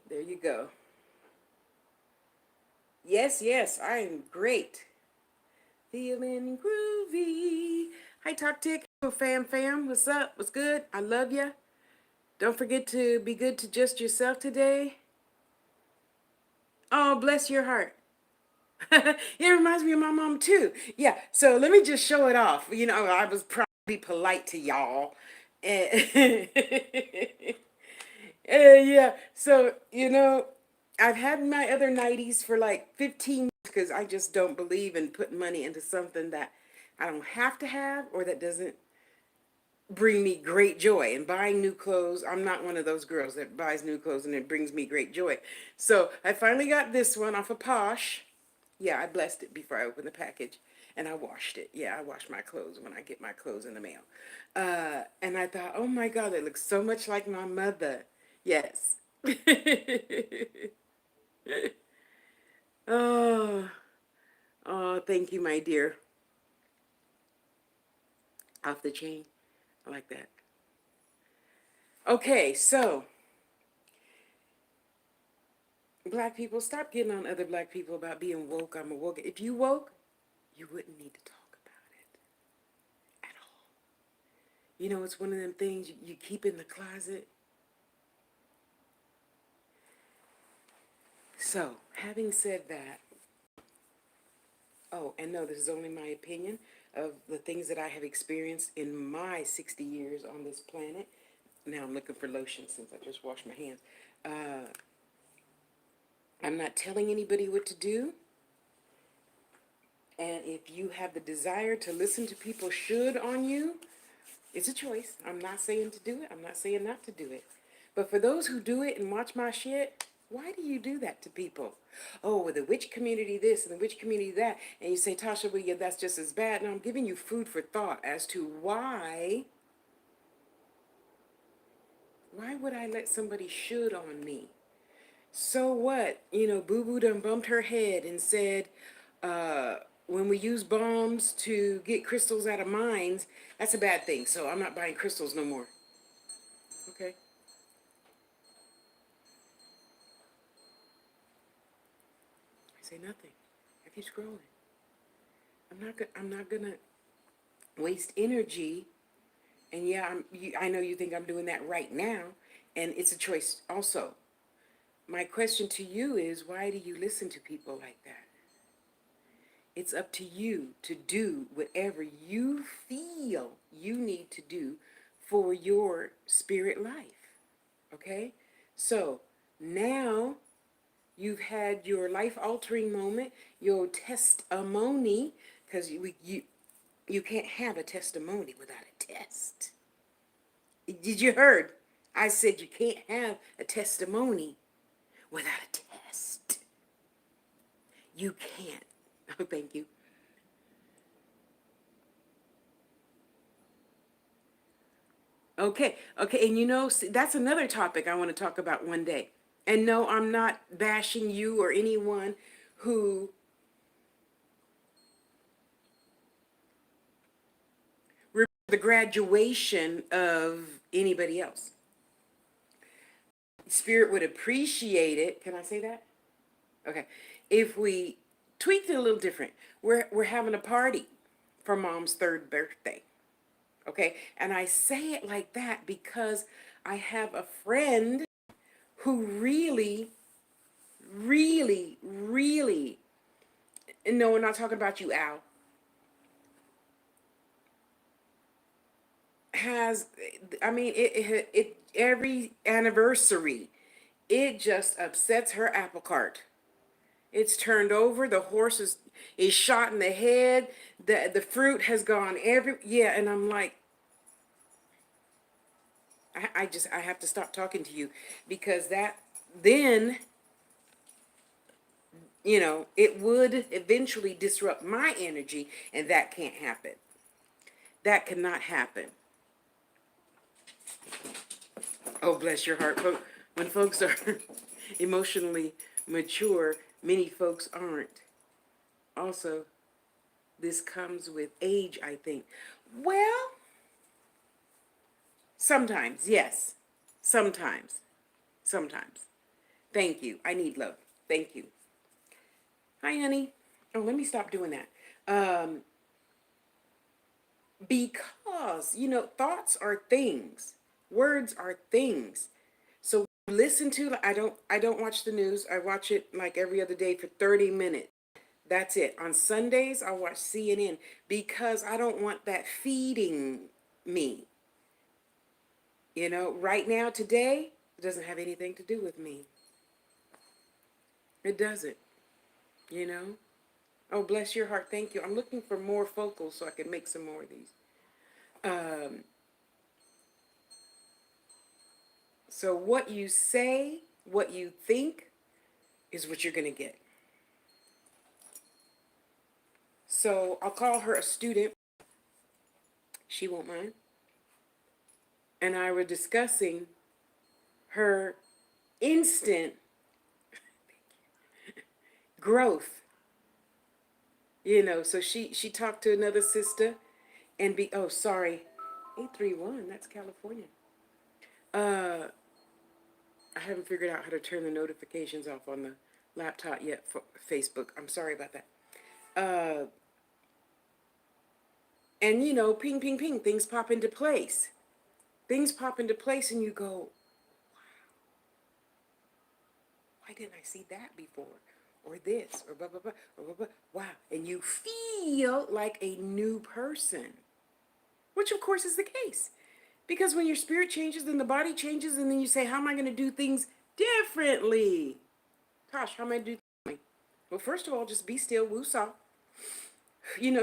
There you go. Yes, yes, I am great. Feeling groovy. Hi, Talk Tick. Fam. What's up? What's good? I love ya. Don't forget to be good to just yourself today. Oh, bless your heart. It reminds me of my mom, too. Yeah, so let me just show it off. You know, I was probably polite to y'all. And yeah, so, I've had my other 90s for like 15 years because I just don't believe in putting money into something that I don't have to have or that doesn't bring me great joy. And buying new clothes, I'm not one of those girls that buys new clothes and it brings me great joy. So I finally got this one off of Posh. Yeah, I blessed it before I opened the package and I washed it. Yeah, I wash my clothes when I get my clothes in the mail. And I thought, oh my God, it looks so much like my mother. Yes. Oh, oh, thank you, my dear. Off the chain. I like that. Okay, so black people, stop getting on other black people about being woke. I'm a woke. If you woke, you wouldn't need to talk about it at all. You know, it's one of them things you keep in the closet. So, having said that, oh, and no, this is only my opinion of the things that I have experienced in my 60 years on this planet. Now I'm looking for lotion since I just washed my hands. Uh, I'm not telling anybody what to do. And if you have the desire to listen to people should on you, it's a choice. I'm not saying to do it. I'm not saying not to do it. But for those who do it and watch my shit, why do you do that to people? Oh, well, the witch community this and the witch community that. And you say, Tasha, well, yeah, that's just as bad. Now I'm giving you food for thought as to why would I let somebody should on me? So what? You know, Boo Boo done bumped her head and said, uh, when we use bombs to get crystals out of mines, that's a bad thing. So I'm not buying crystals no more. Okay. I say nothing. I keep scrolling. I'm not gonna waste energy. And yeah, I know you think I'm doing that right now, and it's a choice also. My question to you is, why do you listen to people like that? It's up to you to do whatever you feel you need to do for your spirit life. Okay? So now you've had your life altering moment, your testimony, because you can't have a testimony without a test. Did you heard? I said you can't have a testimony without a test. You can't. Oh, thank you. Okay, and see, that's another topic I want to talk about one day. And no, I'm not bashing you or anyone who the graduation of anybody else. Spirit would appreciate it. Can I say that? Okay. If we tweaked it a little different, we're having a party for mom's third birthday. Okay. And I say it like that because I have a friend who really, really, really, and no, we're not talking about you, Al, has, I mean, it every anniversary, it just upsets her apple cart. It's turned over. The horse is shot in the head. The fruit has gone yeah. And I'm like, I have to stop talking to you because then, it would eventually disrupt my energy and that can't happen. That cannot happen. Oh, bless your heart. When folks are emotionally mature, many folks aren't. Also, this comes with age, I think. Well, sometimes, yes. Sometimes. Sometimes. Thank you. I need love. Thank you. Hi, honey. Oh, let me stop doing that. Because, thoughts are things. Words are things. So listen to, I don't watch the news. I watch it like every other day for 30 minutes. That's it. On Sundays, I watch CNN because I don't want that feeding me. Right now, today, it doesn't have anything to do with me. It doesn't, you know? Oh, bless your heart. Thank you. I'm looking for more focals so I can make some more of these. So what you say, what you think is what you're going to get. So I'll call her a student. She won't mind. And I were discussing her instant growth. So she talked to another sister and oh, sorry, 831, that's California. I haven't figured out how to turn the notifications off on the laptop yet for Facebook. I'm sorry about that. And ping, ping, ping, things pop into place. Things pop into place and you go, why didn't I see that before? Or this, or blah, blah, blah, or blah, blah. Wow. And you feel like a new person, which of course is the case. Because when your spirit changes, then the body changes, and then you say, how am I going to do things differently? Gosh, how am I going to do things differently? Well, first of all, just be still, woosah.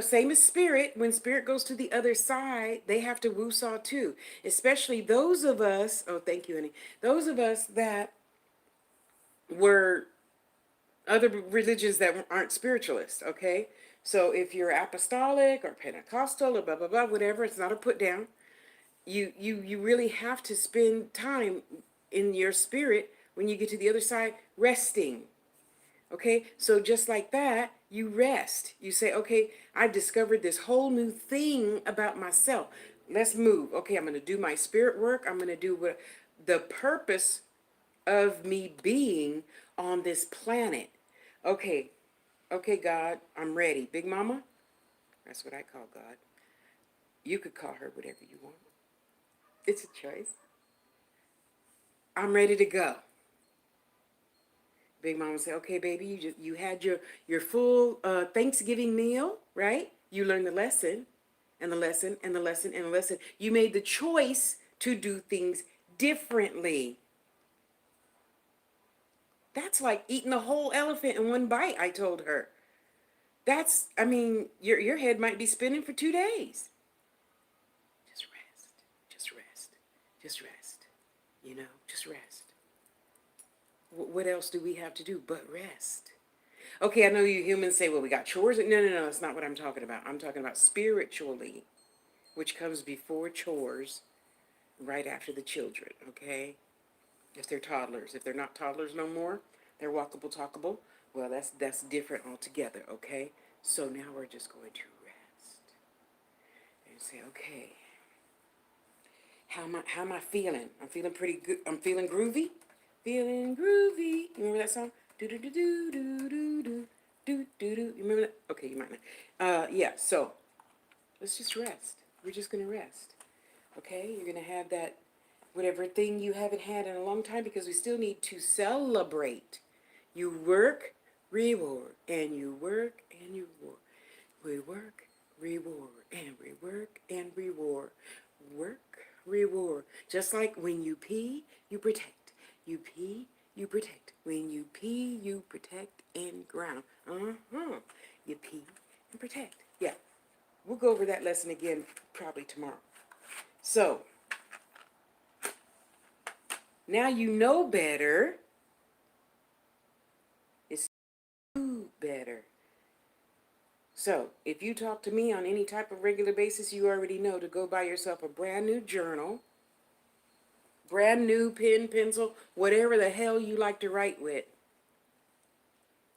Same as spirit. When spirit goes to the other side, they have to woosah too. Especially those of us, oh, thank you, honey. Those of us that were other religions that aren't spiritualists, okay? So if you're apostolic or Pentecostal or blah, blah, blah, whatever, it's not a put down. You really have to spend time in your spirit when you get to the other side resting. Okay, so just like that, you rest. You say, okay, I've discovered this whole new thing about myself. Let's move. Okay, I'm going to do my spirit work. I'm going to do what the purpose of me being on this planet. Okay, God, I'm ready. Big Mama, that's what I call God. You could call her whatever you want. It's a choice. I'm ready to go. Big Mama say, okay, baby, you had your full Thanksgiving meal, right? You learned the lesson, and the lesson, and the lesson, and the lesson. You made the choice to do things differently. That's like eating the whole elephant in one bite, I told her. Your head might be spinning for 2 days. Just rest, just rest, just rest, just rest. What else do we have to do but rest? Okay, I know you humans say, well, we got chores. No, that's not what I'm talking about. I'm talking about spiritually, which comes before chores, right after the children, okay? If they're toddlers. If they're not toddlers no more, they're walkable, talkable. Well, that's different altogether, okay? So now we're just going to rest and say, okay, how am I feeling? I'm feeling pretty good. I'm feeling groovy. Feeling groovy. You remember that song? Do do do do do do do do do do. You remember that? Okay, you might not. Yeah. So let's just rest. We're just gonna rest. Okay. You're gonna have that whatever thing you haven't had in a long time because we still need to celebrate. You work, reward, and you work and you reward. We work, reward, and we work and reward. Work, reward. Just like when you pee, you protect. You pee, you protect. When you pee, you protect and ground. You pee and protect. Yeah. We'll go over that lesson again probably tomorrow. So, now you know better. It's do better. So, if you talk to me on any type of regular basis, you already know to go buy yourself a brand new journal, brand new pen, pencil, whatever the hell you like to write with.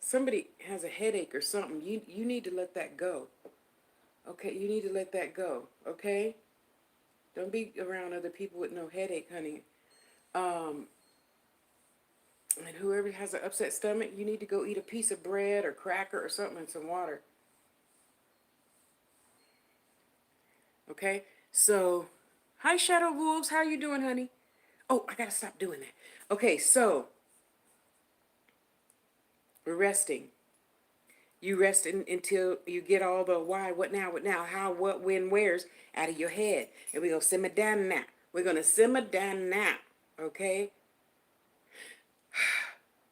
Somebody has a headache or something, you need to let that go. Okay, you need to let that go, okay? Don't be around other people with no headache, honey. And whoever has an upset stomach, you need to go eat a piece of bread or cracker or something and some water. Okay? So, hi Shadow Wolves, how you doing, honey? Oh, I gotta stop doing that. Okay, so we're resting. You rest until you get all the why, what now, how, what, when, where's out of your head. And we're gonna simmer down now. We're gonna simmer down now. Okay?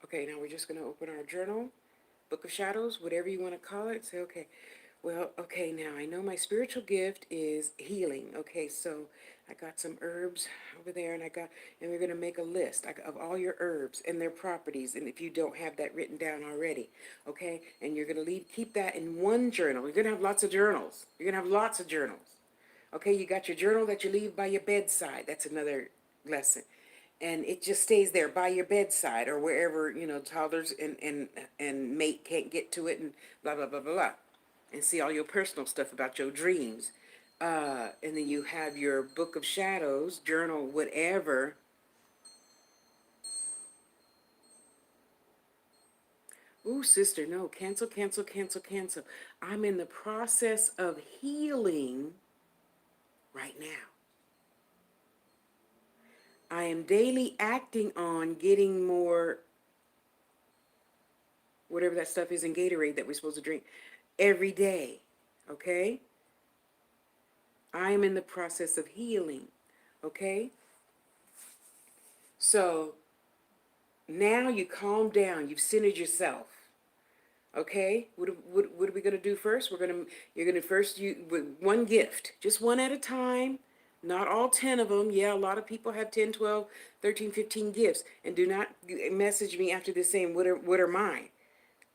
Okay, now we're just gonna open our journal, Book of Shadows, whatever you want to call it. Say, okay, well, okay, now I know my spiritual gift is healing. Okay, so I got some herbs over there, and we're going to make a list of all your herbs and their properties. And if you don't have that written down already, okay, and you're going to keep that in one journal. You're going to have lots of journals. You're going to have lots of journals. Okay, you got your journal that you leave by your bedside. That's another lesson. And it just stays there by your bedside or wherever, toddlers and mate can't get to it and blah, blah, blah, blah, blah. And see all your personal stuff about your dreams. And then you have your Book of Shadows, journal, whatever. Ooh, sister, no, cancel, cancel, cancel, cancel. I'm in the process of healing right now. I am daily acting on getting more, whatever that stuff is in Gatorade that we're supposed to drink, every day. Okay? I am in the process of healing. Okay? So now you calm down. You've centered yourself. Okay? What are we going to do first? You're going to first, with one gift, just one at a time. Not all 10 of them. Yeah, a lot of people have 10, 12, 13, 15 gifts. And do not message me after this saying, what are mine?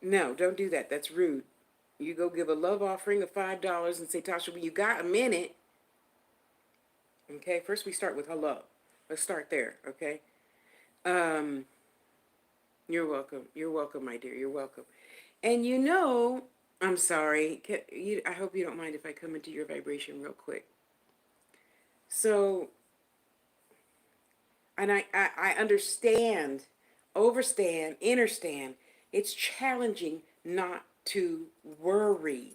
No, don't do that. That's rude. You go give a love offering of $5 and say, Tasha, when you got a minute, okay, first we start with hello. Let's start there, okay? You're welcome. You're welcome, my dear. You're welcome. And I'm sorry. I hope you don't mind if I come into your vibration real quick. So, and I understand, overstand, understand. It's challenging not to worry.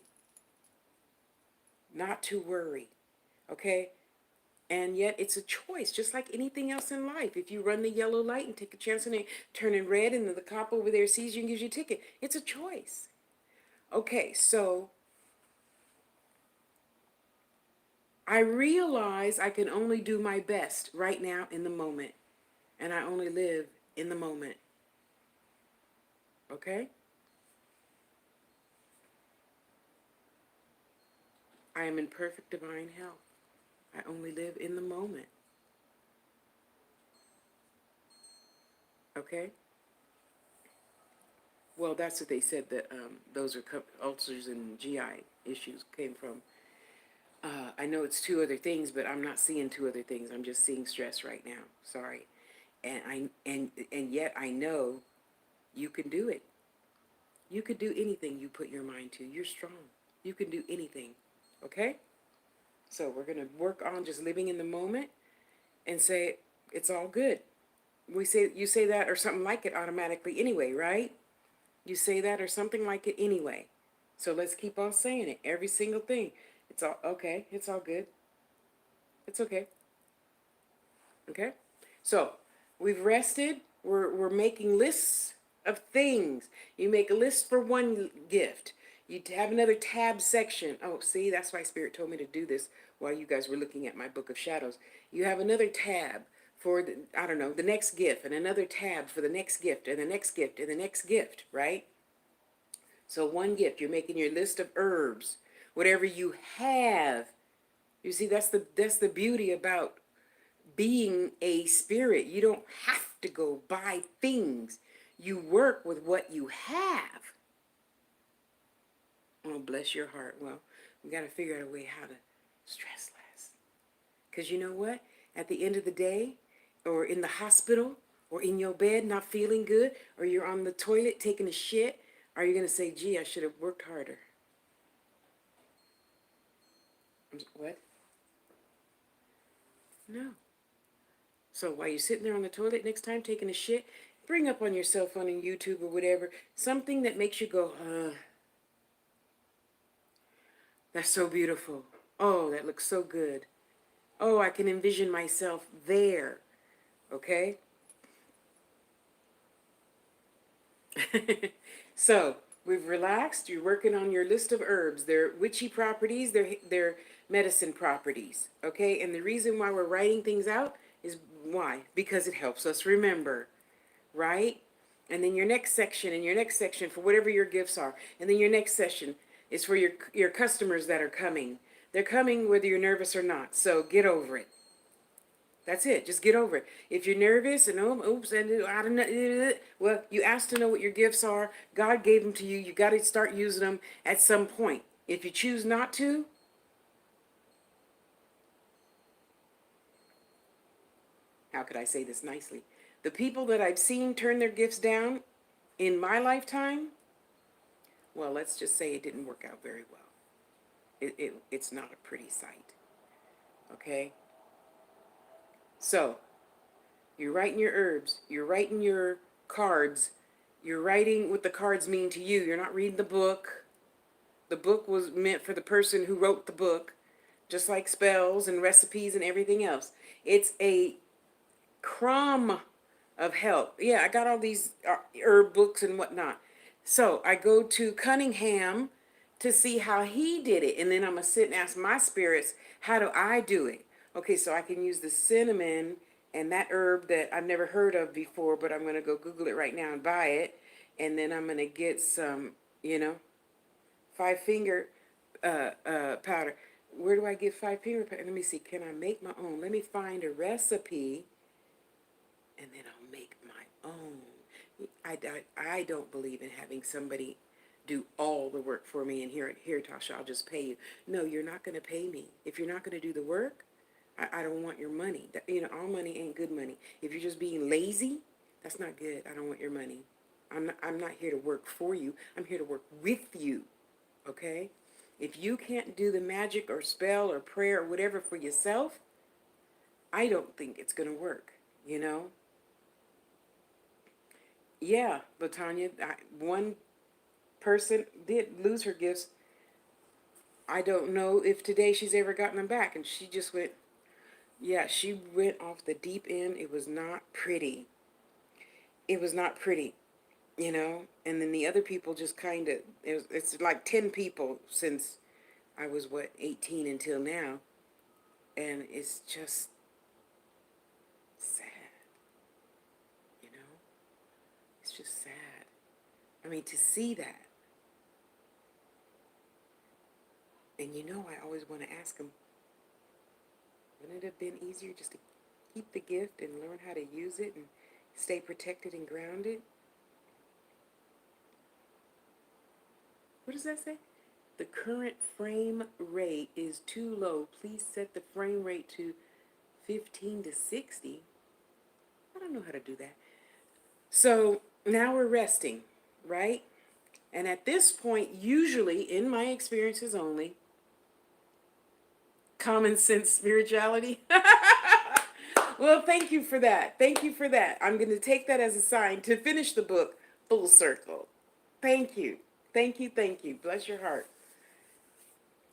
Not to worry. Okay? And yet it's a choice, just like anything else in life. If you run the yellow light and take a chance on it turning red and the cop over there sees you and gives you a ticket, it's a choice. Okay, so I realize I can only do my best right now in the moment. And I only live in the moment. Okay? I am in perfect divine health. I only live in the moment. Okay? Well, that's what they said that those are ulcers and GI issues came from. I know it's two other things, but I'm not seeing two other things. I'm just seeing stress right now. Sorry. And yet I know you can do it. You could do anything you put your mind to. You're strong. You can do anything. Okay? So we're going to work on just living in the moment and say it's all good. You say that or something like it automatically anyway, right? You say that or something like it anyway. So let's keep on saying it. Every single thing. It's all okay. It's all good. It's okay. Okay? So we've rested. We're making lists of things. You make a list for one gift. You have another tab section. Oh, see, that's why Spirit told me to do this while you guys were looking at my Book of Shadows. You have another tab for, the next gift, and another tab for the next gift, and the next gift, and the next gift, right? So one gift, you're making your list of herbs, whatever you have. You see, that's the beauty about being a spirit. You don't have to go buy things. You work with what you have. Oh, bless your heart. Well, we got to figure out a way how to stress less. Because you know what? At the end of the day, or in the hospital, or in your bed not feeling good, or you're on the toilet taking a shit, are you going to say, gee, I should have worked harder? What? No. So while you're sitting there on the toilet next time taking a shit, Bring up on your cell phone and YouTube or whatever, something that makes you go, that's so beautiful. Oh, that looks so good. Oh, I can envision myself there. Okay? So, we've relaxed. You're working on your list of herbs. They're witchy properties, they're medicine properties. Okay? And the reason why we're writing things out is why? Because it helps us remember. Right? And then your next section and your next section for whatever your gifts are. And then your next session is for your customers that are coming. They're coming whether you're nervous or not. So get over it. That's it. Just get over it. If you're nervous and oops, and I don't know, well, you asked to know what your gifts are. God gave them to you. You got to start using them at some point. If you choose not to, how could I say this nicely? The people that I've seen turn their gifts down in my lifetime, well, let's just say it didn't work out very well. It's not a pretty sight. Okay? So, you're writing your herbs, you're writing your cards, you're writing what the cards mean to you. You're not reading the book. The book was meant for the person who wrote the book, just like spells and recipes and everything else. It's a crumb of help. Yeah, I got all these herb books and whatnot. So I go to Cunningham to see how he did it. And then I'm going to sit and ask my spirits, how do I do it? Okay, so I can use the cinnamon and that herb that I've never heard of before, but I'm going to go Google it right now and buy it. And then I'm going to get some, 5-finger powder. Where do I get 5-finger powder? Let me see. Can I make my own? Let me find a recipe and then I'll make my own. I don't believe in having somebody do all the work for me and here, Tasha, I'll just pay you. No, you're not going to pay me. If you're not going to do the work, I don't want your money. All money ain't good money. If you're just being lazy, that's not good. I don't want your money. I'm not here to work for you. I'm here to work with you. Okay? If you can't do the magic or spell or prayer or whatever for yourself, I don't think it's going to work, Yeah, Latanya, one person did lose her gifts. I don't know if today she's ever gotten them back. And she just went, yeah, she went off the deep end. It was not pretty. It was not pretty, And then the other people just kind of, it's like 10 people since I was, 18 until now. And it's just sad, It's just sad. I mean, to see that. And I always want to ask them, wouldn't it have been easier just to keep the gift and learn how to use it and stay protected and grounded? What does that say? The current frame rate is too low. Please set the frame rate to 15 to 60. I don't know how to do that. So now we're resting, right? And at this point, usually, in my experiences only, common sense spirituality. Well, thank you for that. Thank you for that. I'm going to take that as a sign to finish the book full circle. Thank you. Thank you. Thank you. Bless your heart.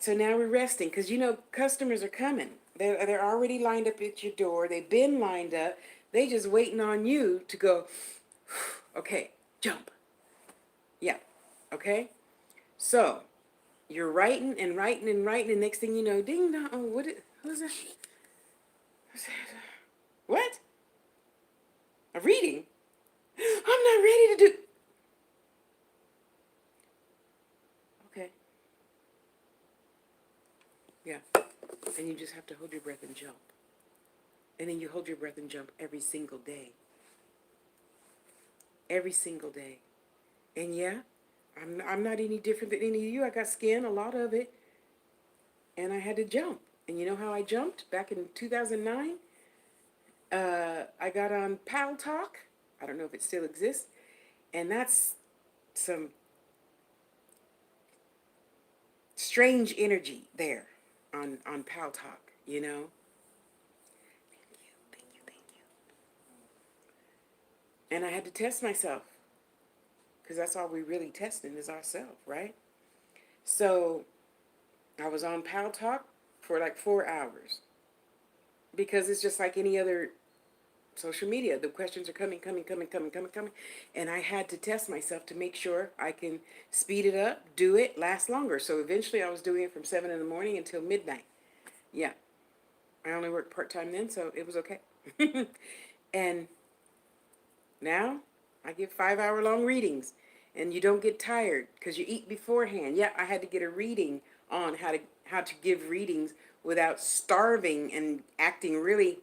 So now we're resting because, customers are coming. They're already lined up at your door. They've been lined up. They just waiting on you to go, okay, jump. Yeah. Okay. So you're writing and writing and writing, and next thing you know, ding dong. Oh, who's that? What? A reading? I'm not ready to do. Okay. Yeah. And you just have to hold your breath and jump. And then you hold your breath and jump every single day. Every single day. And yeah, I'm not any different than any of you. I got skin, a lot of it. And I had to jump. And you know how I jumped back in 2009? I got on Pal Talk. I don't know if it still exists. And that's some strange energy there on Pal Talk, Thank you, thank you, thank you. And I had to test myself, because that's all we really testing is ourselves, right? So I was on Pal Talk for like 4 hours, because it's just like any other social media. The questions are coming, coming. And I had to test myself to make sure I can speed it up, do it, last longer. So eventually I was doing it from 7 in the morning until midnight. Yeah. I only worked part-time then, so it was okay. And now I give 5-hour long readings, and you don't get tired because you eat beforehand. Yeah, I had to get a reading on how to give readings without starving and acting really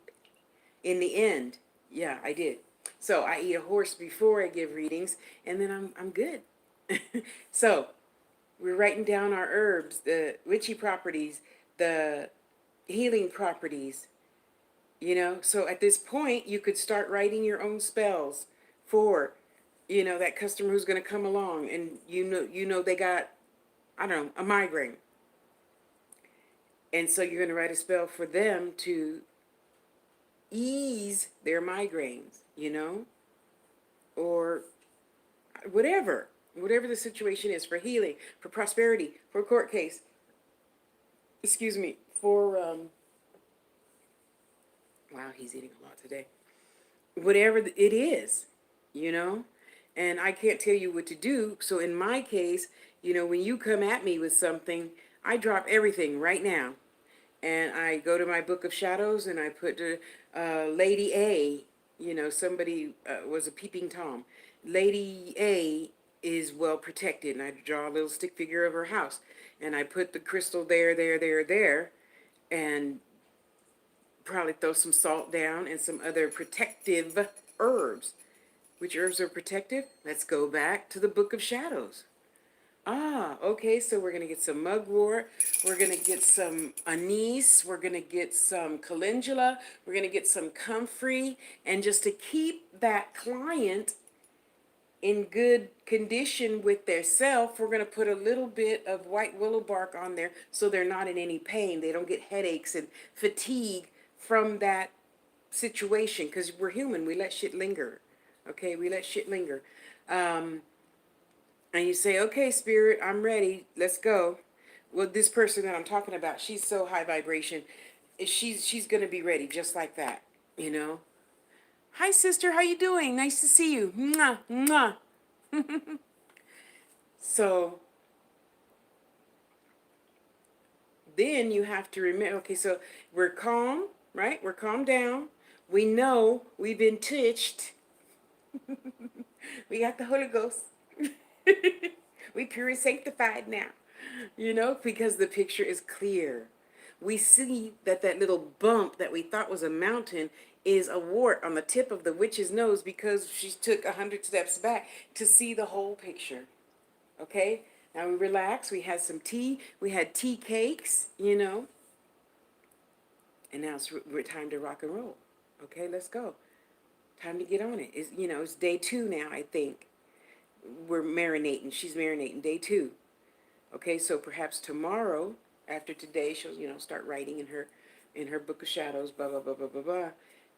in the end. Yeah, I did. So I eat a horse before I give readings, and then I'm good. So we're writing down our herbs, the witchy properties, the healing properties, So at this point, you could start writing your own spells for, that customer who's going to come along, and they got, I don't know, a migraine. And so you're going to write a spell for them to ease their migraines, or whatever the situation is, for healing, for prosperity, for a court case, excuse me, for, wow, he's eating a lot today. Whatever it is, you know, and I can't tell you what to do. So in my case, when you come at me with something, I drop everything right now, and I go to my book of shadows, and I put Lady A. Somebody was a peeping Tom. Lady A is well protected, and I draw a little stick figure of her house, and I put the crystal there, and probably throw some salt down and some other protective herbs. Which herbs are protective? Let's go back to the Book of Shadows. Okay, so we're going to get some mugwort, we're going to get some anise, we're going to get some calendula, we're going to get some comfrey, and just to keep that client in good condition with their self, we're going to put a little bit of white willow bark on there so they're not in any pain. They don't get headaches and fatigue from that situation, because we're human. We let shit linger. Okay, we let shit linger. And you say, okay, spirit, I'm ready. Let's go. Well, this person that I'm talking about, she's so high vibration. She's going to be ready just like that. Hi, sister. How you doing? Nice to see you. Mwah, mwah. So then you have to remember, okay, so we're calm, right? We're calmed down. We know we've been touched. We got the Holy Ghost. We pure and sanctified now, because the picture is clear. We see that little bump that we thought was a mountain is a wart on the tip of the witch's nose, because she took 100 steps back to see the whole picture. Okay? Now we relax. We had some tea. We had tea cakes, And now we're time to rock and roll. Okay, let's go. Time to get on it. It's day 2 now, I think. We're marinating. She's marinating day 2. Okay, so perhaps tomorrow, after today, she'll start writing in her book of shadows, blah blah blah blah blah blah,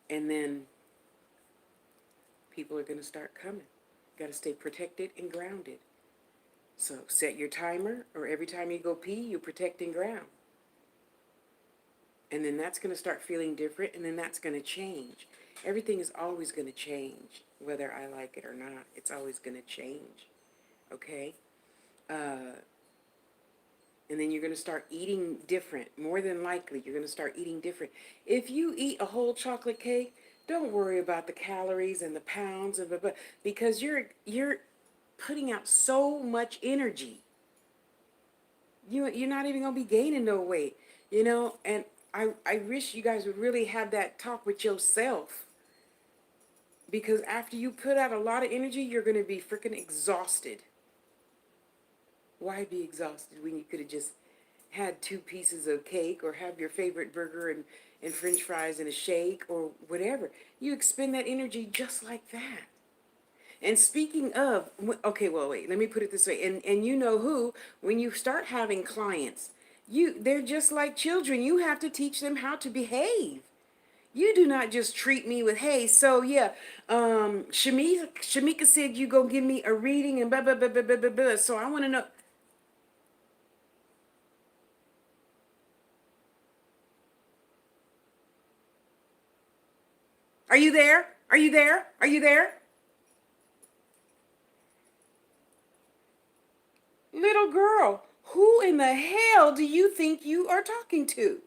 and then people are gonna start coming. Got to stay protected and grounded. So set your timer, or every time you go pee, you protect and ground. And then that's going to start feeling different, and then that's going to change. Everything is always going to change, whether I like it or not. It's always going to change, okay? And then you're going to start eating different. More than likely, you're going to start eating different. If you eat a whole chocolate cake, don't worry about the calories and the pounds, and blah, blah, because you're putting out so much energy. You're not even going to be gaining no weight, and I wish you guys would really have that talk with yourself, because after you put out a lot of energy, you're going to be freaking exhausted. Why be exhausted when you could have just had 2 pieces of cake, or have your favorite burger and french fries and a shake or whatever? You expend that energy just like that. And speaking of, okay, well, wait, let me put it this way. And you know who, when you start having clients, they're just like children. You have to teach them how to behave. You do not just treat me with, hey, so yeah, Shamika said you go give me a reading and blah, blah, blah, blah, blah, blah, blah. So I want to know. Are you there? Are you there? Are you there? Little girl, who in the hell do you think you are talking to?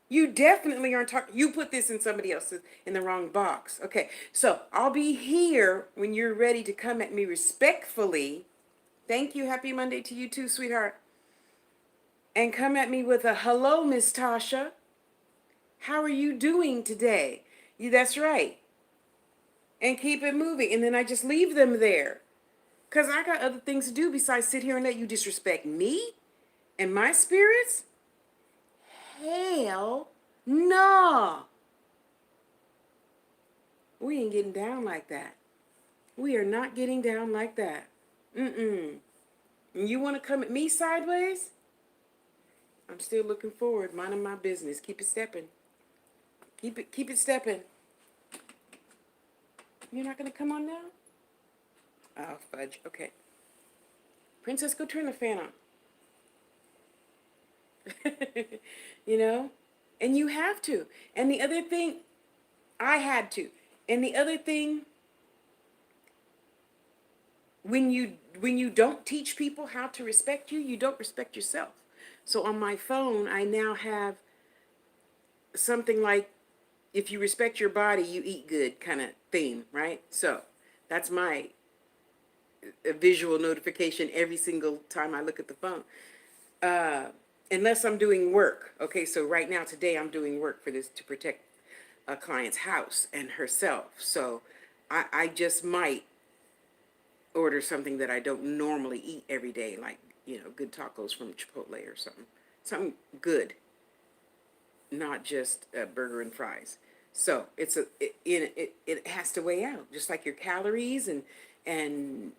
You definitely aren't talking. You put this in somebody else's, in the wrong box. Okay, so I'll be here when you're ready to come at me respectfully. Thank you. Happy Monday to you too, sweetheart. And come at me with a hello, Miss Tasha. How are you doing today? That's right. And keep it moving. And then I just leave them there. Because I got other things to do besides sit here and let you disrespect me and my spirits. Hell no. We ain't getting down like that. We are not getting down like that. Mm-mm. And you want to come at me sideways? I'm still looking forward, minding my business. Keep it stepping. Keep it stepping. You're not going to come on now? Oh, fudge. Okay. Princess, go turn the fan on. You know? And you have to. And the other thing, I had to. And the other thing, when you don't teach people how to respect you, you don't respect yourself. So on my phone, I now have something like, if you respect your body, you eat good kind of theme, right? So that's my visual notification every single time I look at the phone. Unless I'm doing work. Okay, so right now, today, I'm doing work for this to protect a client's house and herself. So I just might order something that I don't normally eat every day, like, good tacos from Chipotle or something. Something good, not just a burger and fries. So it has to weigh out, just like your calories and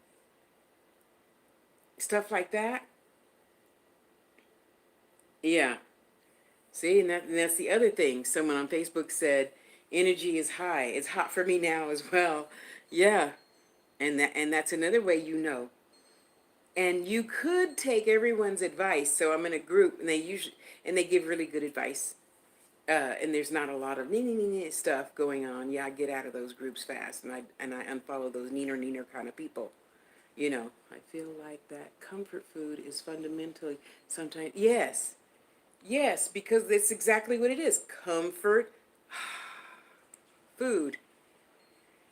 stuff like that. Yeah. See, and that's the other thing. Someone on Facebook said, energy is high. It's hot for me now as well. Yeah. And that's another way you know. And you could take everyone's advice. So I'm in a group and they give really good advice. And there's not a lot of stuff going on. Yeah, I get out of those groups fast and I unfollow those neener kind of people. I feel like that comfort food is fundamentally sometimes, yes. Yes, because that's exactly what it is. Comfort food.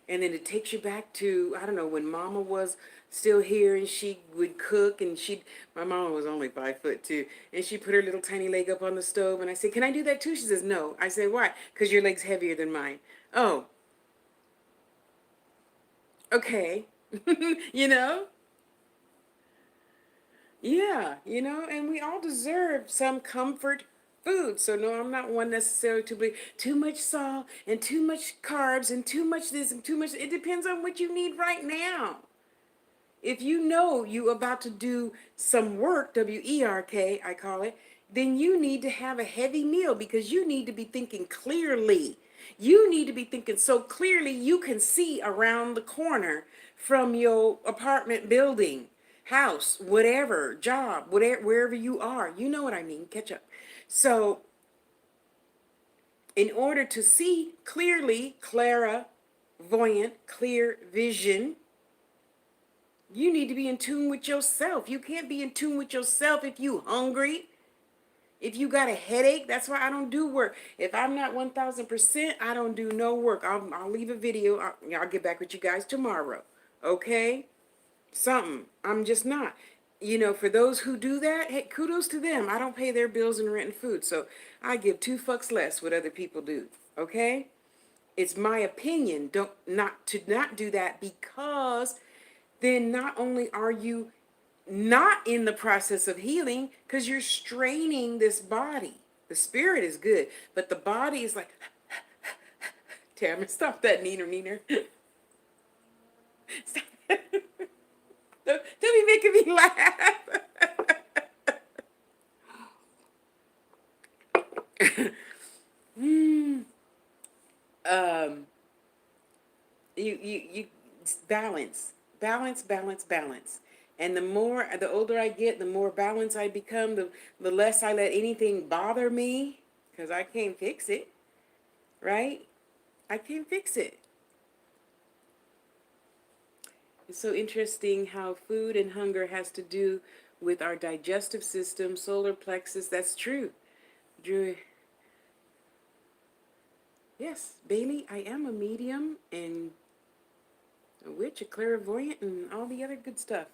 And then it takes you back to, I don't know, when mama was still here and she would cook and my mama was only 5 foot too. And she put her little tiny leg up on the stove and I said, can I do that too? She says, no. I said, why? Because your leg's heavier than mine. Oh, okay. you know? Yeah, and we all deserve some comfort food. So no, I'm not one necessarily to believe too much salt and too much carbs and too much this and too much. It depends on what you need right now. If you know you about to do some work, W-E-R-K, I call it, then you need to have a heavy meal because you need to be thinking clearly. You need to be thinking so clearly you can see around the corner from your apartment building, house, whatever, job, whatever, wherever you are. You know what I mean? Catch up. So in order to see clearly, clairvoyant, clear vision, you need to be in tune with yourself. You can't be in tune with yourself if you hungry. If you got a headache, that's why I don't do work. If I'm not 1000%, I don't do no work. I'll leave a video. I'll get back with you guys tomorrow. Okay? Something. I'm just not. For those who do that, hey, kudos to them. I don't pay their bills and rent and food. So I give 2 fucks less what other people do. Okay? It's my opinion not do that, because then not only are you not in the process of healing, because you're straining this body. The spirit is good, but the body is like, Tamara, stop that neener. Stop. Don't be making me laugh. um, you balance, balance, balance, balance. And the older I get, the more balanced I become, the less I let anything bother me, because I can't fix it, right? I can't fix it. It's so interesting how food and hunger has to do with our digestive system, solar plexus. That's true. Drew, yes, Bailey, I am a medium and a witch, a clairvoyant, and all the other good stuff.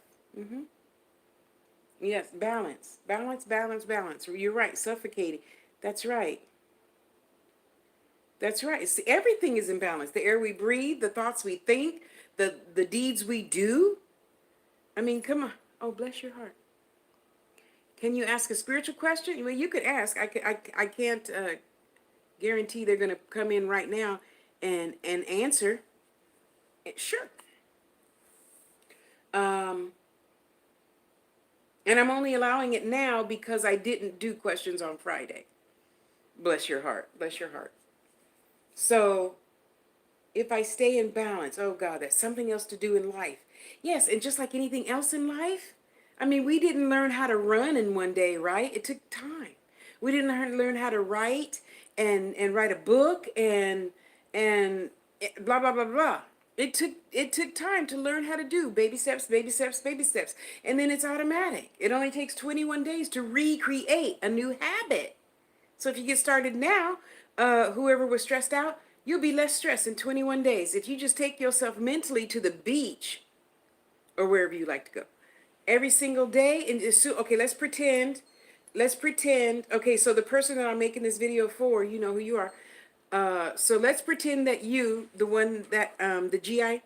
Yes, balance, balance, balance, balance. You're right, suffocating. That's right. That's right. See, everything is in balance. The air we breathe, the thoughts we think, the deeds we do. I mean, come on. Oh, bless your heart. Can you ask a spiritual question? Well, you could ask. I can't guarantee they're going to come in right now and answer. Sure. Um, and I'm only allowing it now because I didn't do questions on Friday. Bless your heart. Bless your heart. So if I stay in balance, oh God, that's something else to do in life. Yes, and just like anything else in life, I mean, we didn't learn how to run in one day, right? It took time. We didn't learn how to write and write a book and blah blah blah blah. It took time to learn how to do baby steps, baby steps, baby steps, and then it's automatic. It only takes 21 days to recreate a new habit. So if you get started now, whoever was stressed out, you'll be less stressed in 21 days. If you just take yourself mentally to the beach or wherever you like to go every single day and assume, okay, let's pretend, okay, so the person that I'm making this video for, you know who you are. So let's pretend that you, the one that, the GI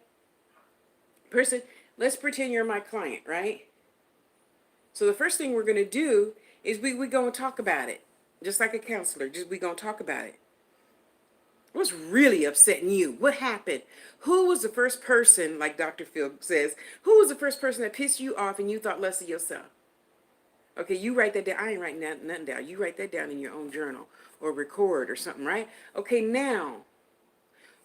person, let's pretend you're my client, right? So the first thing we're going to do is we going to talk about it. Just like a counselor, just we going to talk about it. What's really upsetting you? What happened? Who was the first person, like Dr. Phil says, who was the first person that pissed you off and you thought less of yourself? Okay, you write that down. I ain't writing nothing down. You write that down in your own journal or record or something, right? Okay, now,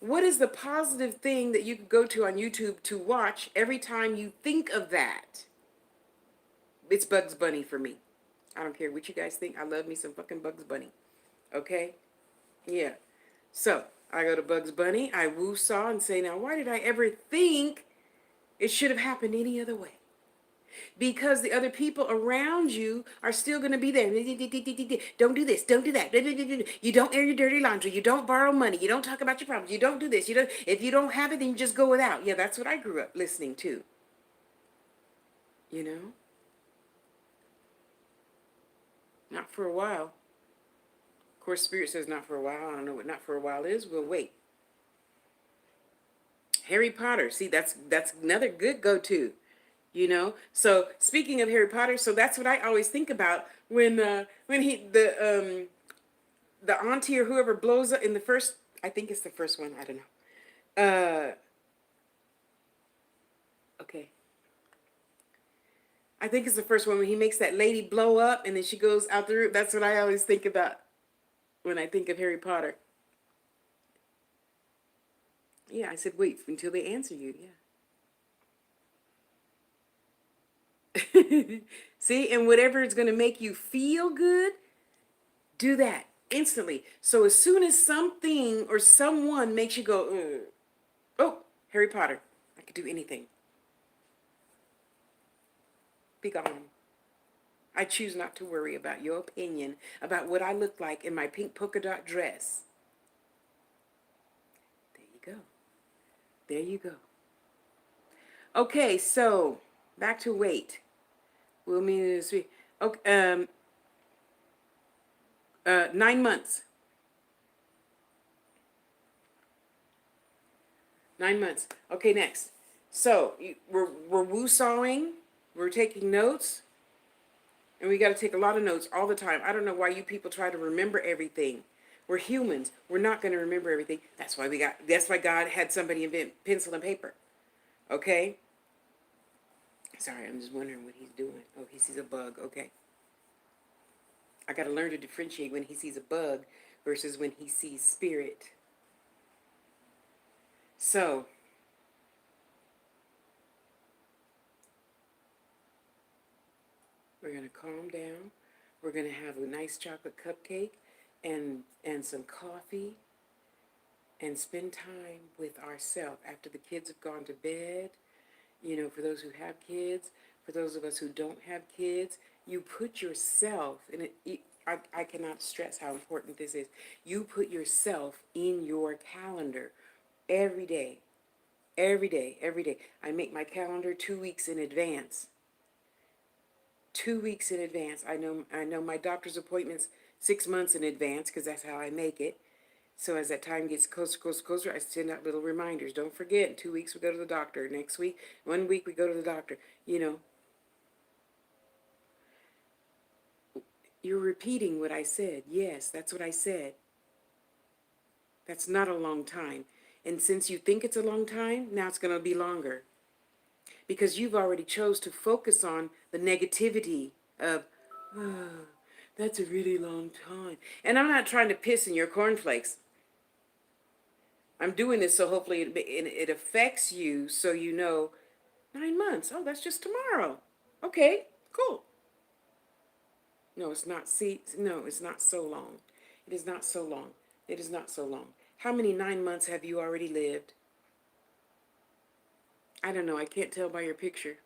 what is the positive thing that you could go to on YouTube to watch every time you think of that? It's Bugs Bunny for me. I don't care what you guys think. I love me some fucking Bugs Bunny. Okay? Yeah. So I go to Bugs Bunny, I woo-saw and say, now why did I ever think it should have happened any other way? Because the other people around you are still going to be there. Don't do this, don't do that. You don't air your dirty laundry. You don't borrow money. You don't talk about your problems. You don't do this. You don't. If you don't have it, then you just go without. Yeah, that's what I grew up listening to. You know? Not for a while. Of course, Spirit says not for a while. I don't know what not for a while is. We'll wait. Harry Potter. See, that's another good go-to. You know. So speaking of Harry Potter, so that's what I always think about when he the auntie or whoever blows up in the first. I think it's the first one. I don't know. Okay. I think it's the first one when he makes that lady blow up and then she goes out the roof. That's what I always think about when I think of Harry Potter. Yeah, I said wait until they answer you. Yeah. See, and whatever is going to make you feel good, do that instantly. So as soon as something or someone makes you go, oh, Harry Potter, I could do anything. Be gone. I choose not to worry about your opinion about what I look like in my pink polka dot dress. There you go. There you go. Okay, so back to weight. We'll mean this week. Okay, 9 months. 9 months. Okay, next. So we're woo-sawing. We're taking notes. And we got to take a lot of notes all the time. I don't know why you people try to remember everything. We're humans. We're not going to remember everything. That's why God had somebody invent pencil and paper. Okay? Sorry, I'm just wondering what he's doing. Oh, he sees a bug. Okay. I got to learn to differentiate when he sees a bug versus when he sees spirit. So, we're going to calm down. We're going to have a nice chocolate cupcake and some coffee and spend time with ourselves after the kids have gone to bed. You know, for those who have kids, for those of us who don't have kids, you put yourself, and I cannot stress how important this is. You put yourself in your calendar every day, every day, every day. I make my calendar 2 weeks in advance. 2 weeks in advance. I know my doctor's appointments 6 months in advance because that's how I make it. So as that time gets closer, closer, closer, I send out little reminders. Don't forget, in 2 weeks we go to the doctor. Next week, 1 week we go to the doctor. You know, you're repeating what I said. Yes, that's what I said. That's not a long time. And since you think it's a long time, now it's going to be longer. Because you've already chose to focus on the negativity of, oh, that's a really long time. And I'm not trying to piss in your cornflakes. I'm doing this so hopefully it affects you so you know 9 months. Oh, that's just tomorrow. Okay, cool. No, it's not. See, no, it's not so long. It is not so long. It is not so long. How many 9 months have you already lived? I don't know. I can't tell by your picture.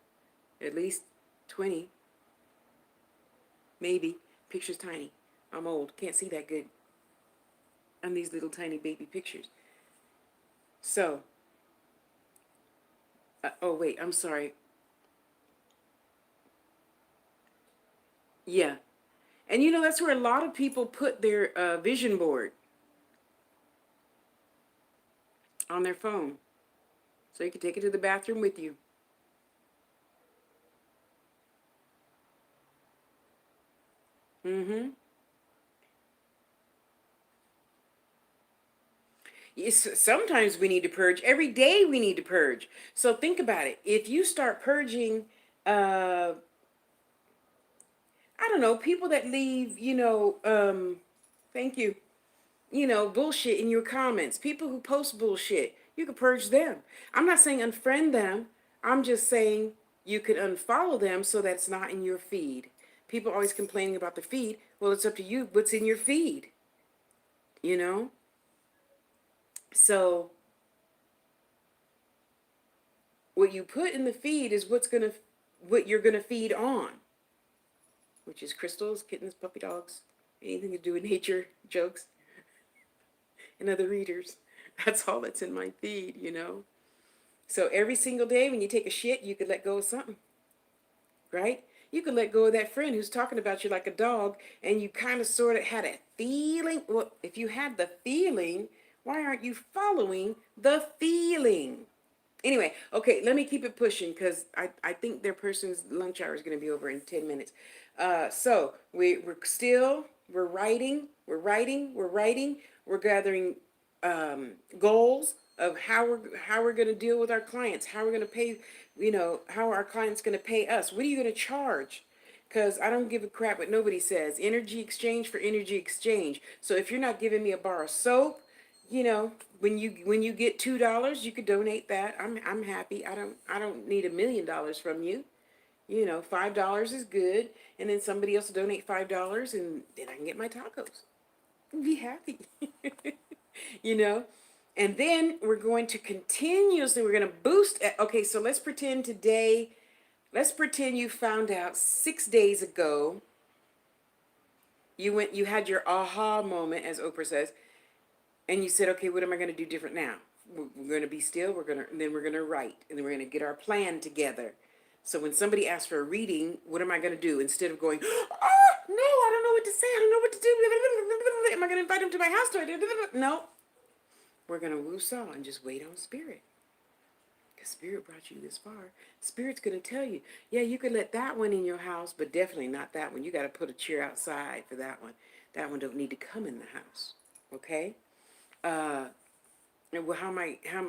At least 20. Maybe. Picture's tiny. I'm old. Can't see that good on these little tiny baby pictures. So, oh wait, I'm sorry. Yeah. And you know, that's where a lot of people put their vision board on their phone. So you can take it to the bathroom with you. Mm-hmm. Yes, sometimes we need to purge. Every day we need to purge. So think about it. If you start purging, I don't know, people that leave, thank you, bullshit in your comments, people who post bullshit, you could purge them. I'm not saying unfriend them. I'm just saying you could unfollow them so that it's not in your feed. People are always complaining about the feed. Well, it's up to you what's in your feed, you know? So what you put in the feed is what you're gonna feed on, which is crystals, kittens, puppy dogs, anything to do with nature, jokes, and other readers. That's all that's in my feed. So every single day when you take a shit, you could let go of something, right? You could let go of that friend who's talking about you like a dog, and you kind of sort of had a feeling. Well, if you had the feeling, why aren't you following the feeling? Anyway, okay, let me keep it pushing because I think their person's lunch hour is going to be over in 10 minutes. So we're writing, we're gathering goals of how we're going to deal with our clients, how we're going to pay, how our clients going to pay us. What are you going to charge? Because I don't give a crap what nobody says. Energy exchange for energy exchange. So if you're not giving me a bar of soap, when you get $2, you could donate that. I'm happy. I don't need $1,000,000 from you. $5 is good, and then somebody else will donate $5, and then I can get my tacos. Be happy. you know. And then we're going to continuously. We're going to boost. Okay, so let's pretend today. Let's pretend you found out 6 days ago. You had your aha moment, as Oprah says. And you said, okay, what am I going to do different now? We're going to be still. Then we're going to write, and then we're going to get our plan together. So when somebody asks for a reading, what am I going to do? Instead of going, oh, no, I don't know what to say. I don't know what to do. Am I going to invite him to my house? No. We're going to woo-saw and just wait on spirit. Because spirit brought you this far. Spirit's going to tell you, yeah, you could let that one in your house, but definitely not that one. You got to put a chair outside for that one. That one don't need to come in the house. Okay? Well, how am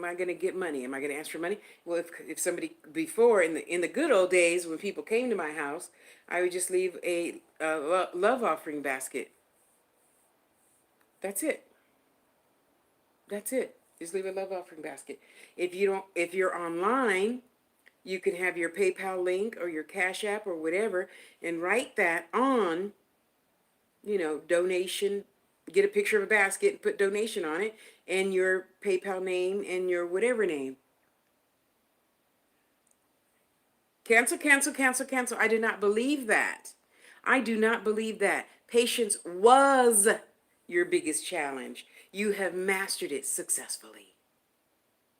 I going to get money? Am I going to ask for money? Well, if somebody before in the good old days when people came to my house, I would just leave a love offering basket. That's it. That's it. Just leave a love offering basket. If you're online, you can have your PayPal link or your Cash App or whatever and write that on, donation. Get a picture of a basket and put donation on it and your PayPal name and your whatever name. Cancel, cancel, cancel, cancel. I do not believe that. I do not believe that. Patience was your biggest challenge. You have mastered it successfully.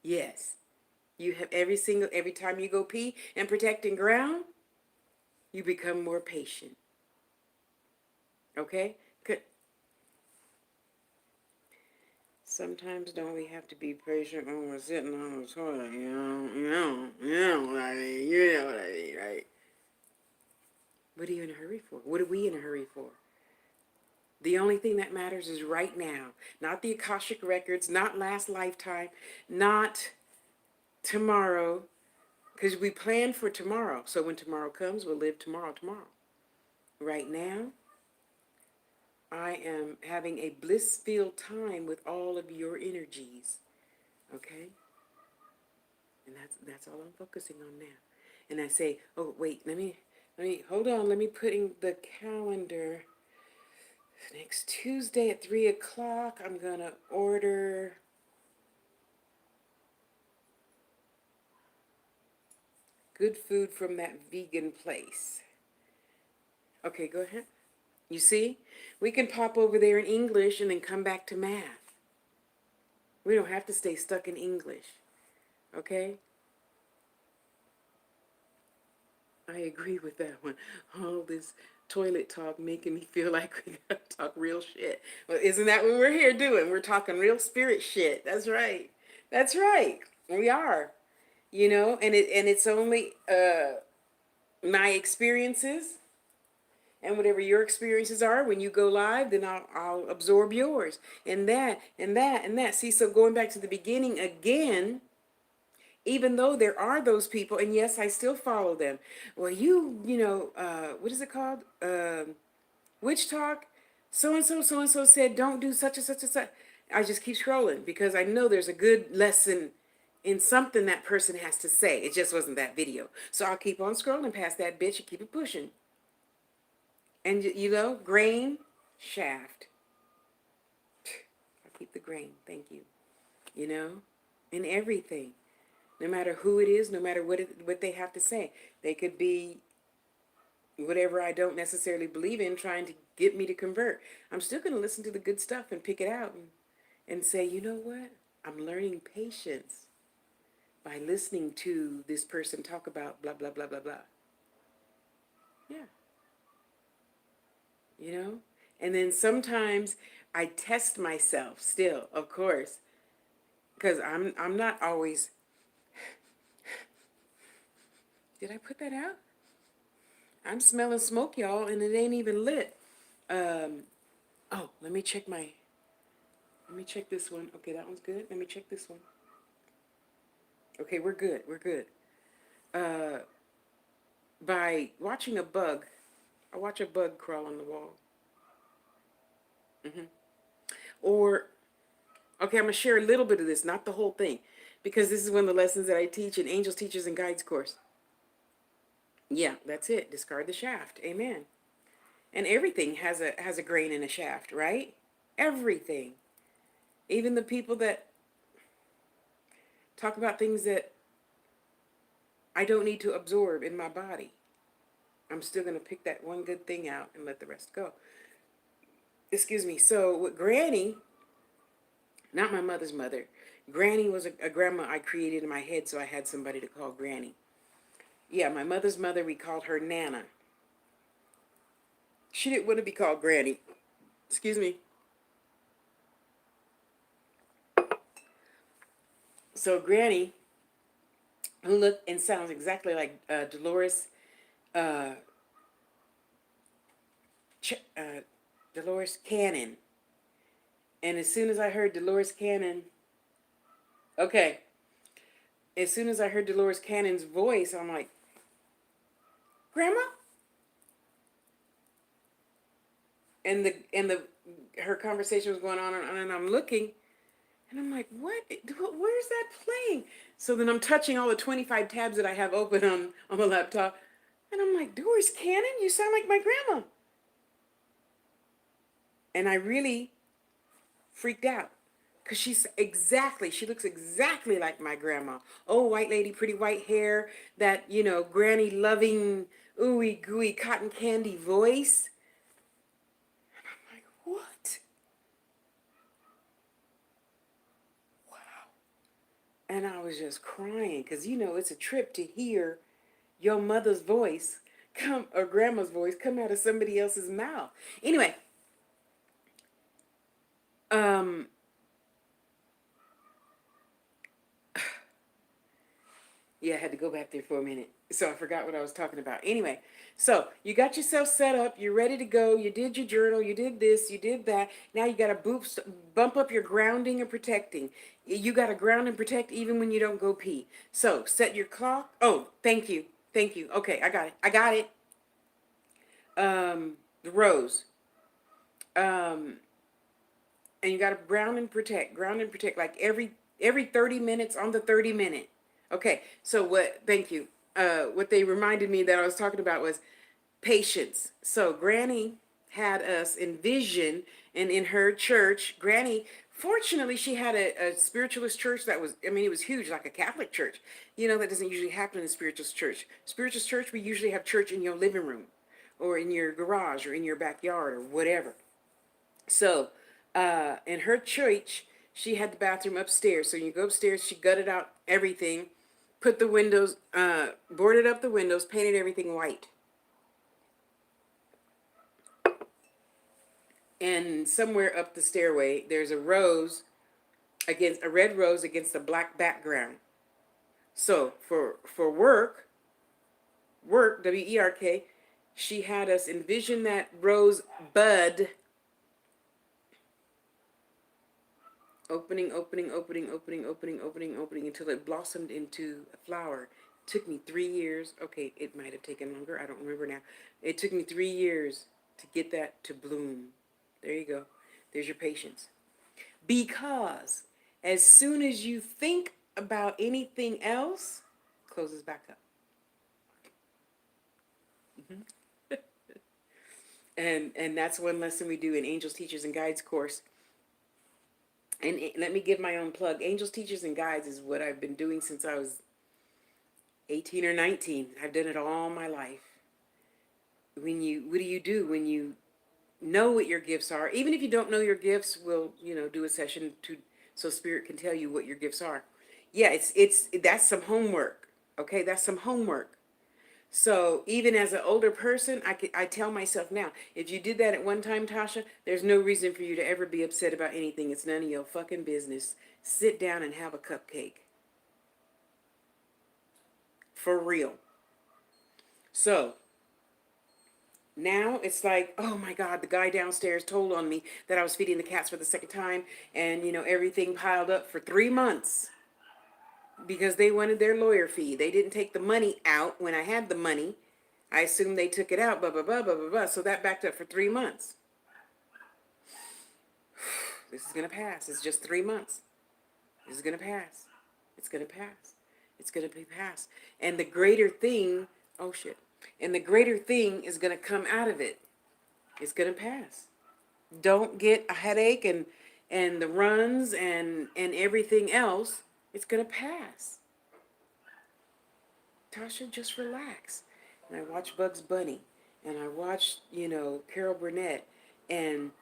Yes. You have every time you go pee and protecting ground, you become more patient. Okay? Good. Sometimes don't we have to be patient when we're sitting on the toilet, you know what I mean, right? What are you in a hurry for? What are we in a hurry for? The only thing that matters is right now, not the Akashic records, not last lifetime, not tomorrow, because we plan for tomorrow. So when tomorrow comes, we'll live tomorrow. Right now, I am having a bliss-filled time with all of your energies, okay? And that's all I'm focusing on now. And I say, oh wait, let me hold on. Let me put in the calendar. Next Tuesday at 3 o'clock, I'm gonna order good food from that vegan place. Okay, go ahead. You see, we can pop over there in English and then come back to math. We don't have to stay stuck in English, okay? I agree with that one. All this toilet talk making me feel like we gotta talk real shit. Well, isn't that what we're here doing? We're talking real spirit shit. That's right. That's right. We are. And it's only my experiences and whatever your experiences are when you go live, then I'll absorb yours and that and that and that. See, so going back to the beginning again, even though there are those people, and yes, I still follow them. Well, what is it called? Witch talk. So and so said, don't do such and such and such. I just keep scrolling because I know there's a good lesson in something that person has to say. It just wasn't that video. So I'll keep on scrolling past that bitch and keep it pushing. And grain, shaft. I'll keep the grain. Thank you. In everything. No matter who it is, no matter what they have to say. They could be whatever I don't necessarily believe in, trying to get me to convert. I'm still going to listen to the good stuff and pick it out and say, you know what? I'm learning patience by listening to this person talk about blah, blah, blah, blah, blah. Yeah. And then sometimes I test myself still, of course, because I'm not always. Did I put that out? I'm smelling smoke, y'all, and it ain't even lit. Oh, let me check this one. Okay, that one's good. Let me check this one. Okay, we're good. By watching a bug, I watch a bug crawl on the wall. Or, okay, I'm going to share a little bit of this, not the whole thing, because this is one of the lessons that I teach in Angels, Teachers, and Guides course. Yeah, that's it. Discard the shaft. Amen. And everything has a grain and a shaft, right? Everything. Even the people that talk about things that I don't need to absorb in my body. I'm still going to pick that one good thing out and let the rest go. Excuse me. So with Granny, not my mother's mother, Granny was a grandma I created in my head, so I had somebody to call Granny. Yeah, my mother's mother, we called her Nana. She didn't want to be called Granny. Excuse me. So Granny, who looked and sounds exactly like Dolores Cannon. And as soon as I heard Dolores Cannon, okay, as soon as I heard Dolores Cannon's voice, I'm like, Grandma? And her conversation was going on and I'm looking, And I'm like, where's that playing? So then I'm touching all the 25 tabs that I have open on the laptop. And I'm like, Doris Cannon, you sound like my grandma. And I really freaked out. Because she looks exactly like my grandma. Oh, white lady, pretty white hair, that, granny loving, ooey gooey cotton candy voice. And I'm like, what? Wow. And I was just crying because, it's a trip to hear your mother's voice or grandma's voice come out of somebody else's mouth. Anyway, um, yeah, I had to go back there for a minute. So I forgot what I was talking about. Anyway, so you got yourself set up. You're ready to go. You did your journal. You did this. You did that. Now you got to bump up your grounding and protecting. You got to ground and protect even when you don't go pee. So set your clock. Oh, thank you. Thank you. Okay, I got it. I got it. The rose. Um, and you got to ground and protect like every 30 minutes on the 30 minute. Okay, so thank you. What they reminded me that I was talking about was patience. So Granny had us envision, and in her church, Granny, fortunately, she had a spiritualist church that was, I mean, it was huge, like a Catholic church. That doesn't usually happen in a spiritualist church. Spiritualist church, we usually have church in your living room or in your garage or in your backyard or whatever. So, in her church, she had the bathroom upstairs. So you go upstairs, she gutted out everything, put the windows, boarded up the windows, painted everything white. And somewhere up the stairway, there's a red rose against a black background. So for work, WERK, she had us envision that rose bud opening until it blossomed into a flower. It took me 3 years. Okay, it might have taken longer. I don't remember now. It took me 3 years to get that to bloom. There you go. There's your patience. Because as soon as you think about anything else, it closes back up. And that's one lesson we do in Angels, Teachers, and Guides course. And let me give my own plug. Angels, Teachers, and Guides is what I've been doing since I was 18 or 19. I've done it all my life. What do you do when you know what your gifts are? Even if you don't know your gifts, we'll, do a session so Spirit can tell you what your gifts are. Yeah, that's some homework. Okay, that's some homework. So even as an older person, I tell myself now, if you did that at one time, Tasha, there's no reason for you to ever be upset about anything. It's none of your fucking business. Sit down and have a cupcake. For real. So now it's like, oh my God, the guy downstairs told on me that I was feeding the cats for the second time, and everything piled up for 3 months because they wanted their lawyer fee. They didn't take the money out when I had the money. I assumed they took it out, blah, blah, blah, blah, blah, blah. So that backed up for 3 months. This is going to pass. It's just 3 months. This is going to pass. It's going to pass. It's going to be passed. And the greater thing, oh shit. And the greater thing is going to come out of it. It's going to pass. Don't get a headache and the runs and everything else. It's going to pass. Tasha, just relax. And I watch Bugs Bunny. And I watch, Carol Burnett and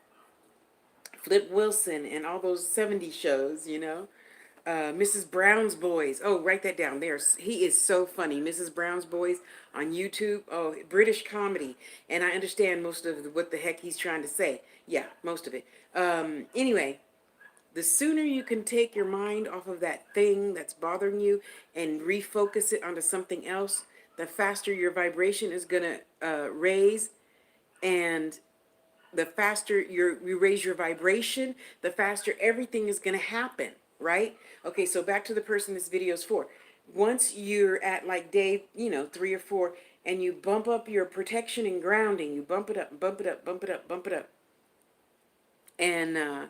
Flip Wilson and all those 70s shows, Mrs. Brown's Boys. Oh, write that down. He is so funny. Mrs. Brown's Boys on YouTube. Oh, British comedy. And I understand most of what the heck he's trying to say. Yeah, most of it. Anyway, the sooner you can take your mind off of that thing that's bothering you and refocus it onto something else, the faster your vibration is going to raise. And the faster you raise your vibration, the faster everything is going to happen, right? Okay, so back to the person this video is for. Once you're at like day, 3 or 4, and you bump up your protection and grounding, you bump it up, bump it up, bump it up, bump it up. And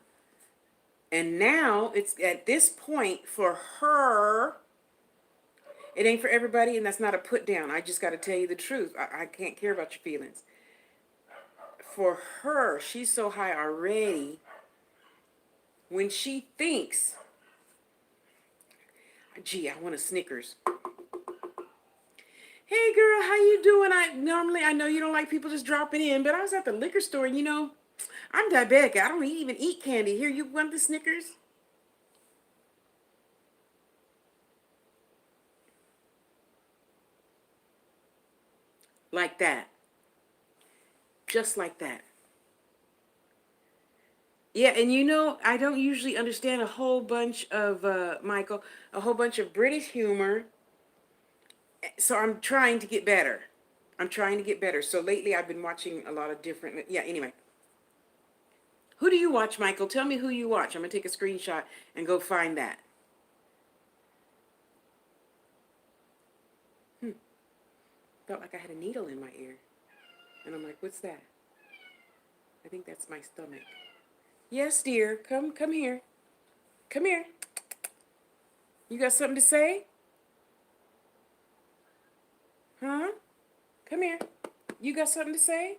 And now it's at this point for her. It ain't for everybody, and that's not a put down. I just got to tell you the truth. I can't care about your feelings. For her, she's so high already. When she thinks, gee, I want a Snickers. Hey girl, how you doing? I know you don't like people just dropping in, but I was at the liquor store and I'm diabetic. I don't even eat candy. Here, you want the Snickers? Like that. Just like that. Yeah, and I don't usually understand a whole bunch of, Michael, a whole bunch of British humor. So I'm trying to get better. I'm trying to get better. So lately I've been watching a lot of different, yeah, anyway. Who do you watch, Michael? Tell me who you watch. I'm going to take a screenshot and go find that. Felt like I had a needle in my ear. And I'm like, what's that? I think that's my stomach. Yes, dear. Come here. Come here. You got something to say? Huh? Come here. You got something to say?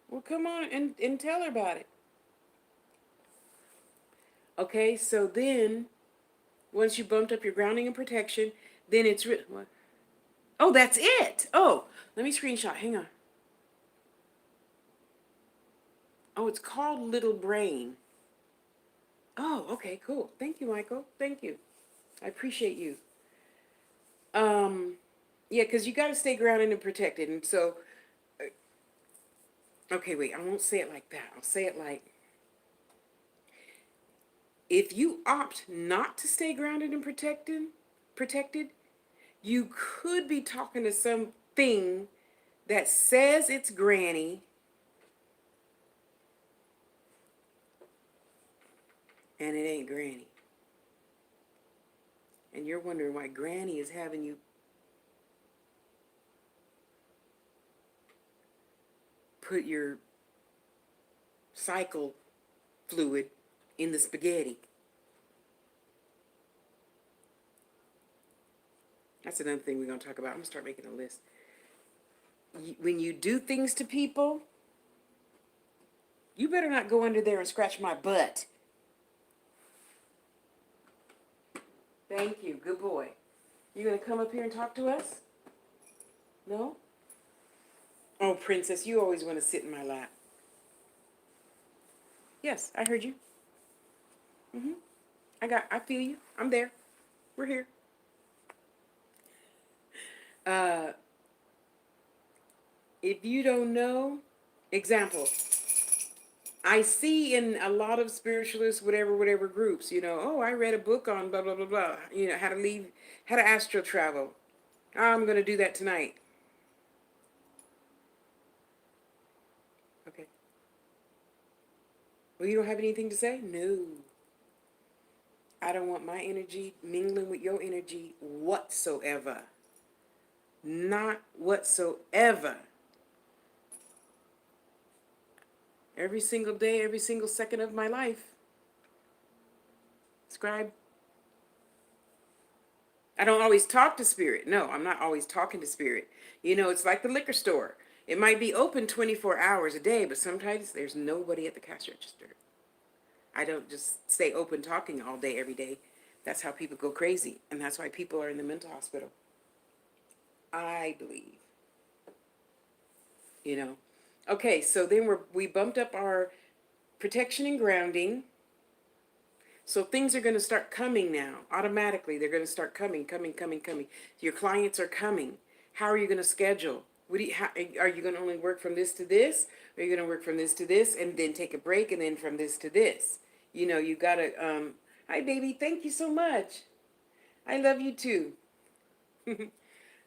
Well, come on and tell her about it. Okay, so then, once you bumped up your grounding and protection, then it's... What? Oh, that's it. Oh, let me screenshot. Hang on. Oh, it's called Little Brain. Oh, okay, cool. Thank you, Michael. Thank you. I appreciate you. Yeah, because you got to stay grounded and protected. And so, okay, wait, I won't say it like that. I'll say it like, if you opt not to stay grounded and protected, you could be talking to something that says it's granny and it ain't granny. And you're wondering why granny is having you put your cycle fluid in the spaghetti. That's another thing we're going to talk about. I'm going to start making a list. When you do things to people, you better not go under there and scratch my butt. Thank you. Good boy. You going to come up here and talk to us? No? Oh, princess, you always want to sit in my lap. Yes, I heard you. I feel you. I'm there. We're here. If you don't know, example, I see in a lot of spiritualists, whatever groups, oh, I read a book on blah, blah, blah, blah, how to astral travel. I'm going to do that tonight. Okay. Well, you don't have anything to say? No. I don't want my energy mingling with your energy whatsoever. Not whatsoever. Every single day, every single second of my life. Scribe. I don't always talk to spirit. No, I'm not always talking to spirit. It's like the liquor store. It might be open 24 hours a day, but sometimes there's nobody at the cash register. I don't just stay open talking all day, every day. That's how people go crazy. And that's why people are in the mental hospital. I believe. Okay, so then we bumped up our protection and grounding. So things are going to start coming now. Automatically, they're going to start coming. Your clients are coming. How are you going to schedule? Are you going to only work from this to this? Or are you going to work from this to this and then take a break and then from this to this? You got to, hi baby, thank you so much. I love you too.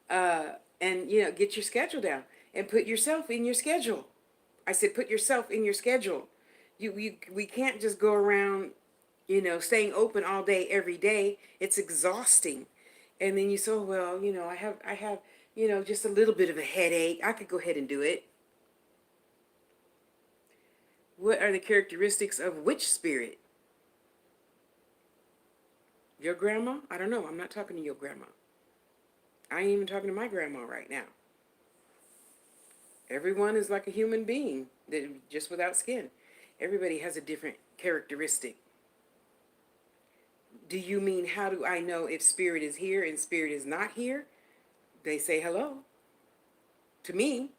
And, get your schedule down and put yourself in your schedule. I said, put yourself in your schedule. We can't just go around, staying open all day, every day. It's exhausting. And then you say, oh, well, I have, just a little bit of a headache. I could go ahead and do it. What are the characteristics of which spirit? Your grandma? I don't know. I'm not talking to your grandma. I ain't even talking to my grandma right now. Everyone is like a human being, just without skin. Everybody has a different characteristic. Do you mean how do I know if spirit is here and spirit is not here? They say hello to me,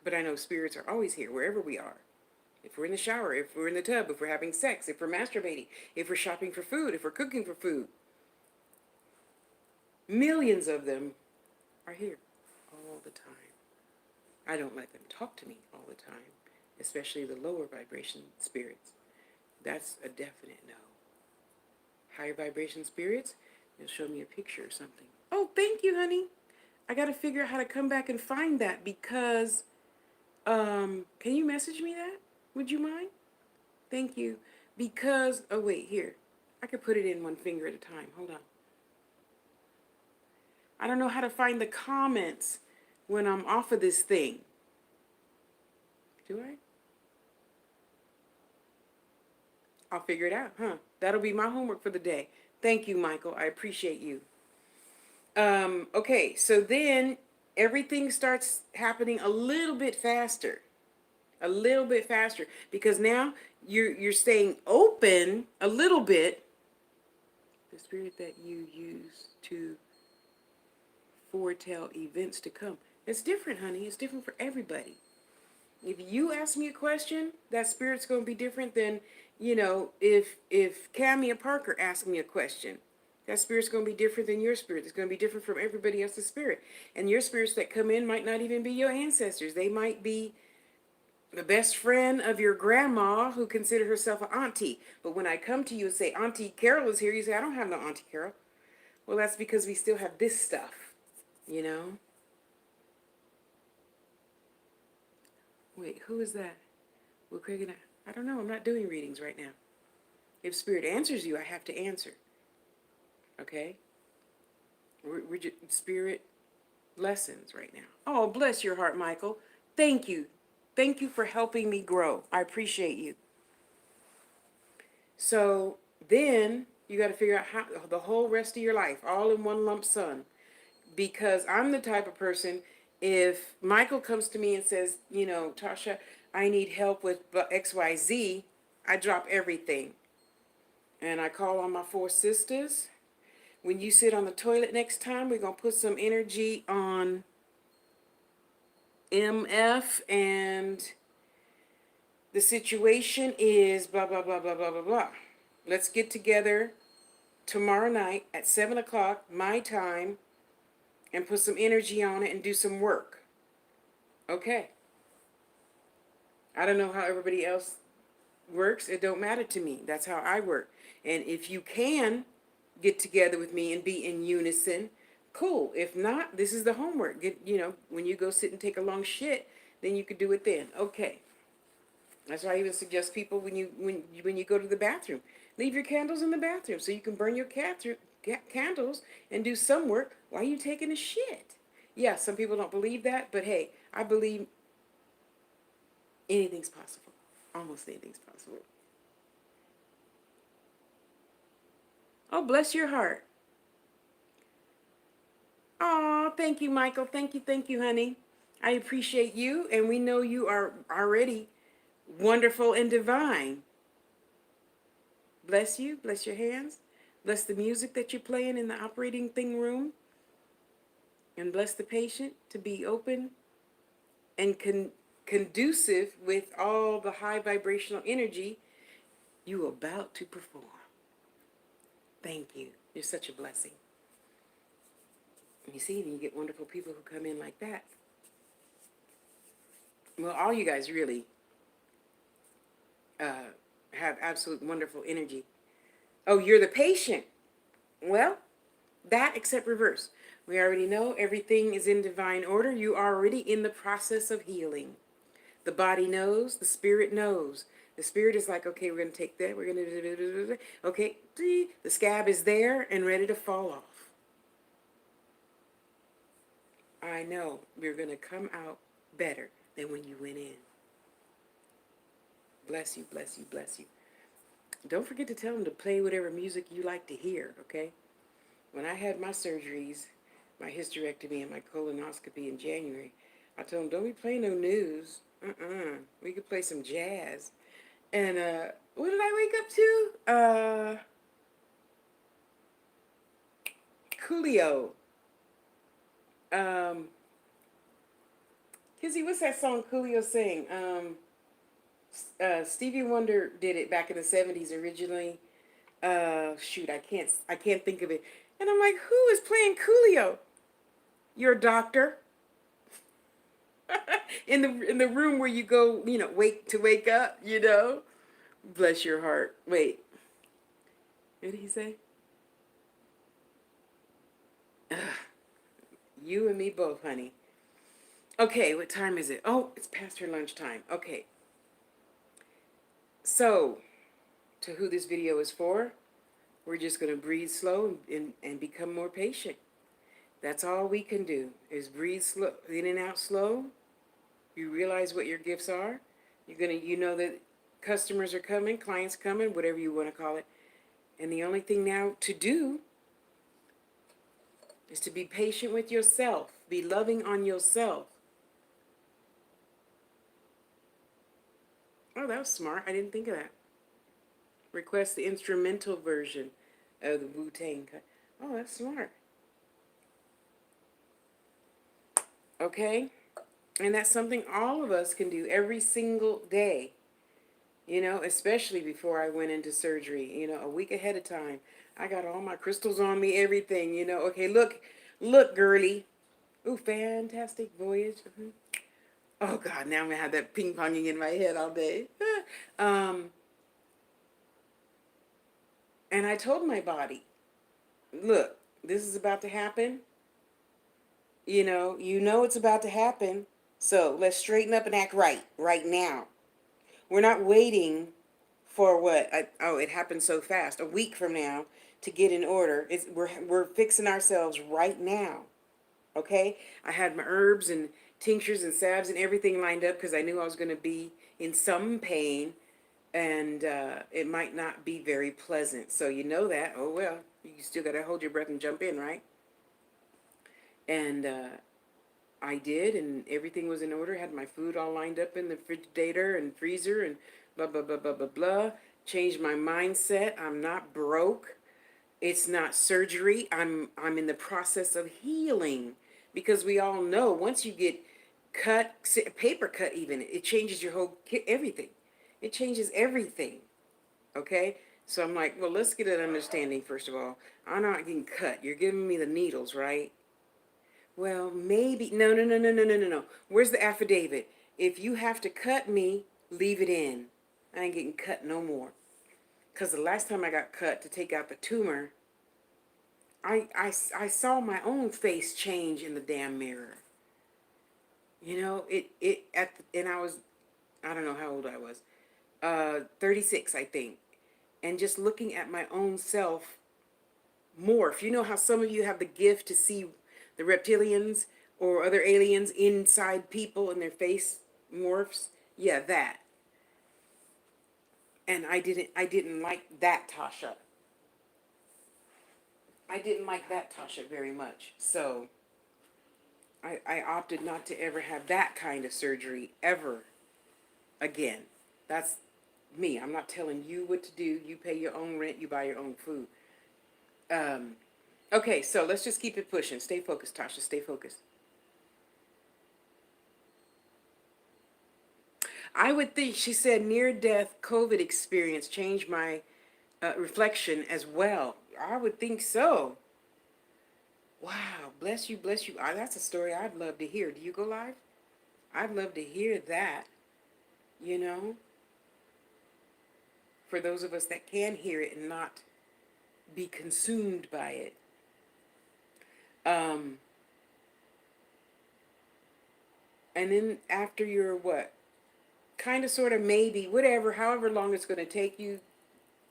but I know spirits are always here wherever we are. If we're in the shower, if we're in the tub, if we're having sex, if we're masturbating, if we're shopping for food, if we're cooking for food. Millions of them are here all the time. I don't let them talk to me all the time, especially the lower vibration spirits. That's a definite no. Higher vibration spirits, they'll show me a picture or something. Oh, thank you, honey. I got to figure out how to come back and find that because, can you message me that? Would you mind? Thank you. Because, oh wait, here. I could put it in one finger at a time. Hold on. I don't know how to find the comments when I'm off of this thing. Do I? I'll figure it out, huh? That'll be my homework for the day. Thank you, Michael. I appreciate you. Okay, so then everything starts happening a little bit faster. A little bit faster. Because now you're staying open a little bit. The spirit that you use to foretell events to come. It's different, honey. It's different for everybody. If you ask me a question, that spirit's going to be different than, if Camia Parker asked me a question. That spirit's going to be different than your spirit. It's going to be different from everybody else's spirit. And your spirits that come in might not even be your ancestors. They might be the best friend of your grandma who considered herself an auntie. But when I come to you and say, Auntie Carol is here, you say, I don't have no Auntie Carol. Well, that's because we still have this stuff, you know? Wait, who is that? Well, Craig and I don't know. I'm not doing readings right now. If spirit answers you, I have to answer. Okay? We're just spirit lessons right now. Oh, bless your heart, Michael. Thank you. Thank you for helping me grow. I appreciate you. So then you got to figure out how the whole rest of your life, all in one lump sum. Because I'm the type of person, if Michael comes to me and says, Tasha, I need help with XYZ, I drop everything. And I call on my 4 sisters. When you sit on the toilet next time, we're going to put some energy on MF, and the situation is blah, blah, blah, blah, blah, blah, blah. Let's get together tomorrow night at 7 o'clock, my time, and put some energy on it and do some work. Okay. I don't know how everybody else works. It don't matter to me. That's how I work. And if you can get together with me and be in unison, cool. If not, this is the homework. When you go sit and take a long shit, then you could do it then. Okay. That's why I even suggest people when you go to the bathroom, leave your candles in the bathroom so you can burn your candles and do some work while you're taking a shit. Yeah, some people don't believe that, but hey, I believe anything's possible. Almost anything's possible. Oh, bless your heart. Oh, thank you, Michael. Thank you, honey. I appreciate you, and we know you are already wonderful and divine. Bless you. Bless your hands. Bless the music that you're playing in the operating thing room. And bless the patient to be open and conducive with all the high vibrational energy you are about to perform. Thank you. You're such a blessing. You see, when you get wonderful people who come in like that. Well, all you guys really have absolute wonderful energy. Oh, you're the patient. Well, that except reverse. We already know everything is in divine order. You are already in the process of healing. The body knows. The spirit knows. The spirit is like, okay, we're going to take that. We're going to, okay, the scab is there and ready to fall off. I know you're going to come out better than when you went in. Bless you, bless you, bless you. Don't forget to tell them to play whatever music you like to hear, okay? When I had my surgeries, my hysterectomy and my colonoscopy in January, I told them, don't be playing no news. We could play some jazz. And what did I wake up to? Coolio. Kizzy, what's that song Coolio sang? Stevie Wonder did it back in the 70s originally. Shoot, I can't think of it. And I'm like, who is playing Coolio? Your doctor. in the room where you go, wake up, Bless your heart. Wait. What did he say? Ugh, you and me both, honey. Okay, what time is it? Oh, it's past her lunchtime. Okay. So, to who this video is for, we're just going to breathe slow and become more patient. That's all we can do is breathe slow, in and out slow. You realize what your gifts are. You know that customers are coming, clients coming, whatever you want to call it. And the only thing now to do is to be patient with yourself. Be loving on yourself. Oh, that was smart. I didn't think of that. Request the instrumental version of the Wu-Tang cut. Oh, that's smart. Okay? And that's something all of us can do every single day. Especially before I went into surgery, a week ahead of time. I got all my crystals on me, everything, Okay, look, girly. Ooh, fantastic voyage. Oh, God, now I'm going to have that ping-ponging in my head all day. um, and I told my body, look, this is about to happen. You know it's about to happen. So let's straighten up and act right now. We're not waiting for what? It happened so fast. A week from now to get in order. We're fixing ourselves right now. Okay? I had my herbs and tinctures and salves and everything lined up because I knew I was going to be in some pain and it might not be very pleasant. So you know that. Oh, well, you still got to hold your breath and jump in, right? And I did, and everything was in order. Had my food all lined up in the refrigerator and freezer and blah, blah, blah, blah, blah, blah. Changed my mindset. I'm not broke. It's not surgery. I'm in the process of healing because we all know once you get cut, paper cut even, it changes your whole, everything. It changes everything. Okay? So I'm like, well, let's get an understanding first of all. I'm not getting cut. You're giving me the needles, right? Well, maybe. No, no, no, no, no, no, no, no. Where's the affidavit? If you have to cut me, leave it in. I ain't getting cut no more. Because the last time I got cut to take out the tumor, I saw my own face change in the damn mirror. And I don't know how old I was. 36, I think. And just looking at my own self morph. You know how some of you have the gift to see the reptilians or other aliens inside people and their face morphs? Yeah, that. And I didn't like that, Tasha. I didn't like that, Tasha, very much. So I opted not to ever have that kind of surgery ever again. That's me. I'm not telling you what to do. You pay your own rent. You buy your own food. Okay, so let's just keep it pushing. Stay focused, Tasha. Stay focused. I would think, she said, near-death COVID experience changed my reflection as well. I would think so. Wow, bless you, bless you. That's a story I'd love to hear. Do you go live? I'd love to hear that, you know, for those of us that can hear it and not be consumed by it. And then after you're what? Kind of, sort of, maybe, whatever, however long it's going to take you,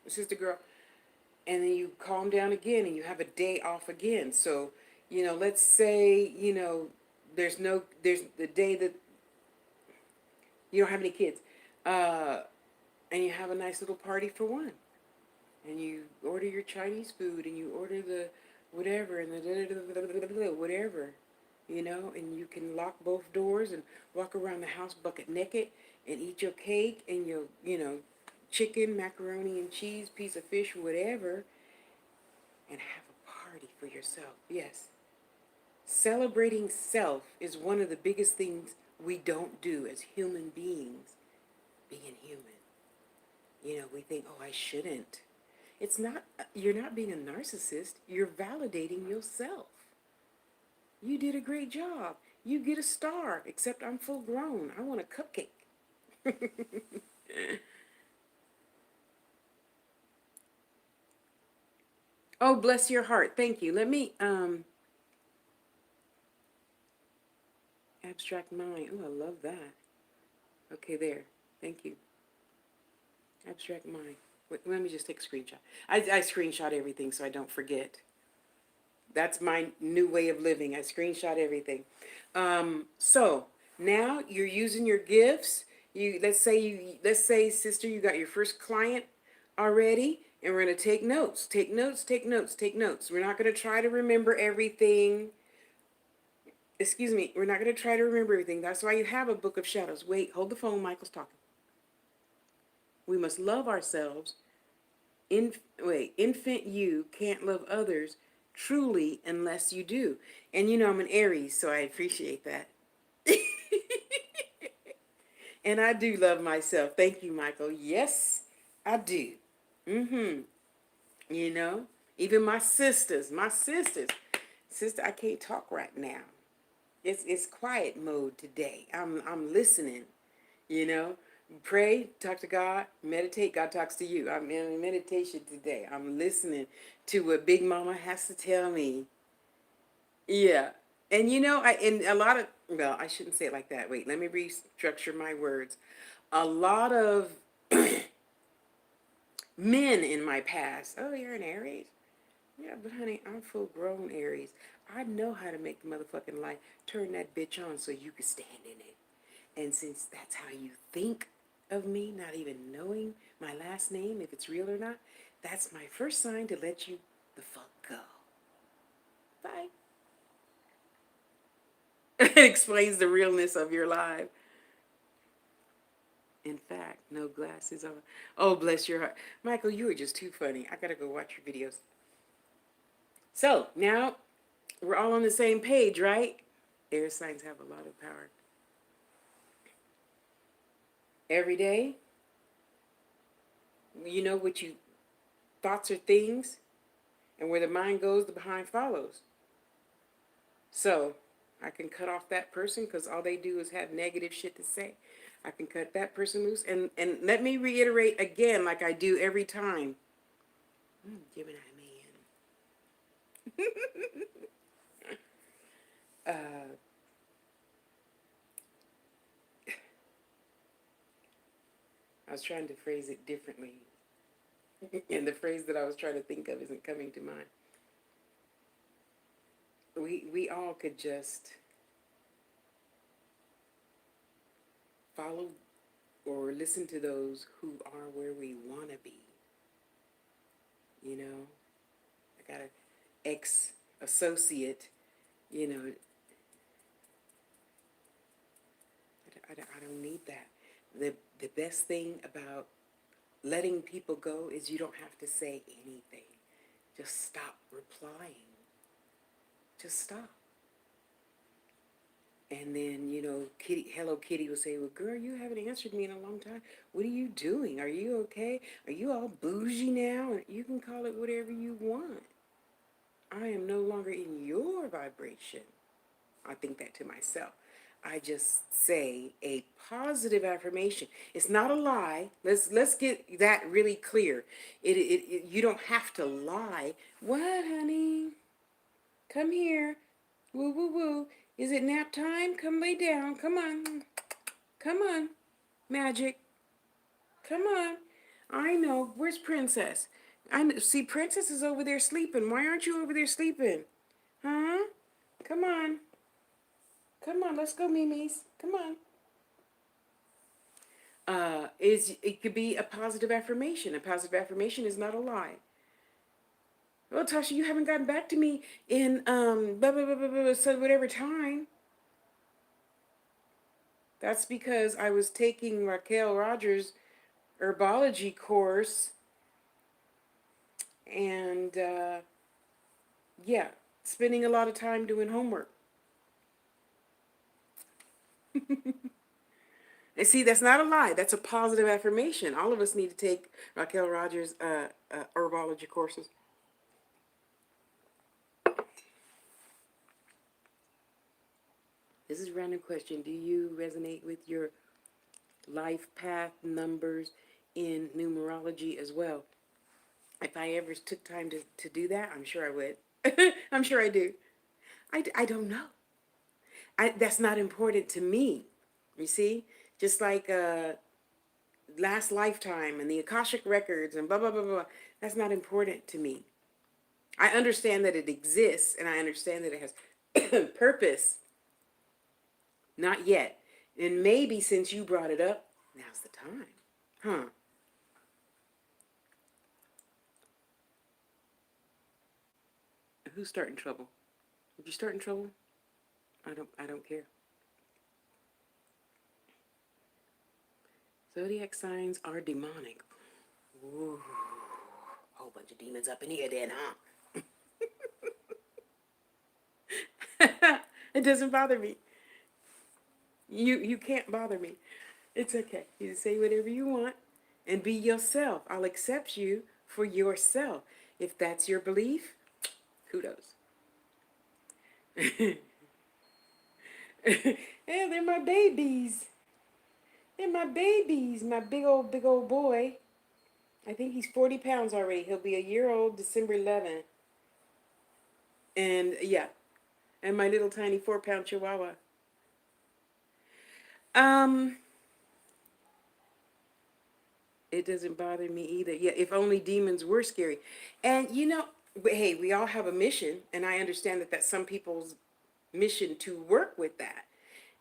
sister girl, and then you calm down again and you have a day off again. So, let's say, there's the day that you don't have any kids, and you have a nice little party for one. and you order your Chinese food, and you order the whatever, and the whatever, you know, and you can lock both doors and walk around the house bucket naked and eat your cake and your, you know, chicken, macaroni and cheese, piece of fish, whatever, and have a party for yourself. Yes. Celebrating self is one of the biggest things we don't do as human beings, being human. You know, we think, oh, I shouldn't. It's not, you're not being a narcissist, you're validating yourself. You did a great job. You get a star, except I'm full grown. I want a cupcake. Oh, bless your heart. Thank you. Let me, abstract mind. Oh, I love that. Okay, there. Thank you. Abstract mind. Wait, let me just take a screenshot. I screenshot everything so I don't forget. That's my new way of living. I screenshot everything. So now you're using your gifts. Let's say, sister, you got your first client already, and we're gonna take notes. Take notes. Take notes. Take notes. We're not gonna try to remember everything. Excuse me. We're not gonna try to remember everything. That's why you have a book of shadows. Wait, hold the phone. Michael's talking. We must love ourselves. Infant you can't love others truly unless you do. And you know I'm an Aries, so I appreciate that. And I do love myself. Thank you, Michael. Yes, I do. Mm-hmm. You know, even sister, I can't talk right now. It's quiet mode today. I'm listening. You know, pray, talk to God, meditate, God talks to you. I'm in meditation today. I'm listening to what Big Mama has to tell me. Yeah. And you know, in a lot of, well, I shouldn't say it like that. Wait, let me restructure my words. A lot of men in my past, oh, you're an Aries? Yeah, but honey, I'm full grown Aries. I know how to make the motherfucking light, turn that bitch on so you can stand in it. And since that's how you think of me, not even knowing my last name, if it's real or not, that's my first sign to let you the fuck go. Bye. It explains the realness of your life. In fact, no glasses on. Oh, bless your heart. Michael, you are just too funny. I gotta go watch your videos. So, now we're all on the same page, right? Air signs have a lot of power. Every day, you know what you thoughts are things, and where the mind goes, the behind follows. So I can cut off that person because all they do is have negative shit to say. I can cut that person loose. And let me reiterate again, like I do every time. Gemini man. uh, I was trying to phrase it differently. And the phrase that I was trying to think of isn't coming to mind. We all could just follow or listen to those who are where we want to be. You know, I got an ex-associate, you know, I don't need that. The best thing about letting people go is you don't have to say anything. Just stop replying. Just stop. And then, you know, Hello Kitty will say, well, girl, you haven't answered me in a long time. What are you doing? Are you okay? Are you all bougie now? You can call it whatever you want. I am no longer in your vibration. I think that to myself. I just say a positive affirmation. It's not a lie. Let's get that really clear. You don't have to lie. What, honey? Come here. Woo woo woo. Is it nap time? Come lay down. Come on. Come on. Magic. Come on. I know. Where's Princess? See, Princess is over there sleeping. Why aren't you over there sleeping? Huh? Come on. Come on, let's go, Mimi's. Come on. It could be a positive affirmation. A positive affirmation is not a lie. Well, Tasha, you haven't gotten back to me in blah blah blah blah blah so whatever time. That's because I was taking Raquel Rogers' herbology course, and yeah, spending a lot of time doing homework. And see, that's not a lie. That's a positive affirmation. All of us need to take Raquel Rogers' herbology courses. This is a random question. Do you resonate with your life path numbers in numerology as well? If I ever took time to do that, I'm sure I would. I'm sure I do. I don't know. That's not important to me. You see? Just like last lifetime and the Akashic records and blah, blah, blah, blah. That's not important to me. I understand that it exists and I understand that it has purpose. Not yet. And maybe since you brought it up, now's the time. Huh. Who's starting trouble? Did you start in trouble? I don't care. Zodiac signs are demonic. Ooh. Whole bunch of demons up in here then, huh? It doesn't bother me. You can't bother me. It's okay. You say whatever you want and be yourself. I'll accept you for yourself. If that's your belief, kudos. Yeah, they're my babies. They're my babies. My big old boy. I think he's 40 pounds already. He'll be a year old December 11th. And yeah, and my little tiny 4-pound chihuahua. Um, it doesn't bother me either. Yeah, if only demons were scary. And hey, we all have a mission, and I understand that that's some people's mission to work with that.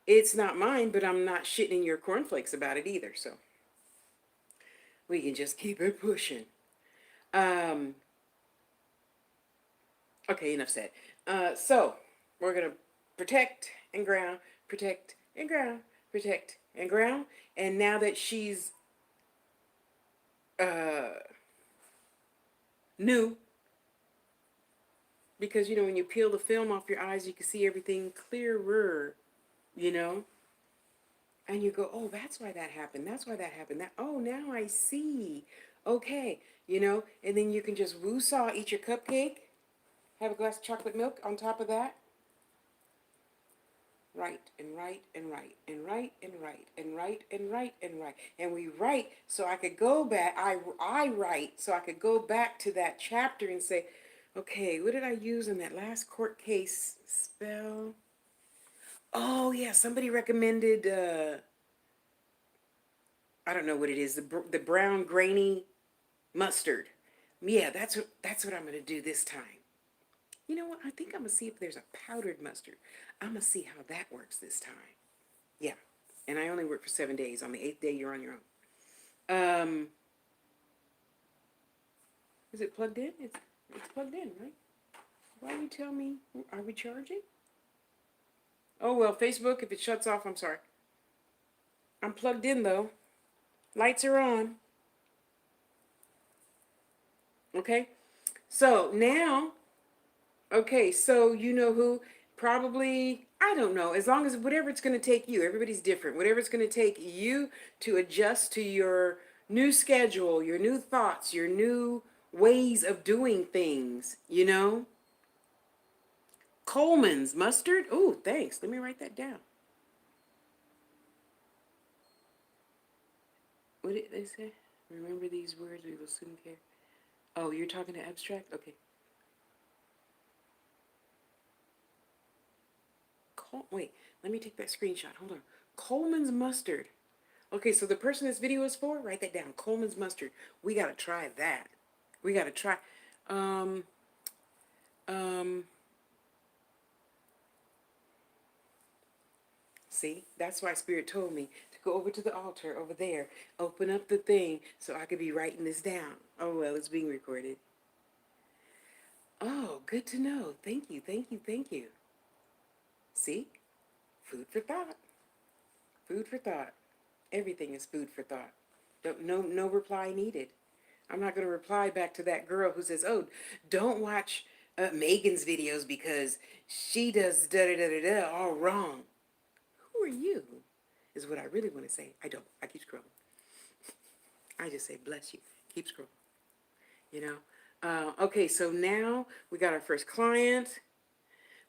It's not mine, but I'm not shitting in your cornflakes about it either. So we can just keep it pushing. Um, okay, enough said. So we're gonna protect and ground, protect and ground, protect and ground. And now that she's uh, new, because when you peel the film off your eyes, you can see everything clearer. You know, and you go, oh, that's why that happened. That's why that happened. Oh, now I see. Okay, and then you can just woo-saw, eat your cupcake, have a glass of chocolate milk on top of that. Write and write and write and write and write and write and write and write. And we write so I could go back. I write so I could go back to that chapter and say, okay, what did I use in that last court case spell? Oh, yeah, somebody recommended, I don't know what it is, the brown grainy mustard. Yeah, that's what I'm going to do this time. You know what? I think I'm going to see if there's a powdered mustard. I'm going to see how that works this time. Yeah. And I only work for 7 days. On the 8th day, you're on your own. Is it plugged in? It's plugged in, right? Why do you tell me? Are we charging? Oh, well, Facebook, if it shuts off, I'm sorry. I'm plugged in, though. Lights are on. Okay? So now, okay, so you know who? Probably, I don't know, as long as whatever it's going to take you, everybody's different. Whatever it's going to take you to adjust to your new schedule, your new thoughts, your new ways of doing things, Coleman's mustard. Oh, thanks. Let me write that down. What did they say? Remember these words, we will soon care. Oh, you're talking to abstract? Okay. Wait, let me take that screenshot. Hold on. Coleman's mustard. Okay, so the person this video is for, write that down. Coleman's mustard. We gotta try that. We gotta try. Um, See, that's why Spirit told me to go over to the altar over there, open up the thing so I could be writing this down. Oh, well, it's being recorded. Oh, good to know. Thank you, thank you, thank you. See? Food for thought. Food for thought. Everything is food for thought. No reply needed. I'm not going to reply back to that girl who says, "Oh, don't watch Megan's videos because she does da da da da da all wrong." Who are you? Is what I really want to say. I don't. I keep scrolling. I just say, "Bless you." Keep scrolling. You know. Okay, so now we got our first client.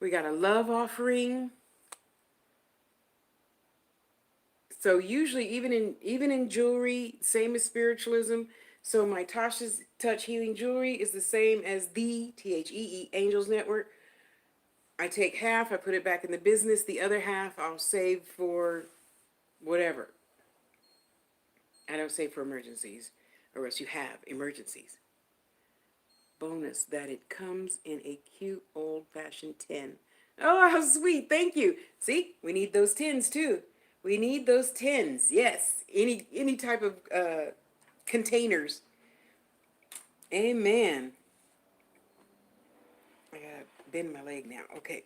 We got a love offering. So usually, even in jewelry, same as spiritualism. So my Tasha's Touch Healing Jewelry is the same as the THEE Angels Network. I take half, I put it back in the business. The other half I'll save for whatever. I don't save for emergencies, or else you have emergencies. Bonus that it comes in a cute old-fashioned tin. Oh, how sweet! Thank you. See, we need those tins too. We need those tins. Yes, any type of containers. Amen. I gotta bend my leg now. Okay.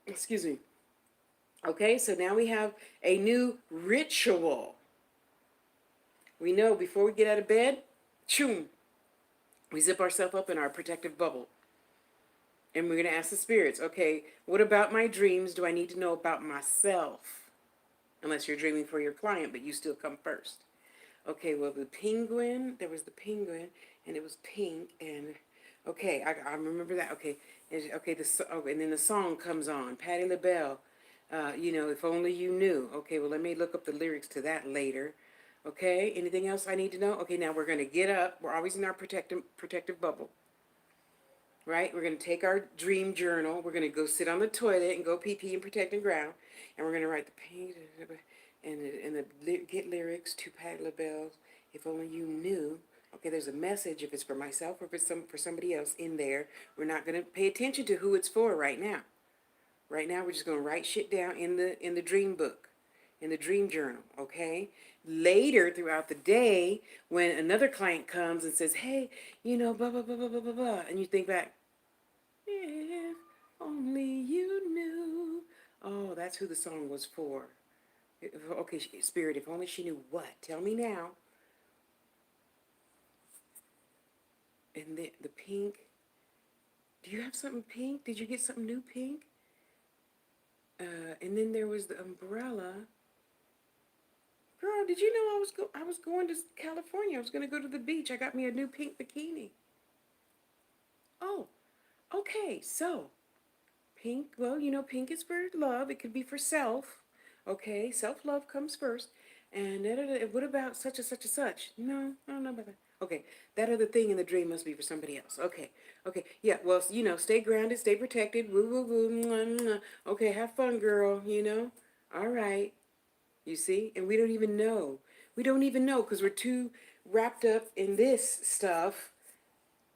Excuse me. Okay, so now we have a new ritual. We know before we get out of bed, choom, we zip ourselves up in our protective bubble. And we're going to ask the spirits, okay, what about my dreams do I need to know about myself? Unless you're dreaming for your client, but you still come first. Okay, well, the penguin, there was the penguin, and it was pink, and okay, I remember that. Okay, okay, and then the song comes on, Patti LaBelle, if only you knew. Okay, well, let me look up the lyrics to that later. Okay, anything else I need to know? Okay, now we're going to get up. We're always in our protective bubble, right? We're going to take our dream journal. We're going to go sit on the toilet and go pee and protect and ground, and we're going to write the pain get lyrics to Patti LaBelle's "If Only You Knew." Okay, there's a message if it's for myself or if it's for somebody else in there. We're not going to pay attention to who it's for right now. Right now, we're just going to write shit down in the dream book, in the dream journal. Okay. Later throughout the day, when another client comes and says, "Hey, blah blah blah blah blah blah blah," and you think back, "If only you knew." Oh, that's who the song was for. Okay, Spirit, if only she knew what. Tell me now. And the pink. Do you have something pink? Did you get something new pink? And then there was the umbrella. Girl, did you know I was going to California? I was going to go to the beach. I got me a new pink bikini. Oh, okay. So, pink, well, pink is for love. It could be for self. Okay, self-love comes first. And what about such and such and such? No, I don't know about that. Okay, that other thing in the dream must be for somebody else. Okay, okay, yeah, well, stay grounded, stay protected, woo, woo, woo, mwah, mwah. Okay, have fun, girl. All right, you see? And we don't even know. We don't even know because we're too wrapped up in this stuff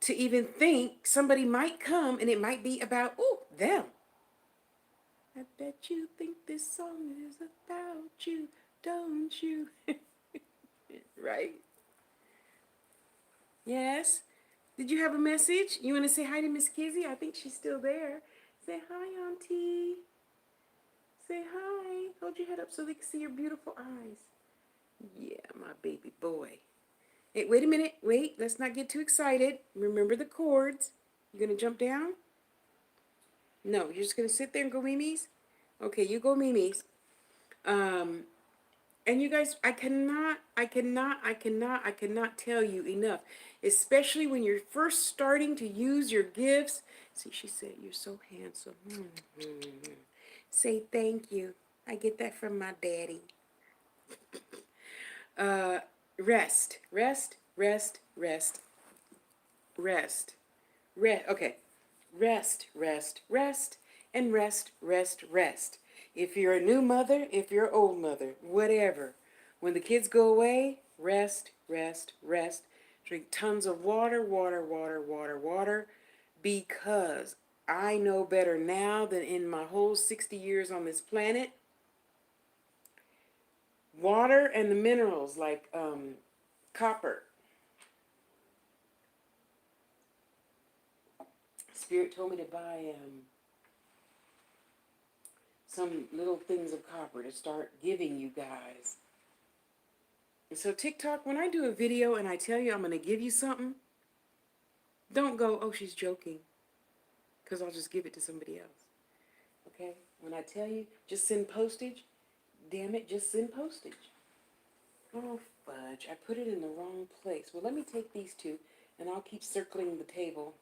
to even think somebody might come and it might be about, ooh, them. I bet you think this song is about you, don't you? Right? Yes? Did you have a message? You want to say hi to Miss Kizzy? I think she's still there. Say hi, Auntie. Say hi. Hold your head up so they can see your beautiful eyes. Yeah, my baby boy. Hey, wait a minute. Wait, let's not get too excited. Remember the chords. You going to jump down? No, you're just going to sit there and go Mimi's? Okay, you go Mimi's. And you guys, I cannot tell you enough, especially when you're first starting to use your gifts. See, she said, "You're so handsome." Say thank you. I get that from my daddy. Uh, rest, rest, rest, rest, rest, rest. Okay, rest, rest, rest, and rest, rest, rest. If you're a new mother, if you're an old mother, whatever. When the kids go away, rest, rest, rest. Drink tons of water, water, water, water, water. Because I know better now than in my whole 60 years on this planet. Water and the minerals like copper, Spirit told me to buy some little things of copper to start giving you guys. And so TikTok, when I do a video and I tell you I'm going to give you something, don't go, oh, she's joking, because I'll just give it to somebody else. Okay? When I tell you, just send postage, damn it, just send postage. Oh, fudge, I put it in the wrong place. Well, let me take these two, and I'll keep circling the table.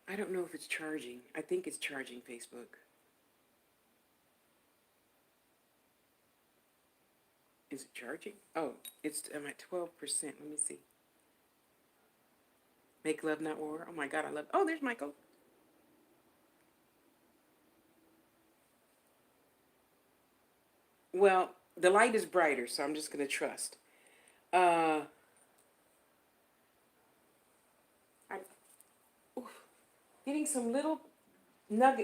I don't know if it's charging. I think it's charging Facebook. Is it charging? Oh, I'm at 12%. Let me see. Make love, not war. Oh my God, I love. Oh, there's Michael. Well, the light is brighter, so I'm just going to trust. I'm getting some little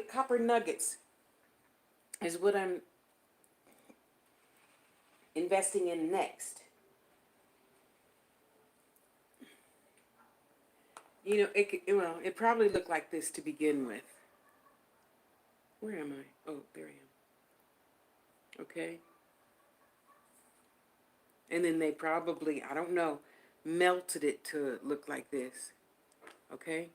copper nuggets is what I'm investing in next. You know, it probably looked like this to begin with. Where am I? Oh, there I am. Okay. And then they probably, I don't know, melted it to look like this. Okay.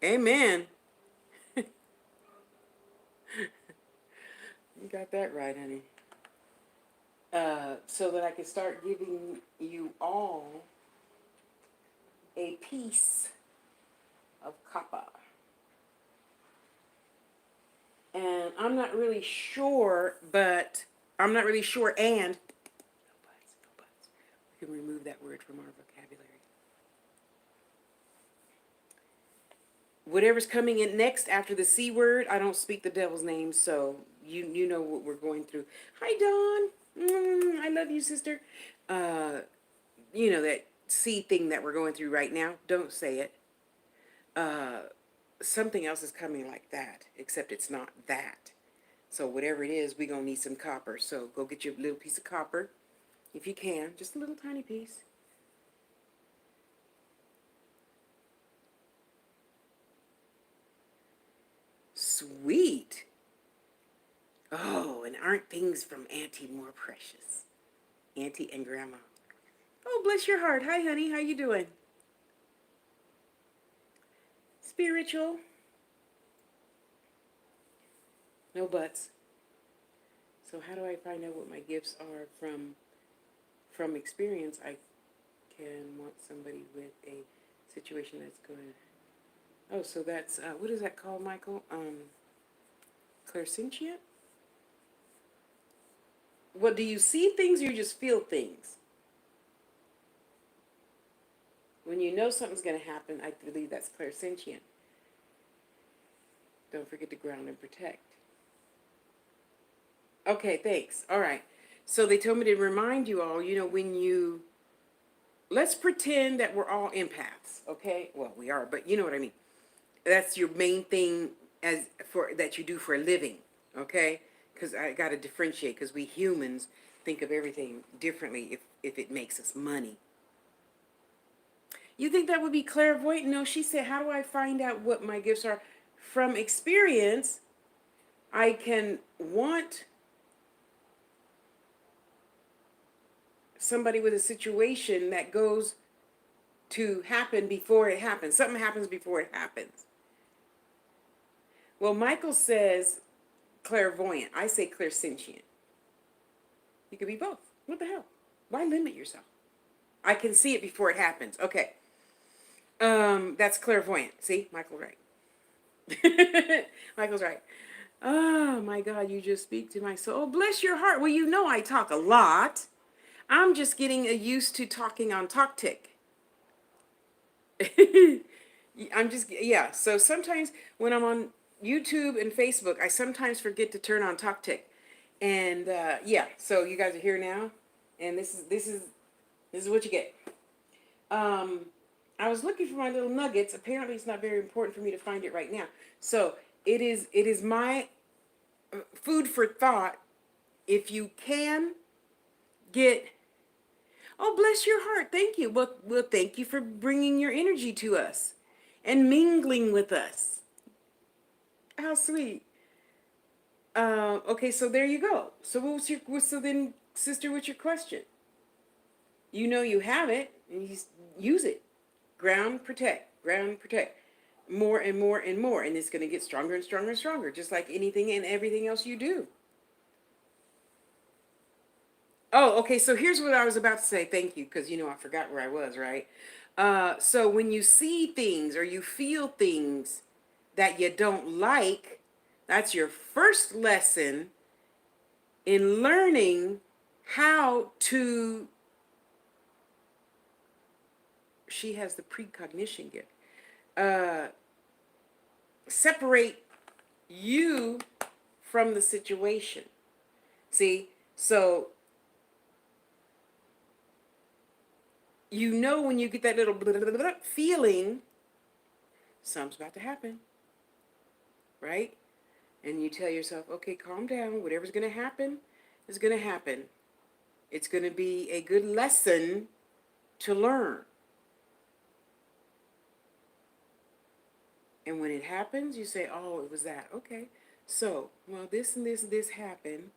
Amen. You got that right, honey. So that I can start giving you all a piece of copper. And I'm not really sure, but I'm not really sure, and no buts. We can remove that word from our vocabulary. Whatever's coming in next after the C word, I don't speak the devil's name, so you know what we're going through. Hi, Dawn. I love you, sister. You know that C thing that we're going through right now. Don't say it. Something else is coming like that, except it's not that. So whatever it is, we're going to need some copper. So go get your little piece of copper, if you can. Just a little tiny piece. Sweet. Oh, and aren't things from Auntie more precious? Auntie and Grandma. Oh, bless your heart. Hi, honey. How you doing? Spiritual. No buts. So how do I find out what my gifts are from experience? I can want somebody with a situation that's going. Oh, so that's what is that called, Michael? Clairsentient? What, do you see things or you just feel things? When you know something's going to happen, I believe that's clairsentient. Don't forget to ground and protect. Okay, thanks. All right. So they told me to remind you all, you know, let's pretend that we're all empaths, okay? Well, we are, but you know what I mean. That's your main thing that you do for a living, okay? Because I got to differentiate, because we humans think of everything differently if it makes us money. You think that would be clairvoyant? No, she said, how do I find out what my gifts are? From experience, I can want somebody with a situation that goes to happen before it happens. Something happens before it happens. Well, Michael says clairvoyant. I say clairsentient. You could be both. What the hell? Why limit yourself? I can see it before it happens. Okay. That's clairvoyant. See? Michael's right. Michael's right. Oh, my God, you just speak to my soul. Oh, bless your heart. Well, you know I talk a lot. I'm just getting used to talking on TalkTick. Yeah. So sometimes when I'm on YouTube and Facebook, I sometimes forget to turn on TalkTick. And yeah, so you guys are here now, and this is what you get. I was looking for my little nuggets. Apparently, it's not very important for me to find it right now. So it is my food for thought. If you can get, oh, bless your heart. Thank you. Well, thank you for bringing your energy to us and mingling with us. How sweet. Okay, so there you go. So so then, sister, what's your question? You know you have it, and you use it. Ground protect. More and more and more, and it's going to get stronger and stronger and stronger, just like anything and everything else you do. Oh, okay, so here's what I was about to say. Thank you, because I forgot where I was, right? So when you see things or you feel things that you don't like, that's your first lesson in learning how to, she has the precognition gift, uh, separate you from the situation. See, so when you get that little blah, blah, blah, feeling, something's about to happen, right? And you tell yourself, okay, calm down. Whatever's going to happen is going to happen. It's going to be a good lesson to learn. And when it happens, you say, oh, it was that. Okay. So, well, this and this happened.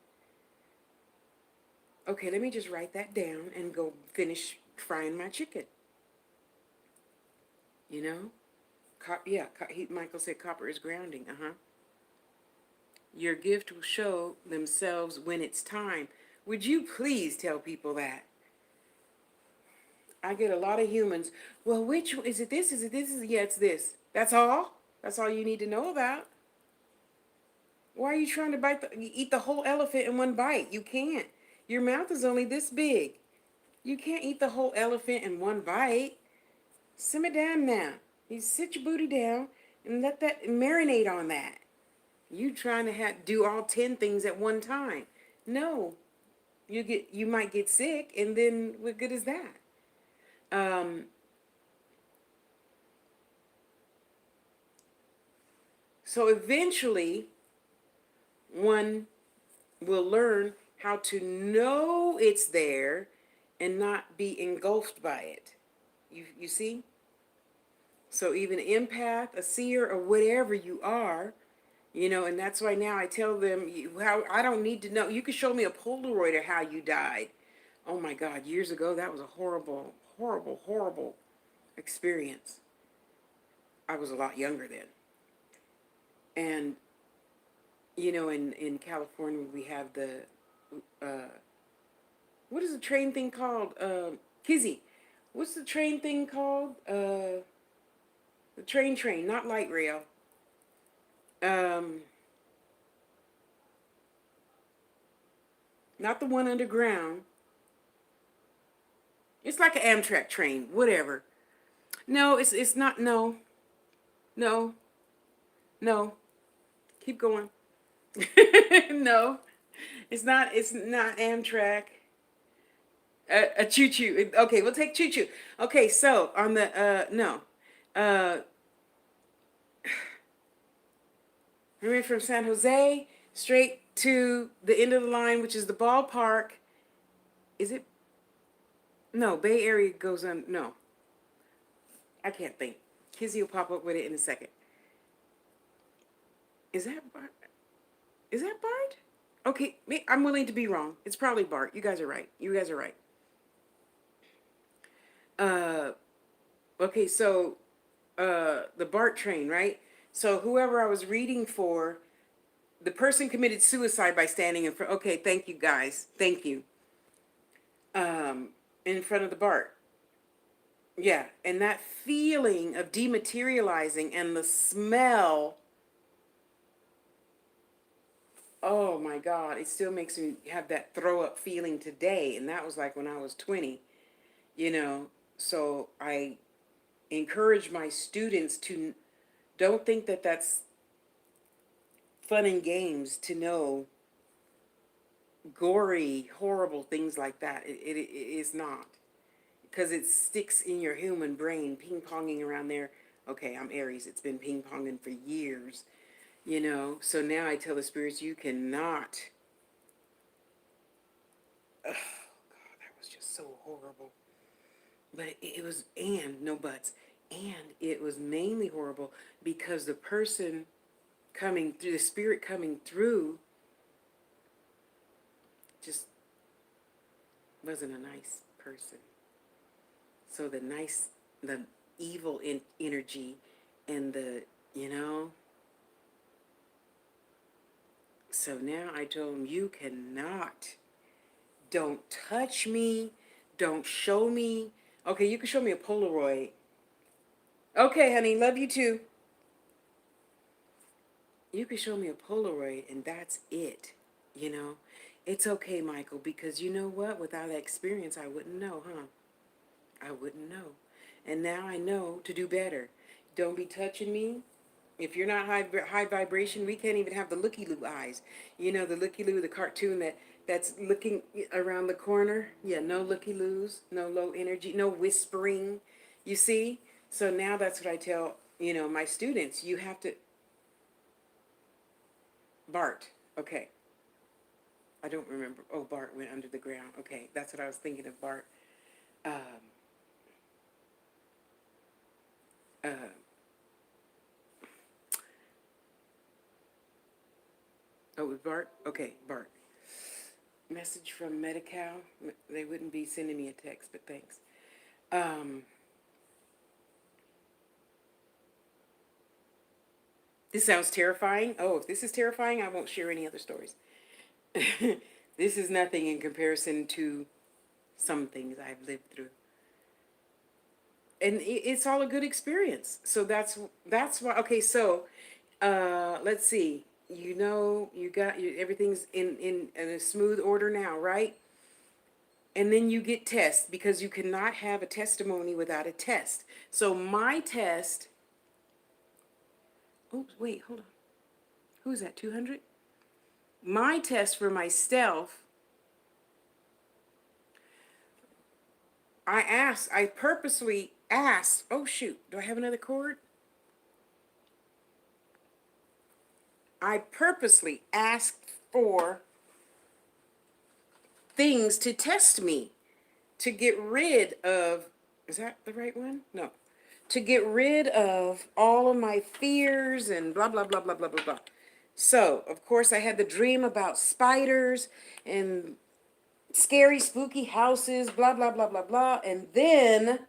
Okay, let me just write that down and go finish frying my chicken. You know? Michael said copper is grounding. Your gift will show themselves when it's time. Would you please tell people that? I get a lot of humans. Well, which is it? This is it? This is yeah, it's this. That's all. That's all you need to know about. Why are you trying to eat the whole elephant in one bite? You can't. Your mouth is only this big. You can't eat the whole elephant in one bite. Simmer down now. You sit your booty down and let that marinate on that. You trying to do all 10 things at one time. No. You might get sick, and then what good is that? So eventually, one will learn how to know it's there and not be engulfed by it. You see? So even empath, a seer, or whatever you are, and that's why now I tell them how I don't need to know. You can show me a Polaroid of how you died. Oh my God, years ago, that was a horrible, horrible, horrible experience. I was a lot younger then. And, in California, we have the, what is the train thing called? Kizzy, what's the train thing called? The train, not light rail. Not the one underground. It's like an Amtrak train, whatever. No, it's not. No, no, no. Keep going. No, it's not. It's not Amtrak. A choo choo. Okay, we'll take choo choo. Okay, so on the no, we went from San Jose straight to the end of the line, which is the ballpark. Is it? No, Bay Area goes on. No, I can't think. Kizzy will pop up with it in a second. Is that Bart? Is that Bart? Okay, I'm willing to be wrong. It's probably Bart. You guys are right. Okay, so the BART train, right? So whoever I was reading for, the person committed suicide by standing in front. Okay, thank you guys. Thank you. In front of the BART. Yeah, and that feeling of dematerializing and the smell. Oh my God, it still makes me have that throw up feeling today. And that was like when I was 20, So I encourage my students to don't think that that's fun and games to know gory, horrible things like that. It is not. Because it sticks in your human brain, ping-ponging around there. Okay, I'm Aries. It's been ping-ponging for years, So now I tell the spirits, you cannot. Oh, God. so horrible. But it was, and no buts, and it was mainly horrible because the person coming through, the spirit coming through, just wasn't a nice person. So the evil energy and you know, so now I told him, you cannot, don't touch me, don't show me. Okay, you can show me a Polaroid. Okay, honey, love you too. You can show me a Polaroid and that's it, you know. It's okay, Michael, because you know what? Without that experience, I wouldn't know, huh? I wouldn't know. And now I know to do better. Don't be touching me. If you're not high vibration, we can't even have the looky-loo eyes. You know, the looky-loo, the cartoon that's looking around the corner. Yeah, no looky-loos, no low energy, no whispering. You see? So now that's what I tell, you know, my students. You have to... Bart. Okay. I don't remember. Oh, Bart went under the ground. Okay, that's what I was thinking of, Bart. Um, uh, oh, it was Bart? Okay, Bart. Message from Medi-Cal. They wouldn't be sending me a text, but thanks. This sounds terrifying. Oh, if this is terrifying, I won't share any other stories. This is nothing in comparison to some things I've lived through. And it's all a good experience. So that's why. Okay, so let's see. You know, everything's in a smooth order now, right? And then you get tests because you cannot have a testimony without a test. So my test. Oh, wait, hold on. Who's that? 200? My test for myself. I purposely asked. Oh shoot! Do I have another cord? I purposely asked for things to test me, to get rid of, is that the right one? No. To get rid of all of my fears and blah, blah, blah, blah, blah, blah, blah. So, of course, I had the dream about spiders and scary, spooky houses, blah, blah, blah, blah, blah. And then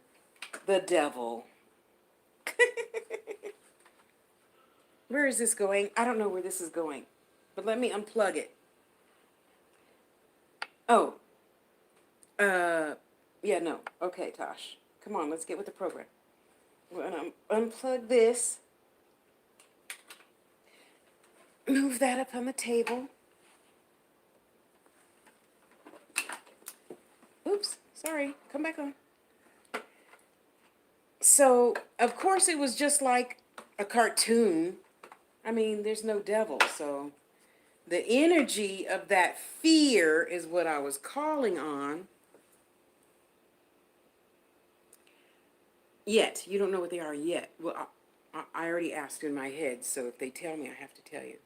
the devil. Where is this going? I don't know where this is going, but let me unplug it. Oh, yeah, no. Okay, Tosh. Come on, let's get with the program. We're gonna unplug this. Move that up on the table. Oops, sorry. Come back on. So, of course, it was just like a cartoon. I mean, there's no devil, so the energy of that fear is what I was calling on. Yet. You don't know what they are yet. Well, I already asked in my head, so if they tell me, I have to tell you.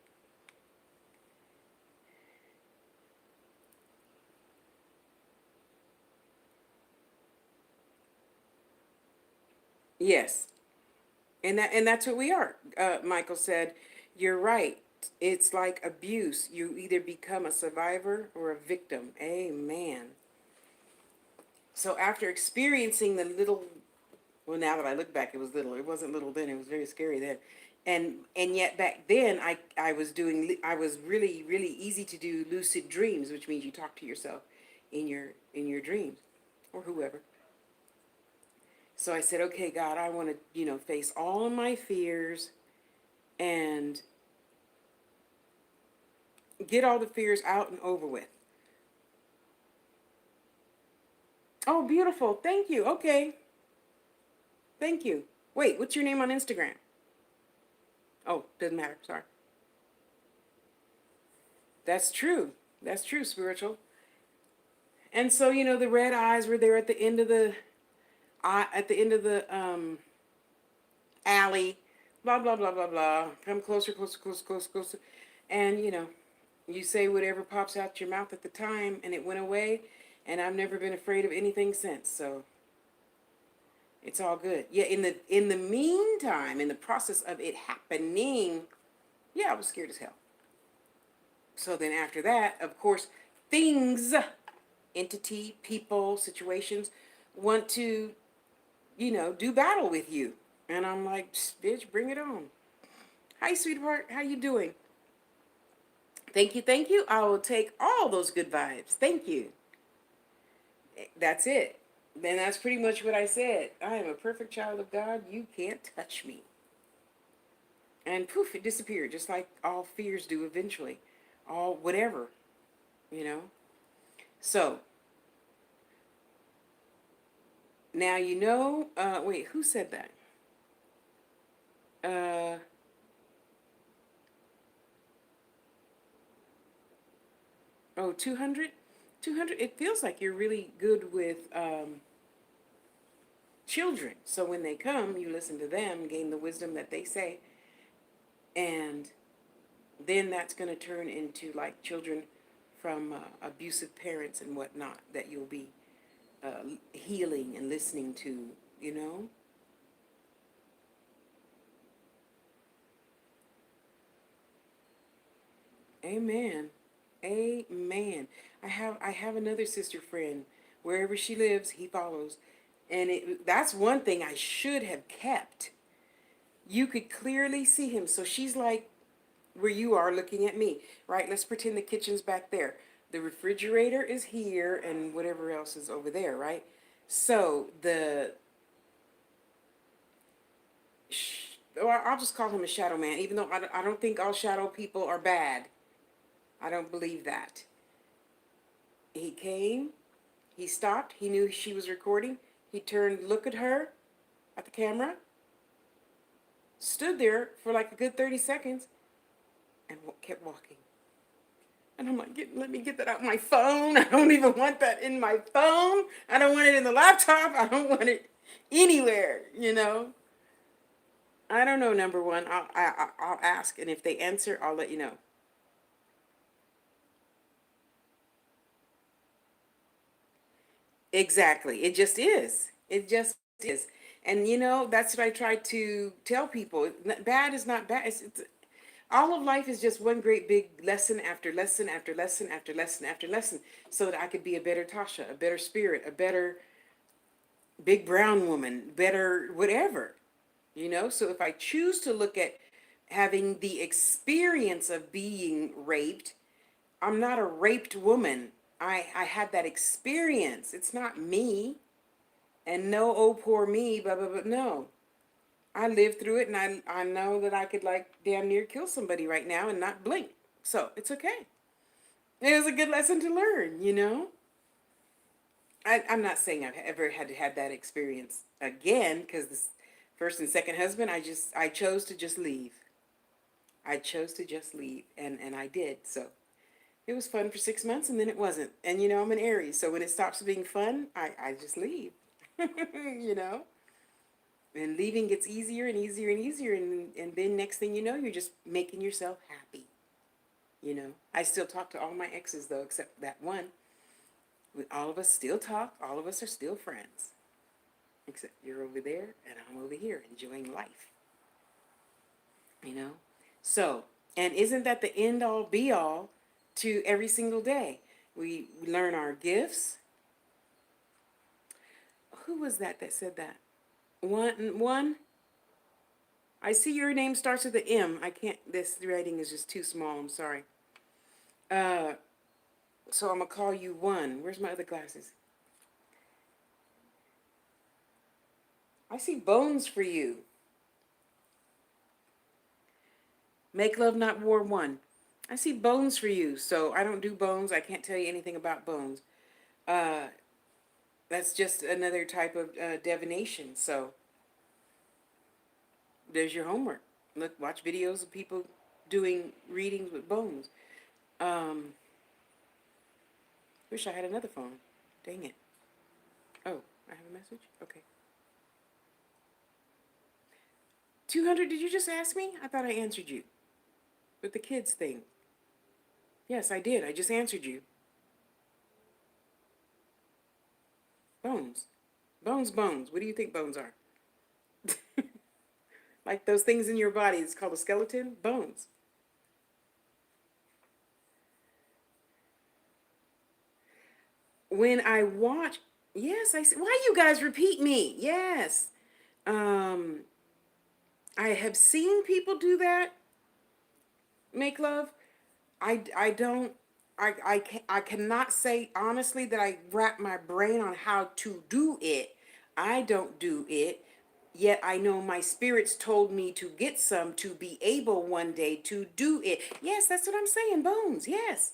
Yes. And that's what we are. Michael said, you're right. It's like abuse. You either become a survivor or a victim. Amen. So after experiencing the little, well, now that I look back, it was little. It wasn't little then. It was very scary then. And yet back then I was really, really easy to do lucid dreams, which means you talk to yourself in your dreams or whoever. So I said, okay, God, I want to, face all of my fears and get all the fears out and over with. Oh, beautiful. Thank you. Okay. Thank you. Wait, what's your name on Instagram? Oh, doesn't matter. Sorry. That's true. That's true, spiritual. And so, the red eyes were there at the end of the alley, blah, blah, blah, blah, blah. Come closer, closer, closer, closer, closer. And, you say whatever pops out your mouth at the time, and it went away. And I've never been afraid of anything since, so it's all good. Yeah, in the meantime, in the process of it happening, yeah, I was scared as hell. So then after that, of course, things, entity, people, situations want to, do battle with you. And I'm like, bitch, bring it on. Hi, sweetheart. How you doing? Thank you, thank you. I will take all those good vibes. Thank you. That's it. Then that's pretty much what I said. I am a perfect child of God. You can't touch me. And poof, it disappeared, just like all fears do eventually. All whatever, you know. So, now wait, who said that? Uh, oh, 200? 200, it feels like you're really good with children. So when they come, you listen to them, gain the wisdom that they say, and then that's going to turn into like children from abusive parents and whatnot that you'll be healing and listening to, you know? Amen. Amen. I have another sister friend. Wherever she lives, he follows. And that's one thing I should have kept. You could clearly see him. So she's like where you are looking at me, right? Let's pretend the kitchen's back there. The refrigerator is here and whatever else is over there, right? So or I'll just call him a shadow man, even though I don't think all shadow people are bad. I don't believe that. He came, he stopped, he knew she was recording. He turned, looked at her, at the camera, stood there for like a good 30 seconds, and kept walking. And I'm like, let me get that out my phone. I don't even want that in my phone. I don't want it in the laptop. I don't want it anywhere, I don't know, number one. I'll ask, and if they answer, I'll let you know. Exactly. It just is. It just is. And that's what I try to tell people. Bad is not bad. It's all of life is just one great big lesson after lesson after lesson after lesson after lesson, so that I could be a better Tasha, a better spirit, a better big brown woman, better whatever. So if I choose to look at having the experience of being raped, I'm not a raped woman. I had that experience. It's not me. And no, oh, poor me, blah, blah, blah. No. I lived through it, and I know that I could, like, damn near kill somebody right now and not blink. So it's okay. It was a good lesson to learn. I'm not saying I've ever had to have that experience again, because this first and second husband, I chose to just leave. I chose to just leave, and I did. So it was fun for 6 months, and then it wasn't. And, I'm an Aries, so when it stops being fun, I just leave. you know? And leaving gets easier and easier and easier, and then next thing you know, you're just making yourself happy. I still talk to all my exes, though, except that one. All of us still talk. All of us are still friends. Except you're over there, and I'm over here, enjoying life. You know? So, and isn't that the end all be all to every single day? We learn our gifts. Who was that said that? One. I see your name starts with the M. I can't, this writing is just too small. I'm sorry. Uh, so I'm going to call you one. Where's my other glasses? I see bones for you. Make love, not war, one. I see bones for you. So I don't do bones. I can't tell you anything about bones. Uh, that's just another type of divination. So there's your homework. Look, watch videos of people doing readings with bones. Um, Wish I had another phone. Dang it. Oh, I have a message? Okay. 200, did you just ask me? I thought I answered you. With the kids thing. Yes, I did. I just answered you. Bones. Bones, bones. What do you think bones are? Like those things in your body. It's called a skeleton. Bones. When I watch, yes, I see. Why you guys repeat me? Yes. Um, I have seen people do that, make love. I don't, I cannot say honestly that I wrap my brain on how to do it. I don't do it. Yet I know my spirits told me to get some to be able one day to do it. Yes, that's what I'm saying. Bones. Yes.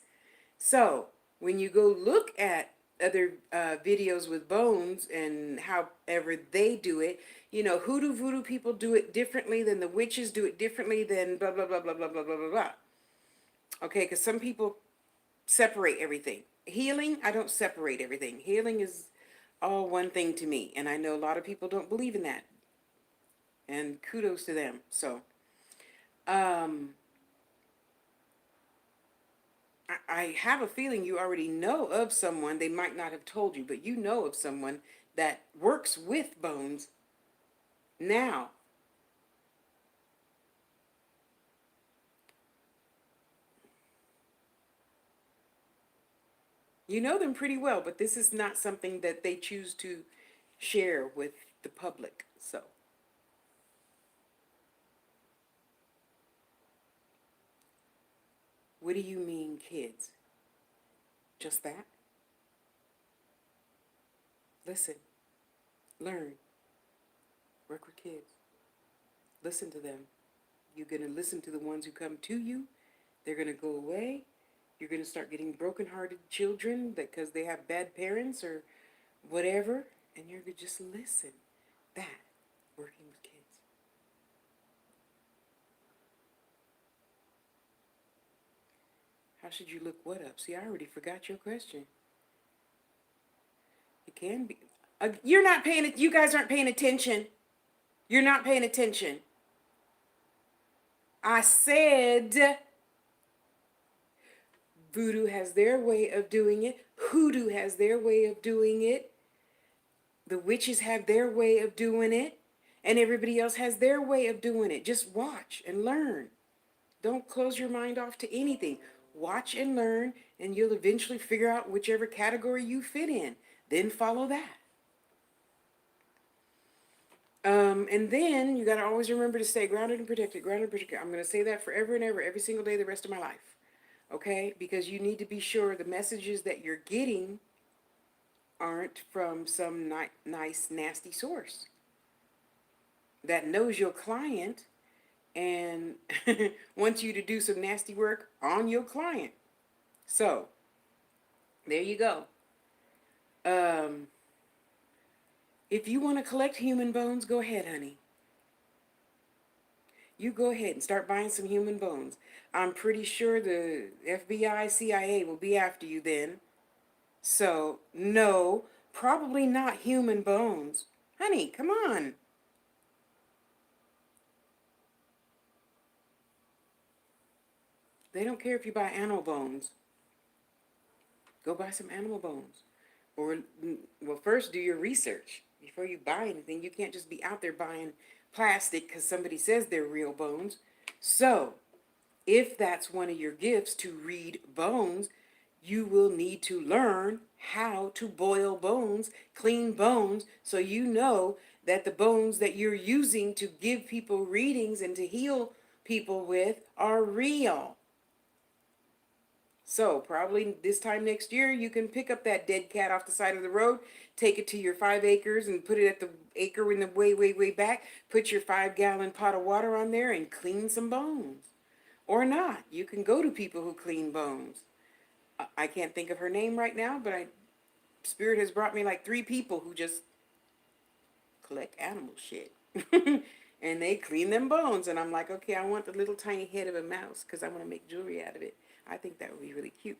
So when you go look at other videos with bones and however they do it, you know, hoodoo voodoo people do it differently than the witches do it differently than blah, blah, blah, blah, blah, blah, blah, blah, blah. Okay, because some people separate everything. Healing, I don't separate everything. Healing is all one thing to me. And I know a lot of people don't believe in that. And kudos to them. So, um, I have a feeling you already know of someone, they might not have told you, but you know of someone that works with bones now. You know them pretty well, but this is not something that they choose to share with the public. So, what do you mean, kids? Just that? Listen, learn, work with kids, listen to them. You're going to listen to the ones who come to you. They're going to go away. You're going to start getting broken-hearted children because they have bad parents or whatever. And you're going to just listen. That, working with kids. How should you look what up? See, I already forgot your question. It can be. You're not paying it. You guys aren't paying attention. You're not paying attention. I said voodoo has their way of doing it. Hoodoo has their way of doing it. The witches have their way of doing it. And everybody else has their way of doing it. Just watch and learn. Don't close your mind off to anything. Watch and learn, and you'll eventually figure out whichever category you fit in. Then follow that. And then you got to always remember to stay grounded and protected. Grounded and protected. I'm going to say that forever and ever, every single day, the rest of my life. Okay? Because you need to be sure the messages that you're getting aren't from some nice, nasty source that knows your client and wants you to do some nasty work on your client. So, there you go. If you want to collect human bones, go ahead, honey. You go ahead and start buying some human bones. I'm pretty sure the FBI, CIA will be after you then. So, no, probably not human bones. Honey, come on. They don't care if you buy animal bones. Go buy some animal bones. Or, well, first do your research. Before you buy anything, you can't just be out there buying plastic because somebody says they're real bones. So, if that's one of your gifts to read bones, you will need to learn how to boil bones, clean bones, so you know that the bones that you're using to give people readings and to heal people with are real. So probably this time next year, you can pick up that dead cat off the side of the road, take it to your 5 acres and put it at the acre in the way, way, way back, put your 5-gallon pot of water on there and clean some bones. Or not. You can go to people who clean bones. I can't think of her name right now, but Spirit has brought me like 3 people who just collect animal shit. And they clean them bones. And I'm like, okay, I want the little tiny head of a mouse because I want to make jewelry out of it. I think that would be really cute.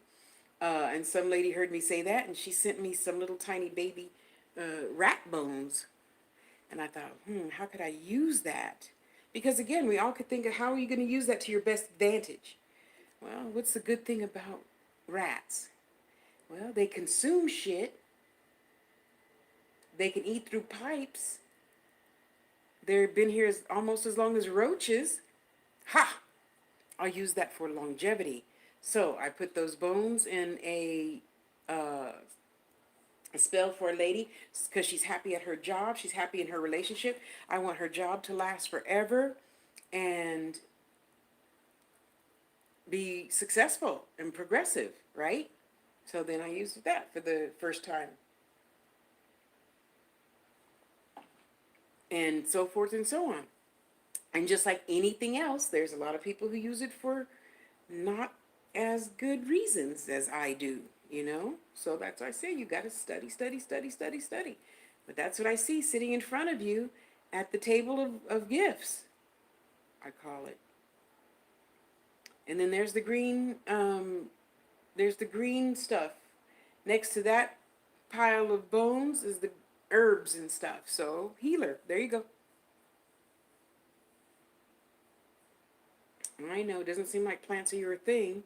And some lady heard me say that, and she sent me some little tiny baby rat bones. And I thought, how could I use that? Because again, we all could think of how are you going to use that to your best advantage? Well, what's the good thing about rats? Well, they consume shit, They can eat through pipes. They've been here almost as long as roaches. Ha! I'll use that for longevity. So I put those bones in a spell for a lady because she's happy at her job. She's happy in her relationship. I want her job to last forever and be successful and progressive, right? So then I used that for the first time. And so forth and so on. And just like anything else, there's a lot of people who use it for not as good reasons as I do, you know? So that's why I say you got to study, study, study, study, study. But that's what I see sitting in front of you at the table of gifts, I call it. And then there's the green stuff. Next to that pile of bones is the herbs and stuff. So healer, there you go. I know it doesn't seem like plants are your thing.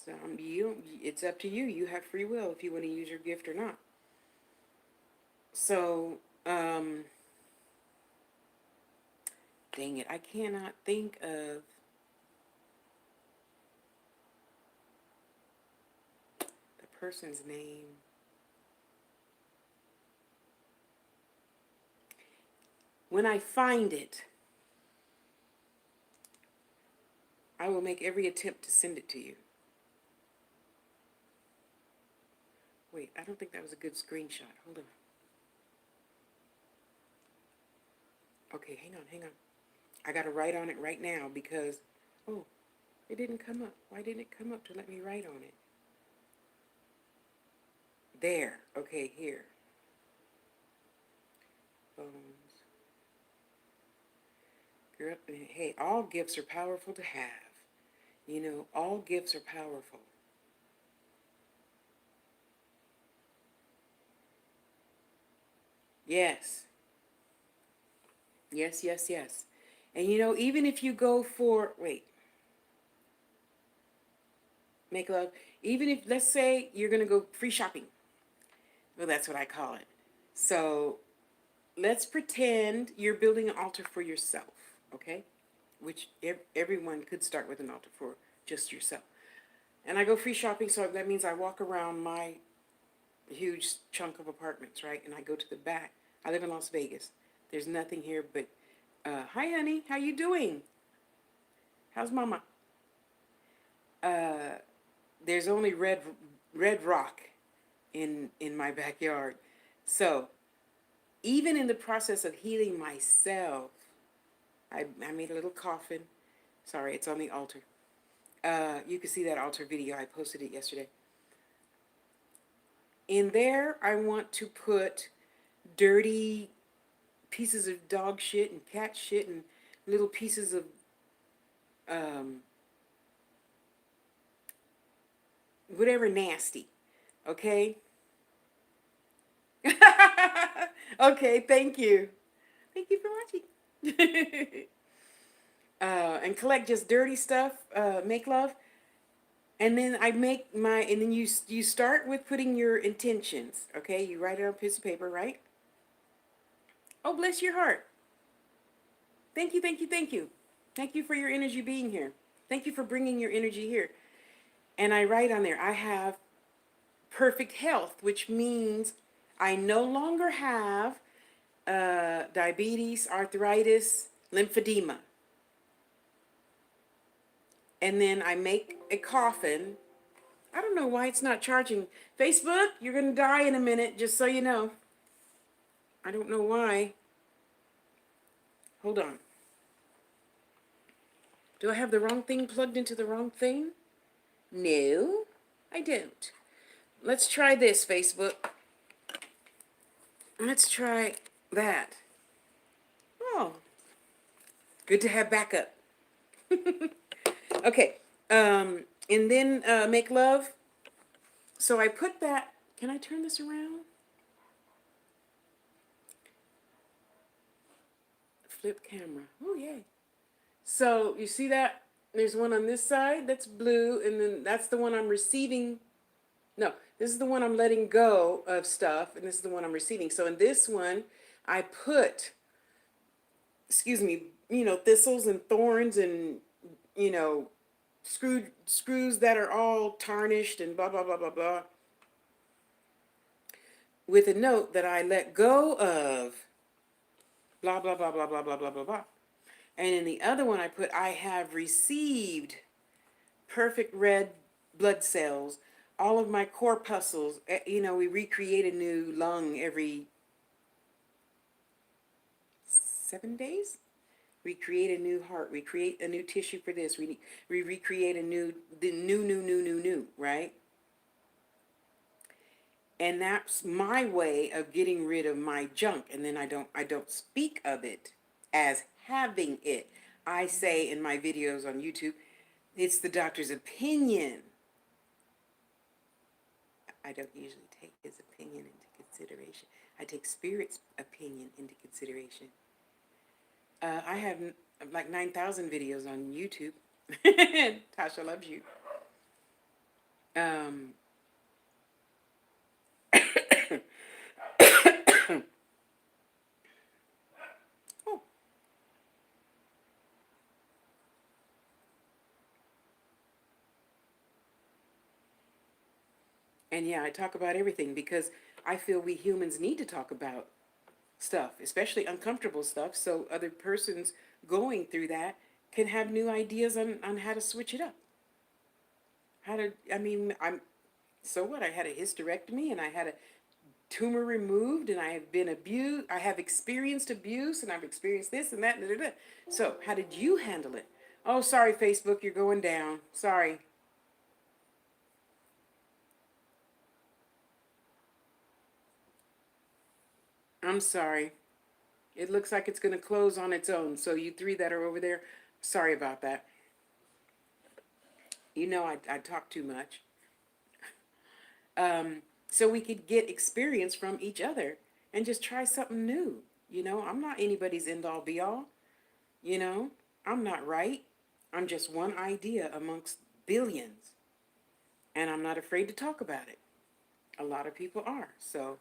So it's up to you. You have free will if you want to use your gift or not. So, dang it, I cannot think of the person's name. When I find it, I will make every attempt to send it to you. Wait, I don't think that was a good screenshot. Hold on. Okay, hang on. I got to write on it right now because, oh, it didn't come up. Why didn't it come up to let me write on it? There. Okay, here. Bones. Girl, hey, all gifts are powerful to have. You know, all gifts are powerful. Yes. Yes, yes, yes. And you know, even if you go for, make love, even if, let's say you're going to go free shopping. Well, that's what I call it. So let's pretend you're building an altar for yourself, okay? Which everyone could start with an altar for just yourself. And I go free shopping, so that means I walk around my huge chunk of apartments, right? And I go to the back. I live in Las Vegas. There's nothing here but, hi, honey. How you doing? How's mama? There's only red rock in my backyard. So even in the process of healing myself, I made a little coffin. Sorry, it's on the altar. You can see that altar video. I posted it yesterday. In there, I want to put dirty pieces of dog shit and cat shit and little pieces of whatever nasty. Okay? Okay, thank you. Thank you for watching. And collect just dirty stuff, make love. And then and then you start with putting your intentions, okay? You write it on a piece of paper, right? Oh, bless your heart. Thank you, thank you, thank you. Thank you for your energy being here. Thank you for bringing your energy here. And I write on there, I have perfect health, which means I no longer have diabetes, arthritis, lymphedema. And then I make a coffin. I don't know why it's not charging. Facebook, you're going to die in a minute, just so you know. I don't know why. Hold on. Do I have the wrong thing plugged into the wrong thing? No, I don't. Let's try this, Facebook. Let's try that. Oh, good to have backup. Okay, and then make love. So I put that, can I turn this around? Flip camera. Oh, yay. So you see that? There's one on this side that's blue, and then that's the one I'm receiving. No, This is the one I'm letting go of stuff, and this is the one I'm receiving. So in this one, I put, thistles and thorns and, you know, screws that are all tarnished and blah, blah, blah, blah, blah, with a note that I let go of blah, blah, blah, blah, blah, blah, blah, blah, blah. And in the other one, I put, I have received perfect red blood cells, all of my corpuscles. We recreate a new lung every 7 days. We create a new heart. We create a new tissue for this. We recreate the new, right? And that's my way of getting rid of my junk. And then I don't speak of it as having it. I say in my videos on YouTube, it's the doctor's opinion. I don't usually take his opinion into consideration. I take Spirit's opinion into consideration. I have like 9,000 videos on YouTube. Tasha loves you. Oh. And yeah, I talk about everything because I feel we humans need to talk about stuff, especially uncomfortable stuff, so other persons going through that can have new ideas on how to switch it up. So what? I had a hysterectomy and I had a tumor removed and I have been abused. I have experienced abuse and I've experienced this and that. Da, da, da. So how did you handle it? Oh, sorry, Facebook, you're going down. Sorry. I'm sorry. It looks like it's going to close on its own. So you three that are over there, sorry about that. I talk too much. So we could get experience from each other and just try something new. I'm not anybody's end all be all. I'm not right. I'm just one idea amongst billions. And I'm not afraid to talk about it. A lot of people are. So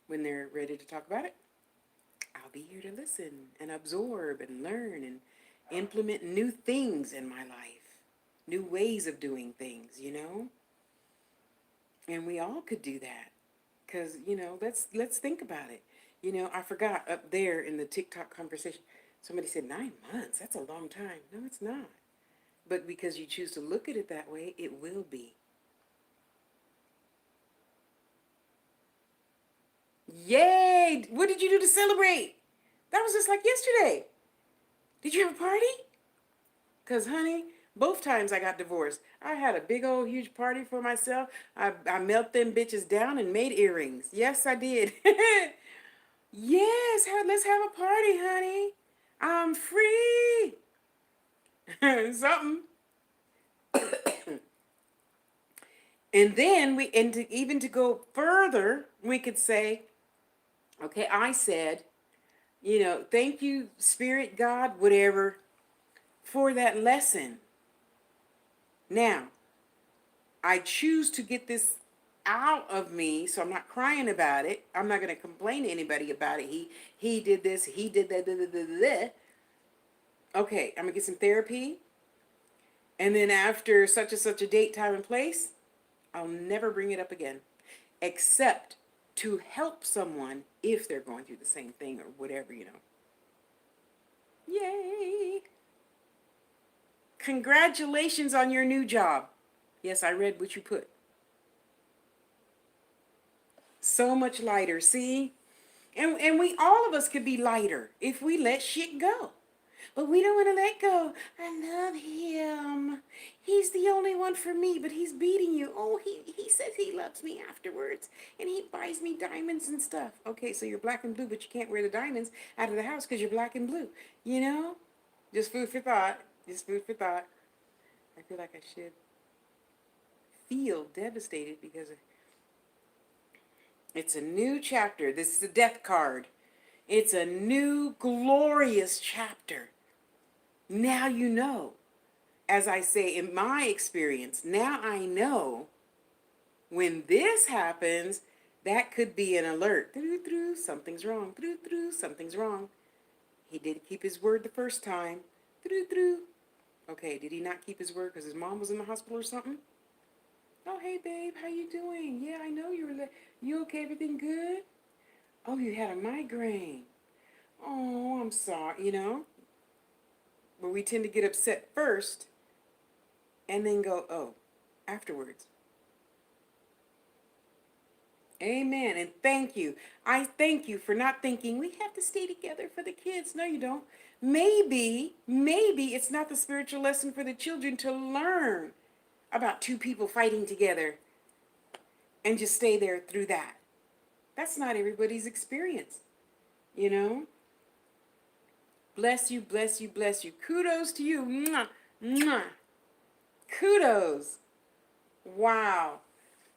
when they're ready to talk about it, I'll be here to listen and absorb and learn and implement new things in my life, new ways of doing things. And we all could do that because, let's think about it. I forgot up there in the TikTok conversation, somebody said 9 months. That's a long time. No, it's not. But because you choose to look at it that way, it will be. Yay! What did you do to celebrate? That was just like yesterday. Did you have a party? Because, honey, both times I got divorced, I had a big old huge party for myself. I melt them bitches down and made earrings. Yes, I did. Yes, let's have a party, honey. I'm free. Something. And then even to go further, we could say, okay, I said, thank you, Spirit, God, whatever, for that lesson. Now, I choose to get this out of me, so I'm not crying about it. I'm not going to complain to anybody about it. He did this, he did that, da, da, da, da, da. Okay, I'm going to get some therapy. And then after such and such a date, time, and place, I'll never bring it up again. Except to help someone if they're going through the same thing or whatever. Yay! Congratulations on your new job. Yes, I read what you put. So much lighter, see? And all of us could be lighter if we let shit go. But we don't want to let go. I love him. He's the only one for me, but he's beating you. Oh, he says he loves me afterwards. And he buys me diamonds and stuff. Okay, so you're black and blue, but you can't wear the diamonds out of the house because you're black and blue. Just food for thought. Just food for thought. I feel like I should feel devastated because it's a new chapter. This is the death card. It's a new glorious chapter. Now you know. As I say, in my experience, now I know When this happens, that could be an alert. Something's wrong. Something's wrong. He did keep his word the first time. Okay, did he not keep his word because his mom was in the hospital or something? Oh, hey, babe, how you doing? Yeah, I know you okay? Everything good? Oh, you had a migraine. Oh, I'm sorry, But we tend to get upset first and then go, oh, afterwards. Amen. And thank you. I thank you for not thinking we have to stay together for the kids. No, you don't. Maybe it's not the spiritual lesson for the children to learn about two people fighting together and just stay there through that. That's not everybody's experience, you know? Bless you, bless you, bless you. Kudos to you. Mwah, mwah. Kudos. Wow.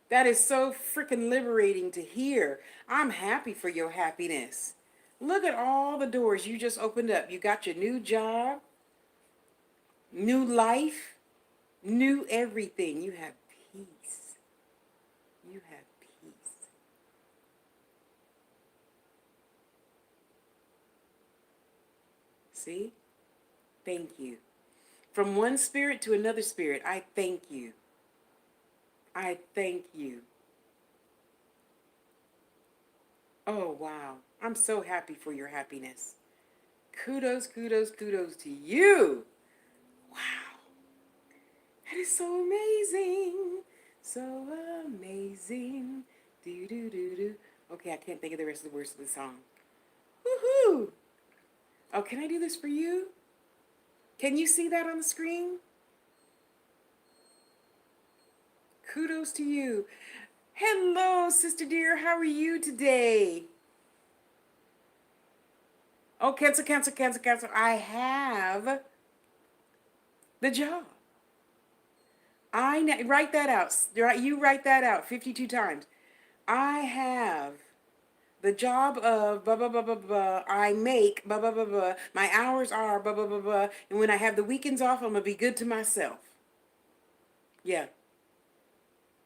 That is so freaking liberating to hear. I'm happy for your happiness. Look at all the doors you just opened up. You got your new job, new life, new everything. You have peace. You have peace. See? Thank you. From one spirit to another spirit, I thank you. I thank you. Oh, wow. I'm so happy for your happiness. Kudos, kudos, kudos to you. Wow. That is so amazing. So amazing. Do, do, do, do. Okay, I can't think of the rest of the words of the song. Woohoo! Oh, can I do this for you? Can you see that on the screen? Kudos to you. Hello, sister dear. How are you today? Oh, cancel, cancel, cancel, cancel. I have the job. Write that out. You write that out 52 times. I have the job of blah, blah, blah, blah, blah. I make blah, blah, blah, blah. My hours are blah, blah, blah, blah. And when I have the weekends off, I'm going to be good to myself. Yeah.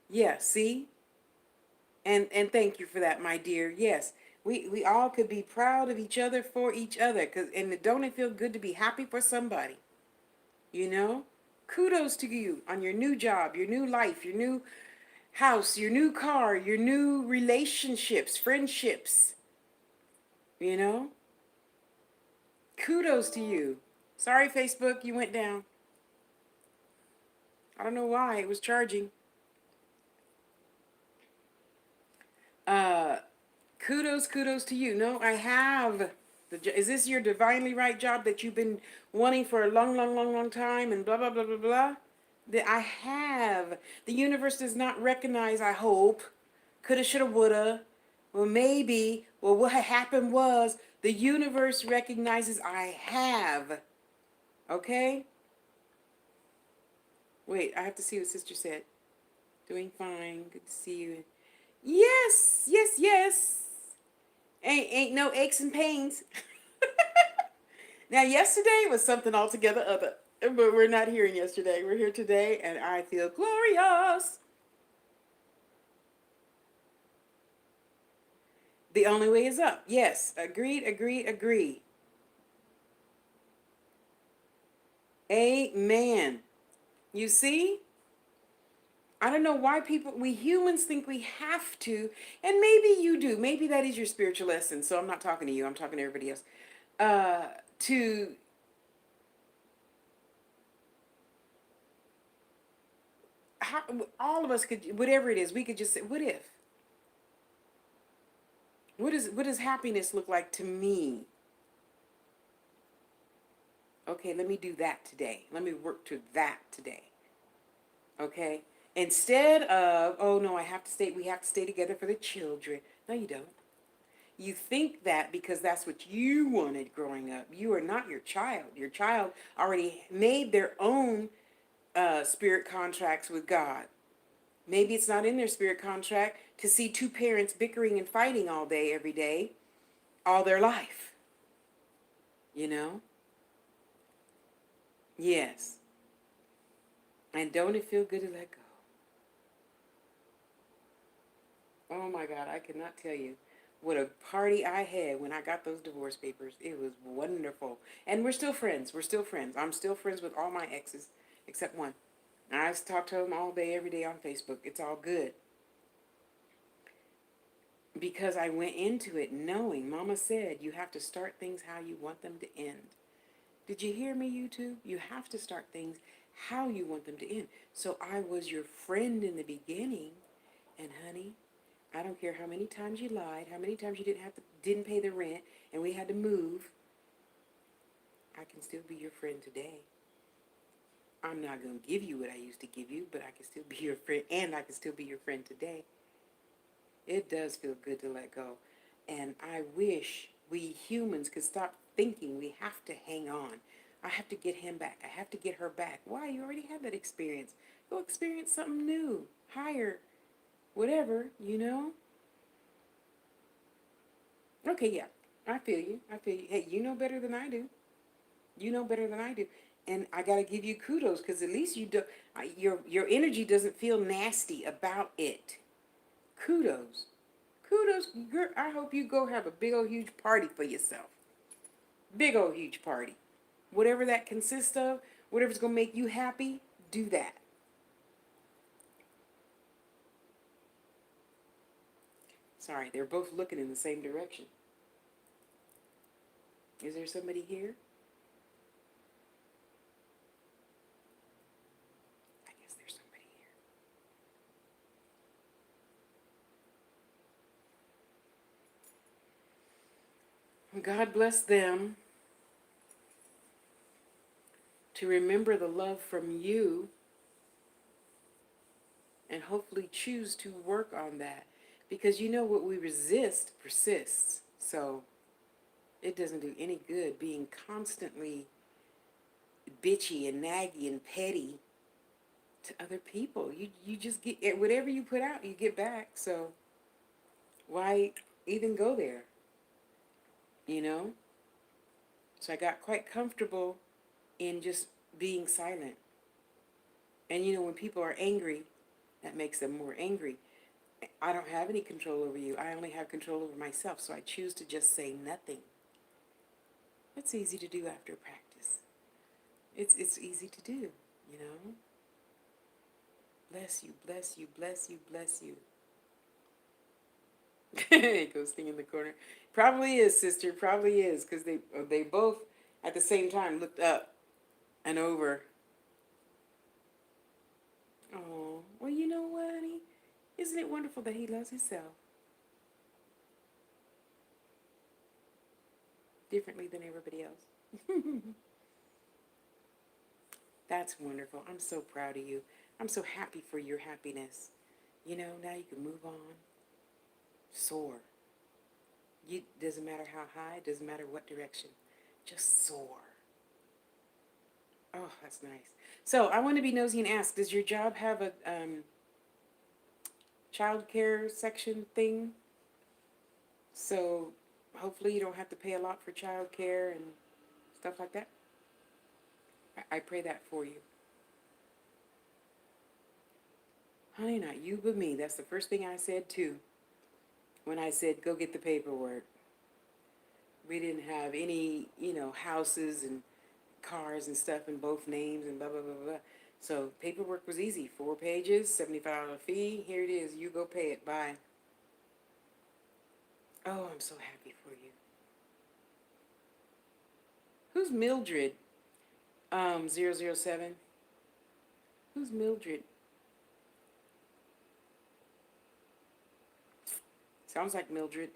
Yeah, see? And thank you for that, my dear. Yes, we all could be proud of each other for each other. And don't it feel good to be happy for somebody? You know? Kudos to you on your new job, your new life, your new house, your new car, your new relationships, friendships. You know? Kudos to you. Sorry, Facebook, you went down. I don't know why. It was charging. Uh, kudos to you. No, I have. Is this your divinely right job that you've been wanting for a long time and blah, blah, blah, blah, blah? That I have. The universe does not recognize, I hope. Coulda, shoulda, woulda. Well, maybe. Well, what happened was the universe recognizes I have. Okay? Wait, I have to see what sister said. Doing fine. Good to see you. Yes, yes, yes. Ain't no aches and pains. Now, yesterday was something altogether other. But we're not here yesterday. We're here today, and I feel glorious. The only way is up. Yes, agreed, agreed, agreed. Amen. You see? I don't know why we humans think we have to, and maybe you do. Maybe that is your spiritual lesson. So I'm not talking to you. I'm talking to everybody else. To how, all of us could, whatever it is, we could just say, what if? What does happiness look like to me? Okay, let me do that today. Let me work to that today. Okay? Instead of, oh no, we have to stay together for the children. No, you don't. You think that because that's what you wanted growing up. You are not your child. Your child already made their own spirit contracts with God. Maybe it's not in their spirit contract to see two parents bickering and fighting all day, every day, all their life. You know? Yes. And don't it feel good to let go? Oh my God, I cannot tell you what a party I had when I got those divorce papers. It was wonderful. And we're still friends. We're still friends. I'm still friends with all my exes except one. I talk to them all day, every day on Facebook. It's all good. Because I went into it knowing, Mama said, you have to start things how you want them to end. Did you hear me, YouTube? You have to start things how you want them to end. So I was your friend in the beginning, and honey, I don't care how many times you lied, how many times you didn't pay the rent, and we had to move. I can still be your friend today. I'm not gonna give you what I used to give you, but I can still be your friend, and I can still be your friend today. It does feel good to let go. And I wish we humans could stop thinking we have to hang on. I have to get him back. I have to get her back. Why? You already had that experience. Go experience something new, higher, whatever, you know? Okay, yeah. I feel you. I feel you. Hey, you know better than I do. You know better than I do. And I got to give you kudos because at least you do, your energy doesn't feel nasty about it. Kudos. Kudos, girl. I hope you go have a big old huge party for yourself. Big old huge party. Whatever that consists of, whatever's going to make you happy, do that. Sorry, they're both looking in the same direction. Is there somebody here? I guess there's somebody here. God bless them to remember the love from you and hopefully choose to work on that. Because you know what we resist persists. So it doesn't do any good being constantly bitchy and naggy and petty to other people. You just get whatever you put out, you get back. So why even go there? You know? So I got quite comfortable in just being silent. And you know, when people are angry, that makes them more angry. I don't have any control over you. I only have control over myself. So I choose to just say nothing. It's easy to do after practice. It's easy to do, you know? Bless you, bless you, bless you, bless you. Ghosting in the corner. Probably is, sister. Probably is, because they both at the same time looked up and over. Oh, well, you know what, honey? Isn't it wonderful that he loves himself differently than everybody else? That's wonderful. I'm so proud of you. I'm so happy for your happiness. You know, now you can move on, soar. You doesn't matter how high, doesn't matter what direction, just soar. Oh, that's nice. So I want to be nosy and ask: does your job have a child care section thing? So hopefully you don't have to pay a lot for child care and stuff like that. I pray that for you. Honey, not you but me. That's the first thing I said too. When I said, go get the paperwork. We didn't have any, houses and cars and stuff in both names and blah, blah, blah, blah. So paperwork was easy. 4 pages, $75 fee. Here it is. You go pay it. Bye. Oh, I'm so happy for you. Who's Mildred? 007. Who's Mildred? Sounds like Mildred.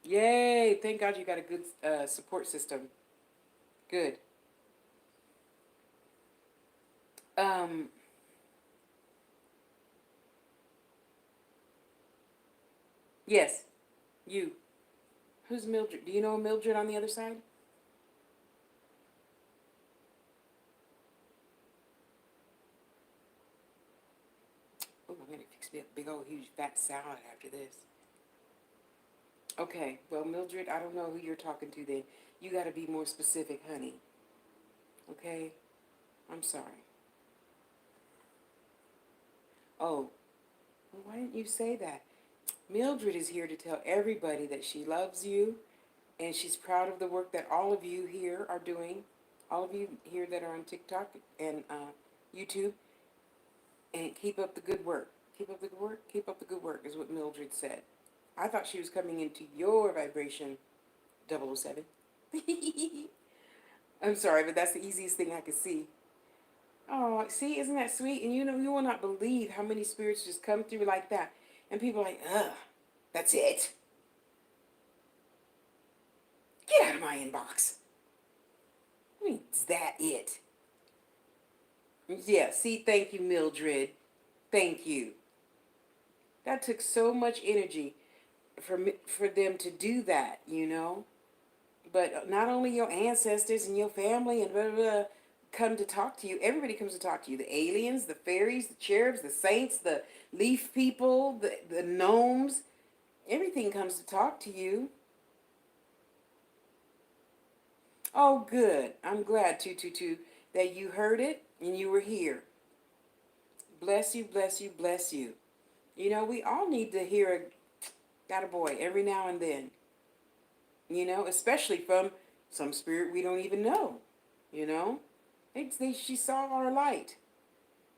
Yay! Thank God you got a good support system. Good. Um, yes, you. Who's Mildred? Do you know Mildred on the other side? Oh, I'm gonna fix me a big old huge fat salad after this. Okay, well, Mildred, I don't know who you're talking to then. You got to be more specific, honey. Okay? I'm sorry. Oh, well, why didn't you say that? Mildred is here to tell everybody that she loves you and she's proud of the work that all of you here are doing. All of you here that are on TikTok and YouTube. And keep up the good work. Keep up the good work. Keep up the good work is what Mildred said. I thought she was coming into your vibration, 007. I'm sorry, but that's the easiest thing I could see. Oh, see, isn't that sweet? And you know, you will not believe how many spirits just come through like that. And people are like, ugh, that's it. Get out of my inbox. I mean, is that it? Yeah, see, thank you, Mildred. Thank you. That took so much energy for them to do that, you know. But not only your ancestors and your family and blah, blah, blah come to talk to you. Everybody comes to talk to you. The aliens, the fairies, the cherubs, the saints, the leaf people, the gnomes. Everything comes to talk to you. Oh, good. I'm glad, 222, that you heard it and you were here. Bless you, bless you, bless you. You know, we all need to hear a attaboy every now and then. You know, especially from some spirit we don't even know. You know, she saw our light.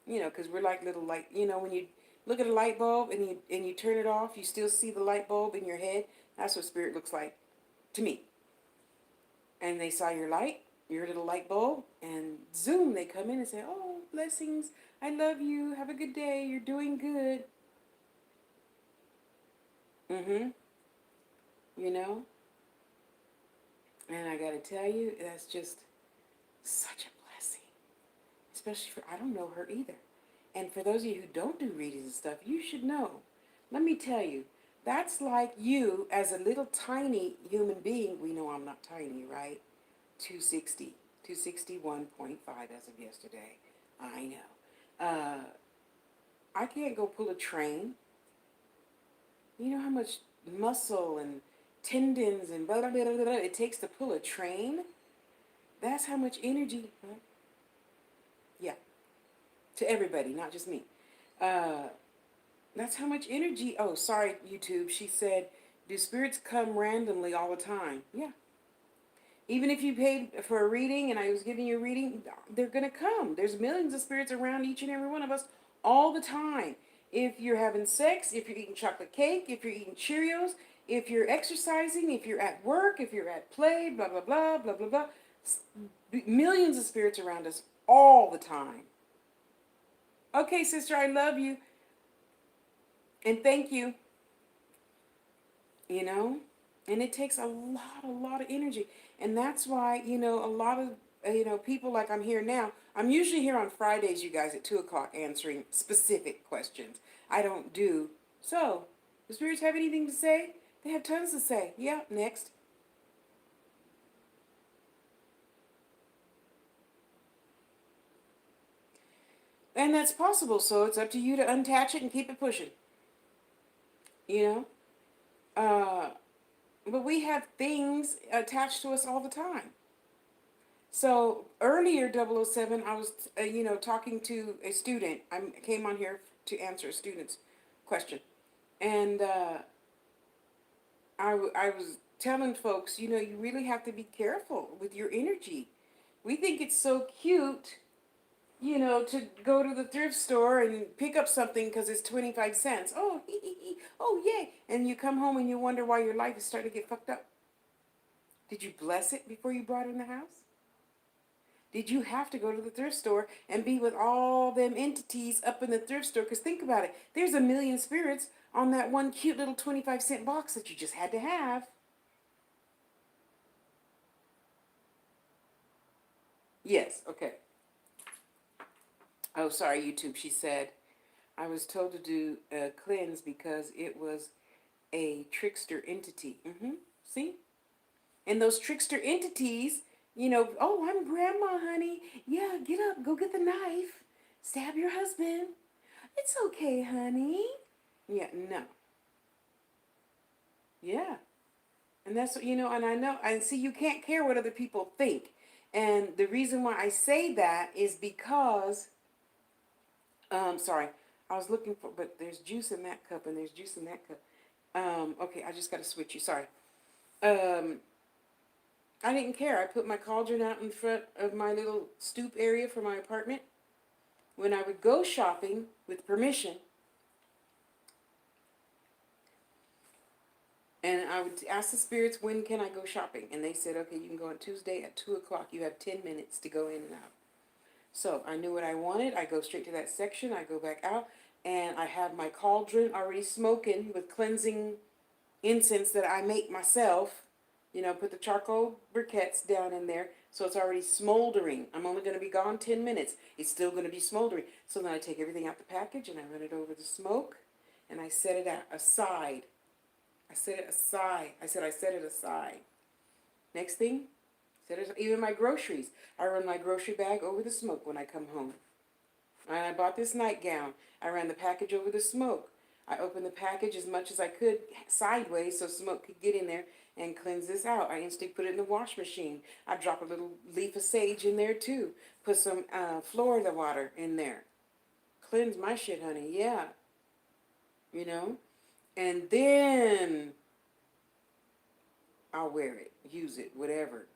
You know, because we're like little light. You know, when you look at a light bulb and you turn it off, you still see the light bulb in your head. That's what spirit looks like to me. And they saw your light, your little light bulb, and zoom, they come in and say, "Oh, blessings! I love you. Have a good day. You're doing good." You know, and I got to tell you, that's just such a blessing, especially for I don't know her either. And for those of you who don't do readings and stuff, you should know. Let me tell you, that's like you as a little tiny human being. We know I'm not tiny, right? 260, 261.5 as of yesterday. I know. I can't go pull a train. You know how much muscle and tendons and blah, blah, blah, blah, blah it takes to pull a train? That's how much energy. Huh? Yeah, to everybody, not just me. That's how much energy. Oh, sorry, YouTube. She said, do spirits come randomly all the time? Yeah. Even if you paid for a reading and I was giving you a reading, they're going to come. There's millions of spirits around each and every one of us all the time. If you're having sex, if you're eating chocolate cake, if you're eating Cheerios, if you're exercising, if you're at work, if you're at play, blah, blah, blah, blah, blah, blah. Millions of spirits around us all the time. Okay, sister, I love you. And thank you. You know? And it takes a lot of energy. And that's why, you know, a lot of, people like I'm here now. I'm usually here on Fridays, you guys, at 2 o'clock answering specific questions. I don't do. So, the spirits have anything to say? They have tons to say. Yeah, next. And that's possible, so it's up to you to untouch it and keep it pushing. You know? But we have things attached to us all the time. So earlier, 007, I was, talking to a student. I came on here to answer a student's question. And I was telling folks, you really have to be careful with your energy. We think it's so cute, to go to the thrift store and pick up something because it's 25 cents. Oh, oh, yay. And you come home and you wonder why your life is starting to get fucked up. Did you bless it before you brought it in the house? Did you have to go to the thrift store and be with all them entities up in the thrift store? Because think about it. There's a million spirits on that one cute little 25-cent box that you just had to have. Yes, okay. Oh, sorry, YouTube. She said, I was told to do a cleanse because it was a trickster entity. See? And those trickster entities, oh, I'm grandma, honey. Yeah, get up, go get the knife. Stab your husband. It's okay, honey. Yeah, no. Yeah. And that's, and I know, and see, you can't care what other people think. And the reason why I say that is because, sorry, I was looking for, but there's juice in that cup and there's juice in that cup. Okay, I just got to switch you, sorry. I didn't care. I put my cauldron out in front of my little stoop area for my apartment. When I would go shopping with permission, and I would ask the spirits, when can I go shopping? And they said, okay, you can go on Tuesday at 2 o'clock. You have 10 minutes to go in and out. So I knew what I wanted. I go straight to that section. I go back out, and I have my cauldron already smoking with cleansing incense that I make myself. You know, put the charcoal briquettes down in there, so it's already smoldering. I'm only going to be gone 10 minutes. It's still going to be smoldering. So then I take everything out the package, and I run it over the smoke, and I set it aside. I set it aside. I set it aside. Next thing, even my groceries. I run my grocery bag over the smoke when I come home. And I bought this nightgown. I ran the package over the smoke. I opened the package as much as I could sideways so smoke could get in there and cleanse this out. I instantly put it in the wash machine. I drop a little leaf of sage in there too. Put some Florida water in there. Cleanse my shit, honey. Yeah. You know? And then I'll wear it, use it, whatever.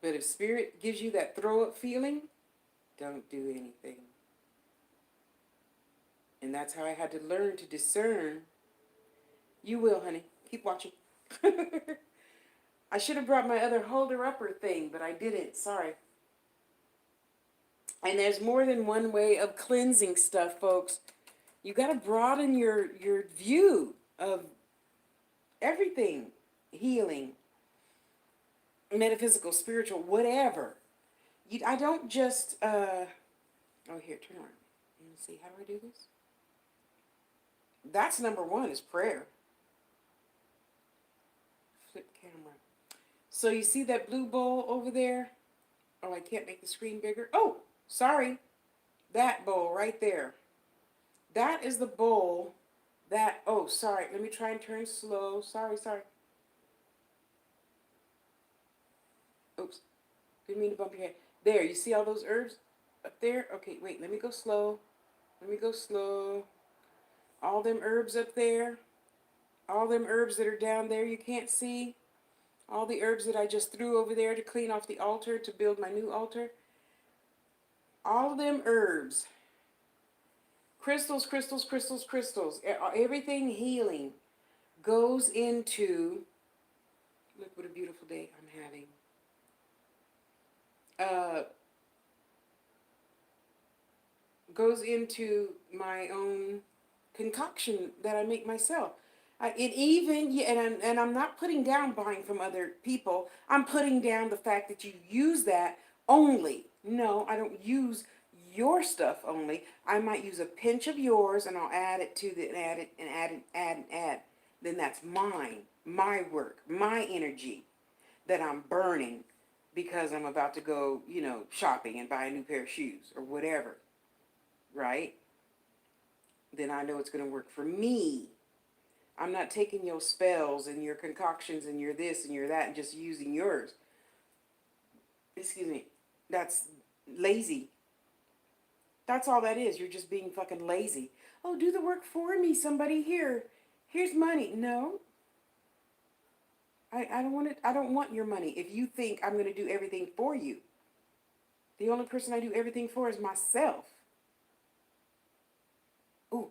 But if spirit gives you that throw up feeling, don't do anything. And that's how I had to learn to discern. You will, honey. Keep watching. I should have brought my other holder-upper thing, but I didn't. Sorry. And there's more than one way of cleansing stuff, folks. You got to broaden your view of everything. Healing, metaphysical, spiritual, whatever. I don't just, oh, here, turn on. Let me see, how do I do this? That's number one, is prayer. Flip camera. So you see that blue bowl over there? Oh, I can't make the screen bigger. Oh, sorry. That bowl right there. That is the bowl that, oh, sorry. Let me try and turn slow. Sorry. Oops. Didn't mean to bump your head. There, you see all those herbs up there? Okay, wait, let me go slow. All them herbs up there. All them herbs that are down there you can't see. All the herbs that I just threw over there to clean off the altar to build my new altar. All of them herbs. Crystals. Everything healing goes into, look what a beautiful day I'm having. Goes into my own concoction that I make myself. And I'm not putting down buying from other people. I'm putting down the fact that you use that only. No, I don't use your stuff only. I might use a pinch of yours, and I'll add it to the, add. Then that's mine, my work, my energy that I'm burning because I'm about to go, shopping and buy a new pair of shoes or whatever, right? Then I know it's going to work for me. I'm not taking your spells and your concoctions and your this and your that and just using yours. Excuse me. That's lazy. That's all that is. You're just being fucking lazy. Oh, do the work for me. Somebody here. Here's money. No. I don't want it. I don't want your money. If you think I'm going to do everything for you, the only person I do everything for is myself. Ooh,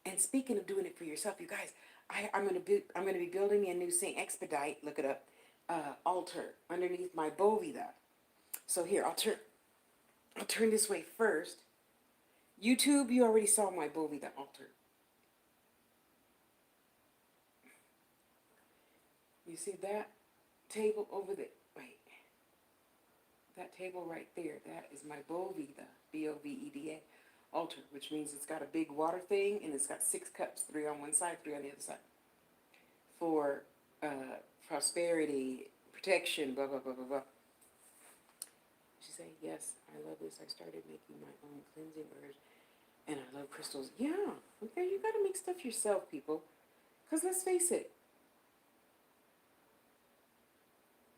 and speaking of doing it for yourself, you guys, I'm going to be building me a new Saint Expedite. Look it up. Altar underneath my Bovida. So here, I'll turn this way first. YouTube, you already saw my Bovida altar. You see that table over there? Wait. That table right there, that is my Bovida, Boveda altar, which means it's got a big water thing, and it's got 6 cups, 3 on one side, 3 on the other side, for prosperity, protection, blah, blah, blah, blah, blah. She said, yes, I love this. I started making my own cleansing herbs, and I love crystals. Yeah, okay, you got to make stuff yourself, people, because let's face it,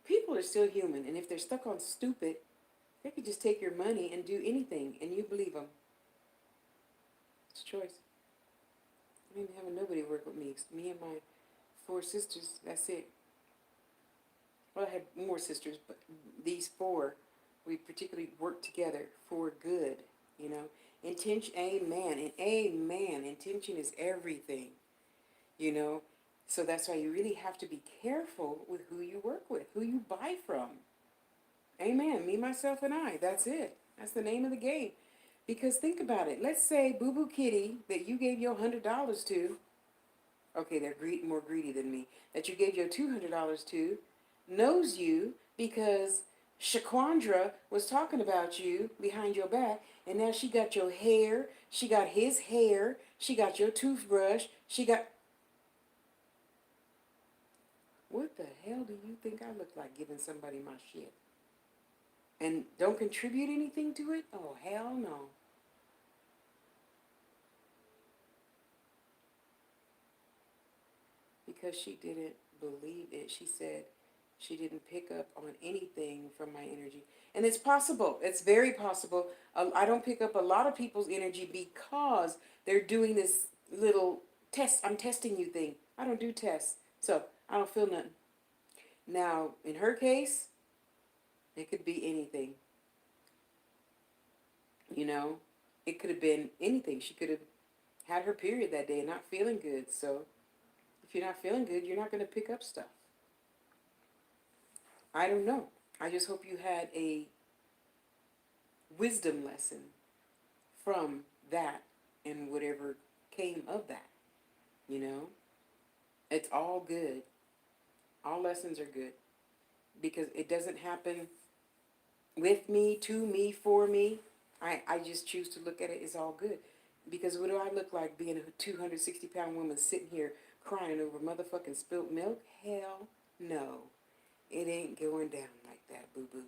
People are still human, and if they're stuck on stupid, they could just take your money and do anything, and you believe them. It's a choice. I didn't have nobody work with me. It's me and my 4 sisters. That's it. Well, I had more sisters, but these 4, we particularly worked together for good. You know, intention. Amen. And amen. Intention is everything. You know, so that's why you really have to be careful with who you work with, who you buy from. Amen. Me, myself, and I. That's it. That's the name of the game. Because think about it. Let's say Boo Boo Kitty that you gave your $100 to. Okay, they're more greedy than me. That you gave your $200 to, knows you because Shaquandra was talking about you behind your back, and now she got your hair, she got his hair, she got your toothbrush, she got... What the hell do you think I look like giving somebody my shit? And don't contribute anything to it? Oh, hell no. Because she didn't believe it. She said she didn't pick up on anything from my energy. And it's possible. It's very possible. I don't pick up a lot of people's energy because they're doing this little test. I'm testing you thing. I don't do tests. So I don't feel nothing. Now, in her case, it could be anything. You know, it could have been anything. She could have had her period that day and not feeling good. So if you're not feeling good, you're not going to pick up stuff. I don't know. I just hope you had a wisdom lesson from that and whatever came of that. You know, it's all good. All lessons are good because it doesn't happen with me, to me, for me. I just choose to look at it as all good. Because what do I look like being a 260-pound woman sitting here crying over motherfucking spilt milk? Hell no. It ain't going down like that, boo-boo.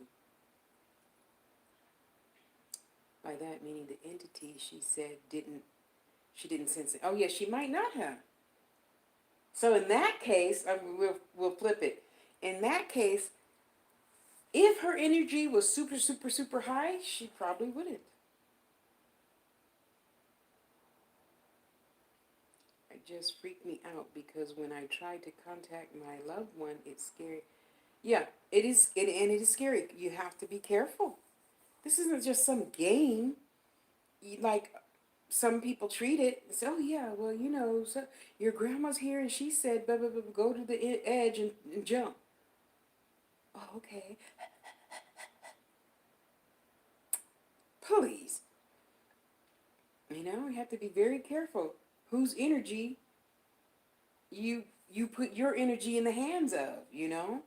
By that meaning the entity, she said, she didn't sense it. Oh, yeah, she might not have. So in that case, we'll flip it. In that case, if her energy was super, super, super high, she probably wouldn't. It just freaked me out because when I tried to contact my loved one, it's scary. Yeah, it is, and it is scary. You have to be careful. This isn't just some game. Like some people treat it. Say, oh yeah, well you know, so your grandma's here and she said, blah, blah, blah, go to the edge and jump. Oh, okay. Please. You know, you have to be very careful whose energy you put your energy in the hands of, you know?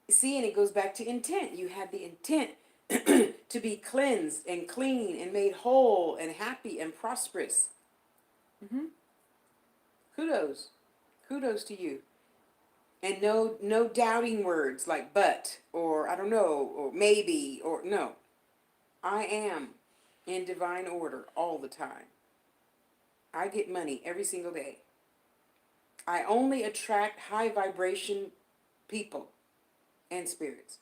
See, and it goes back to intent. You had the intent to be cleansed and clean and made whole and happy and prosperous. Mm-hmm. Kudos. Kudos to you. And no doubting words like but or I don't know or maybe or no. I am in divine order all the time. I get money every single day. I only attract high vibration people and spirits.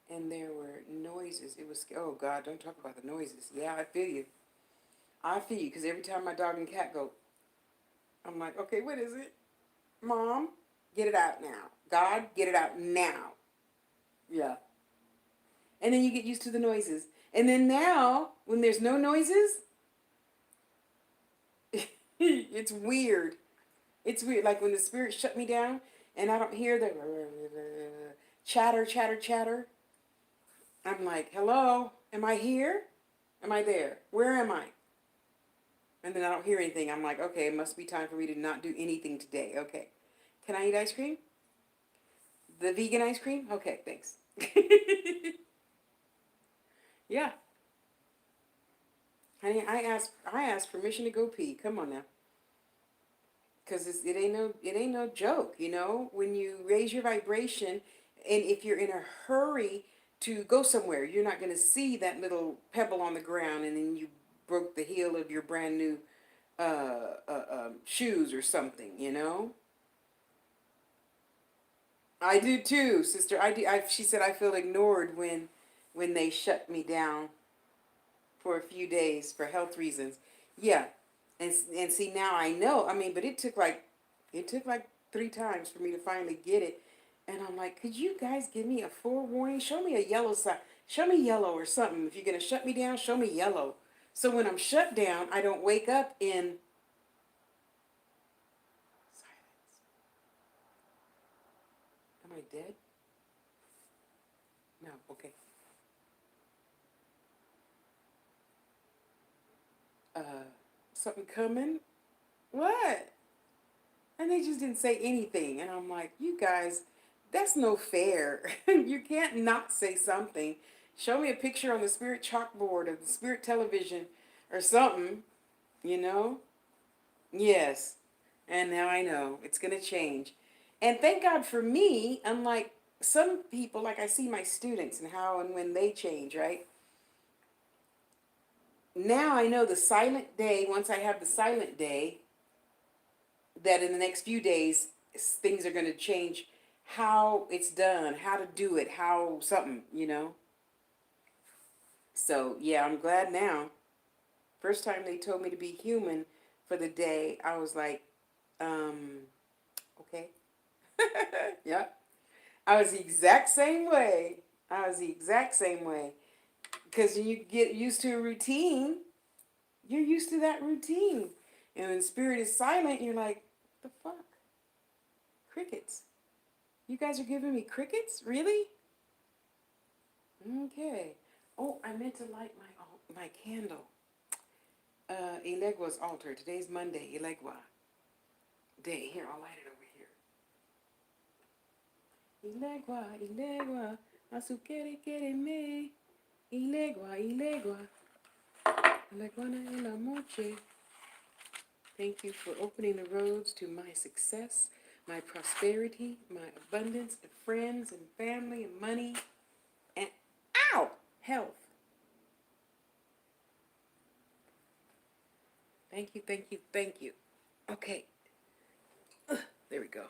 And there were noises. It was, oh God, don't talk about the noises. Yeah, I feel you. I feel you, because every time my dog and cat go, I'm like, okay, what is it? Mom, get it out now. God, get it out now. Yeah. And then you get used to the noises. And then now, when there's no noises, it's weird. It's weird. Like when the spirit shut me down and I don't hear the chatter, chatter, chatter. I'm like, hello, am I here? Am I there? Where am I? And then I don't hear anything. I'm like, okay, it must be time for me to not do anything today. Okay. Can I eat ice cream? The vegan ice cream? Okay, thanks. Yeah. Honey, I asked permission to go pee. Come on now. Because it ain't no joke, you know? When you raise your vibration, and if you're in a hurry to go somewhere, you're not going to see that little pebble on the ground, and then you broke the heel of your brand new shoes or something, you know? I do too, sister. I do. She said I feel ignored when they shut me down for a few days for health reasons. Yeah, and see now I know. I mean, but it took like 3 times for me to finally get it, and I'm like, could you guys give me a forewarning? Show me a yellow sign. Show me yellow or something. If you're gonna shut me down, show me yellow. So when I'm shut down, I don't wake up in silence. Am I dead? No. Okay. Uh, something coming? What? And they just didn't say anything. And I'm like, you guys, that's no fair. You can't not say something. Show me a picture on the spirit chalkboard or the spirit television or something, you know? Yes. And now I know it's going to change. And thank God for me, unlike some people, like I see my students and how and when they change, right? Now I know the silent day, once I have the silent day, that in the next few days things are going to change, how it's done, how to do it, how something, you know. So yeah, I'm glad now. First time they told me to be human for the day, I was like, okay. Yeah, I was the exact same way. I was the exact same way, because when you get used to a routine, you're used to that routine, and when spirit is silent, you're like, the fuck, crickets. You guys are giving me crickets? Really? Okay. Oh, I meant to light my candle. Ilegua's altar. Today's Monday. Ilegua day. Here, I'll light it over here. Ilegua, Ilegua, asukere kere me. Ilegua, Ilegua, Ileguana en la moche. Thank you for opening the roads to my success, my prosperity, my abundance of friends and family and money and ow, health. Thank you, thank you, thank you. Okay. There we go.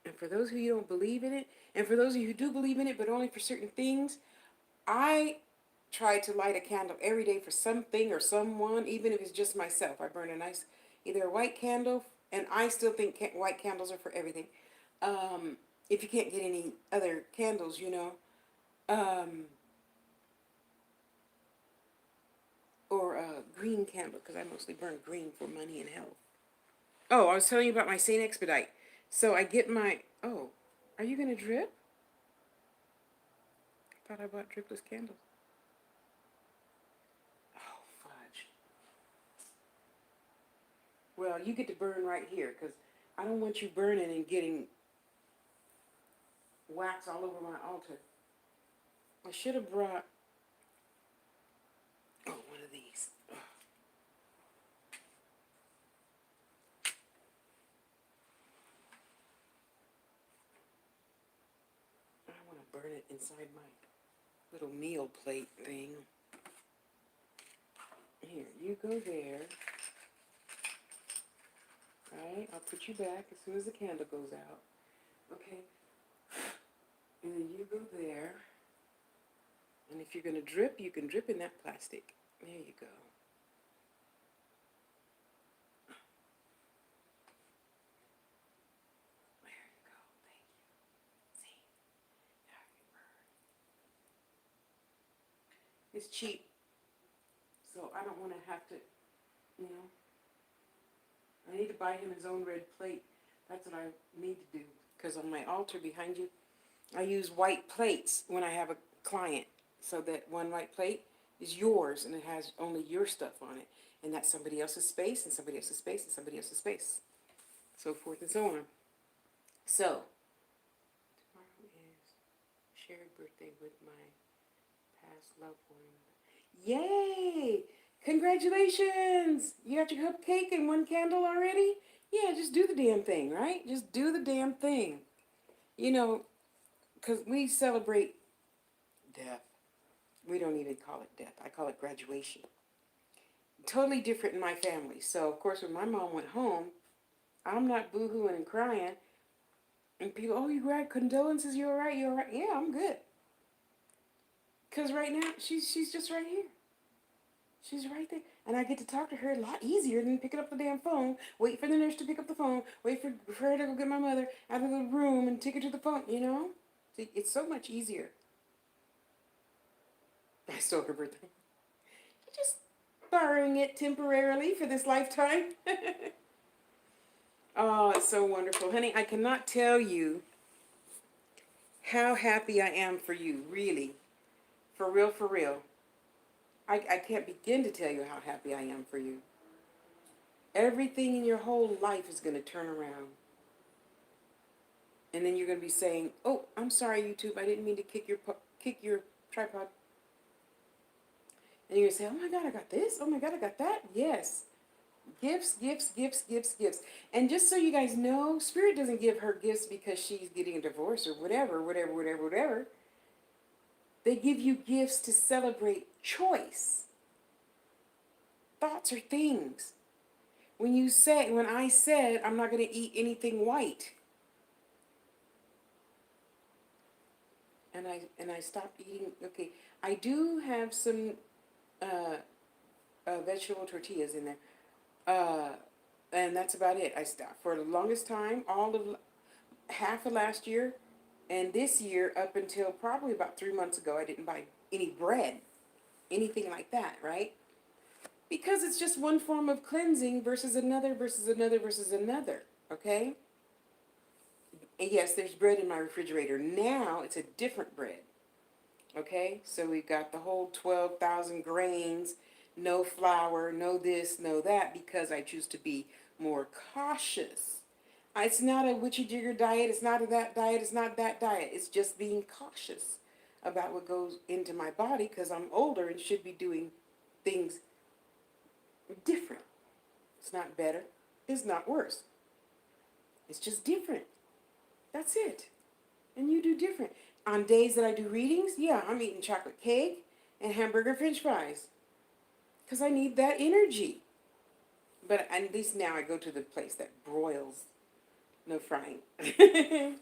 And for those of you who don't believe in it, and for those of you who do believe in it, but only for certain things, I try to light a candle every day for something or someone, even if it's just myself. I burn a nice, either a white candle, and I still think white candles are for everything. If you can't get any other candles, you know, um, or a green candle, because I mostly burn green for money and health. Oh, I was telling you about my Saint Expedite. So I get my, oh, are you going to drip? I thought I bought dripless candles. Oh, fudge. Well, you get to burn right here, because I don't want you burning and getting wax all over my altar. I should have brought, oh, one of these. Ugh. I want to burn it inside my little meal plate thing. Here, you go there. All right, I'll put you back as soon as the candle goes out. Okay. And then you go there. And if you're going to drip, you can drip in that plastic. There you go. There you go. Thank you. See? Now I can burn. It's cheap. So I don't want to have to, you know. I need to buy him his own red plate. That's what I need to do. Because on my altar behind you, I use white plates when I have a client. So that one white plate is yours and it has only your stuff on it. And that's somebody else's space and somebody else's space and somebody else's space. So forth and so on. So, tomorrow is shared birthday with my past loved one. Yay! Congratulations! You got your cupcake and one candle already? Yeah, just do the damn thing, right? Just do the damn thing. You know, because we celebrate death. We don't even call it death. I call it graduation. Totally different in my family. So, of course, when my mom went home, I'm not boo-hooing and crying. And people, oh, you cried? Condolences, you all right? You all right? Yeah, I'm good. Because right now, she's just right here. She's right there. And I get to talk to her a lot easier than picking up the damn phone, wait for the nurse to pick up the phone, wait for her to go get my mother out of the room and take her to the phone, you know? It's so much easier. I stole her birthday. Just borrowing it temporarily for this lifetime. Oh, it's so wonderful. Honey, I cannot tell you how happy I am for you, really. For real, for real. I can't begin to tell you how happy I am for you. Everything in your whole life is going to turn around. And then you're going to be saying, oh, I'm sorry, YouTube. I didn't mean to kick your tripod. And you're going to say, oh my God, I got this. Oh my God, I got that. Yes. Gifts, gifts, gifts, gifts, gifts. And just so you guys know, Spirit doesn't give her gifts because she's getting a divorce or whatever. They give you gifts to celebrate choice. Thoughts are things. When I said, I'm not going to eat anything white. And I stopped eating, okay, I do have some vegetable tortillas in there. And that's about it. I stopped for the longest time, half of last year, and this year up until probably about 3 months ago, I didn't buy any bread, anything like that, right? Because it's just one form of cleansing versus another, okay? And yes, there's bread in my refrigerator. Now it's a different bread, okay? So we've got the whole 12,000 grains, no flour, no this, no that, because I choose to be more cautious. It's not a witchy jigger diet. It's not a that diet. It's not that diet. It's just being cautious about what goes into my body because I'm older and should be doing things different. It's not better. It's not worse. It's just different. That's it. And you do different. On days that I do readings, yeah, I'm eating chocolate cake and hamburger french fries because I need that energy. But at least now I go to the place that broils. No frying.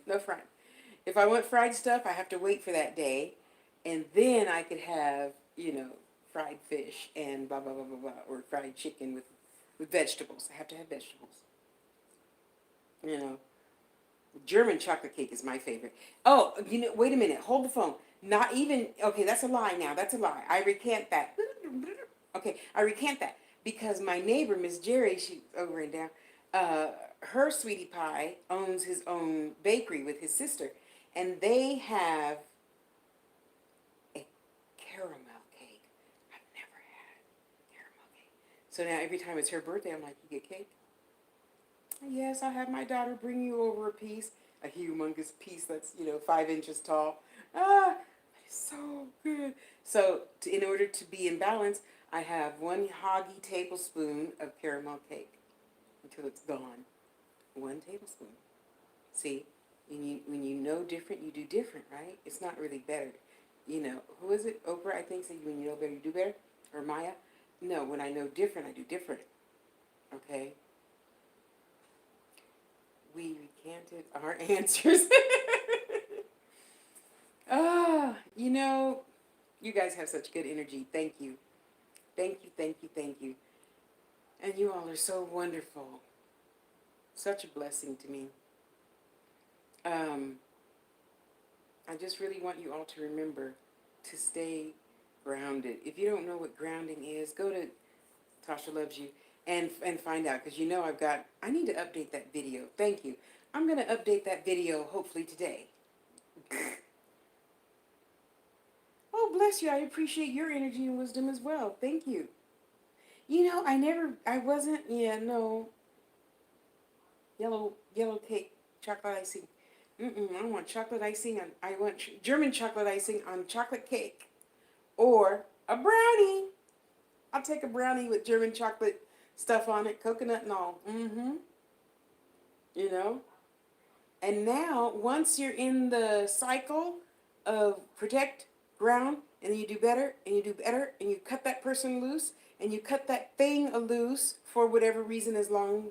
No frying. If I want fried stuff, I have to wait for that day. And then I could have, fried fish and blah, blah, blah, blah, blah. Or fried chicken with vegetables. I have to have vegetables. German chocolate cake is my favorite. Oh, wait a minute. Hold the phone. Not even, okay, that's a lie now. That's a lie. I recant that. Okay, I recant that. Because my neighbor, Miss Jerry, she's over and down, her sweetie pie owns his own bakery with his sister. And they have a caramel cake. I've never had caramel cake. So now every time it's her birthday, I'm like, you get cake? Yes, I'll have my daughter bring you over a piece. A humongous piece that's, 5 inches tall. Ah, it's so good. So in order to be in balance, I have 1 hoggy tablespoon of caramel cake until it's gone. 1 tablespoon. See, when you know different, you do different, right? It's not really better. Who is it? Oprah, I think, said when you know better, you do better. Or Maya. No, when I know different, I do different. Okay? We recanted our answers. You guys have such good energy. Thank you. Thank you, thank you, thank you. And you all are so wonderful. Such a blessing to me. I just really want you all to remember to stay grounded. If you don't know what grounding is, go to Tasha Loves You and find out, because I need to update that video. Thank you. I'm going to update that video hopefully today. Oh, bless you. I appreciate your energy and wisdom as well. Thank you. Yellow cake, chocolate icing. I want chocolate icing I want German chocolate icing on chocolate cake. Or a brownie. I'll take a brownie with German chocolate stuff on it, coconut and all. And now, once you're in the cycle of protect, around, and then you do better, and you do better, and you cut that person loose, and you cut that thing loose for whatever reason as long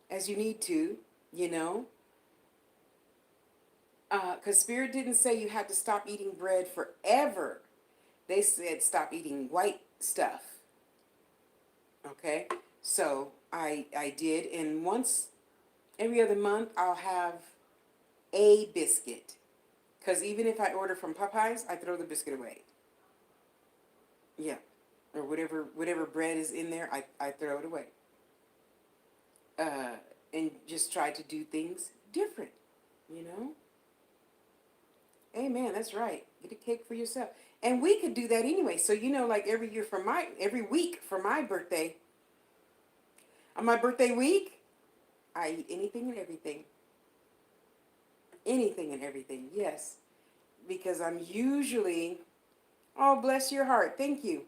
as you need to, you know. Because Spirit didn't say you had to stop eating bread forever. They said stop eating white stuff. Okay? So I did, and once every other month I'll have a biscuit. Because even if I order from Popeyes, I throw the biscuit away. Yeah. Or whatever bread is in there, I throw it away. And just try to do things different, you know? Amen, that's right. Get a cake for yourself. And we could do that anyway. So, you know, like every week for my birthday, on my birthday week, I eat anything and everything. Anything and everything, yes. Because I'm usually, oh, bless your heart, thank you.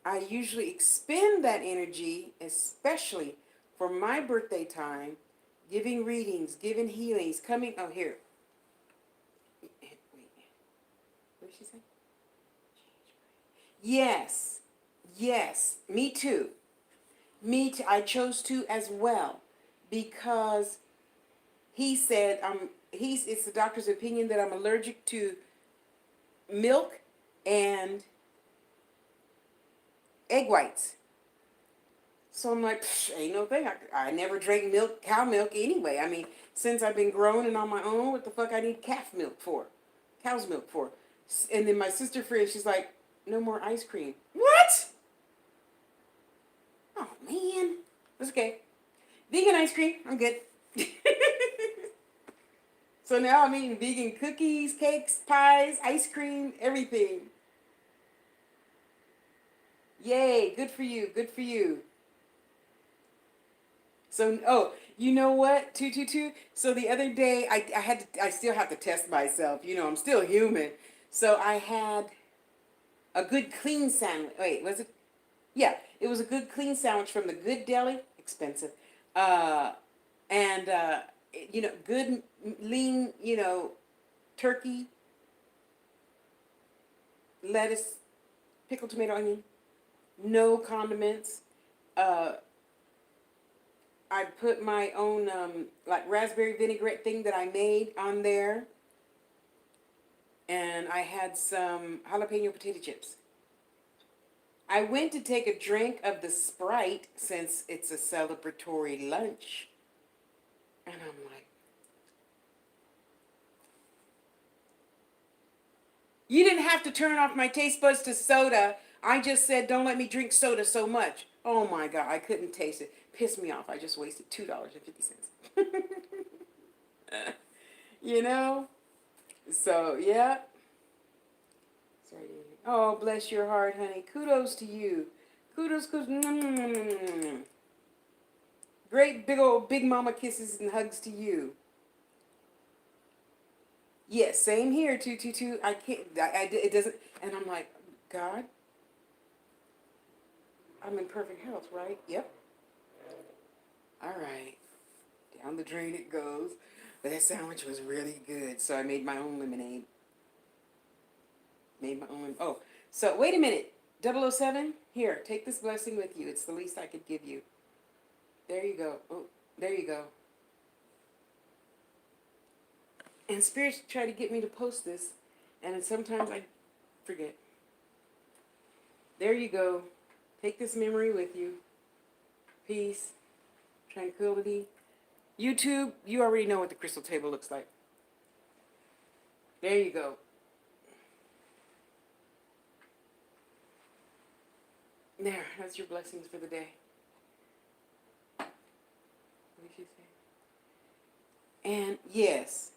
I usually expend that energy, especially for my birthday time, giving readings, giving healings, coming, oh, here. Wait, what did she say? Yes, yes, me too. Me too. I chose to as well because he said it's the doctor's opinion that I'm allergic to milk and egg whites. So I'm like, ain't no thing. I never drank milk, cow milk anyway. I mean, since I've been growing and on my own, what the fuck I need calf milk for? Cow's milk for? And then my sister friend, she's like, no more ice cream. What? Oh, man. That's okay. Vegan ice cream, I'm good. So now I'm eating vegan cookies, cakes, pies, ice cream, everything. Yay, good for you, good for you. So, oh, you know what, 222? So the other day, I still have to test myself. You know, I'm still human. So I had a good clean sandwich. Wait, was it? Yeah, it was a good clean sandwich from the Good Deli. Expensive. And you know, good lean, you know, turkey, lettuce, pickled tomato, onion, no condiments. I put my own like raspberry vinaigrette thing that I made on there. And I had some jalapeno potato chips. I went to take a drink of the Sprite since it's a celebratory lunch. And I'm like, you didn't have to turn off my taste buds to soda. I just said, don't let me drink soda so much. Oh my God, I couldn't taste it. Pissed me off. I just wasted $2.50. You know? So, yeah. Sorry. Oh, bless your heart, honey. Kudos to you. Kudos. Great big old big mama kisses and hugs to you. Yes, same here, 222. I can't, it doesn't, and I'm like, God, I'm in perfect health, right? Yep. All right. Down the drain it goes. But that sandwich was really good, so I made my own lemonade. Oh, so wait a minute. 007, here, take this blessing with you. It's the least I could give you. There you go. Oh, there you go. And spirits try to get me to post this, and sometimes I forget. There you go. Take this memory with you. Peace, tranquility. YouTube, you already know what the crystal table looks like. There you go. There, that's your blessings for the day. What did she say? And yes,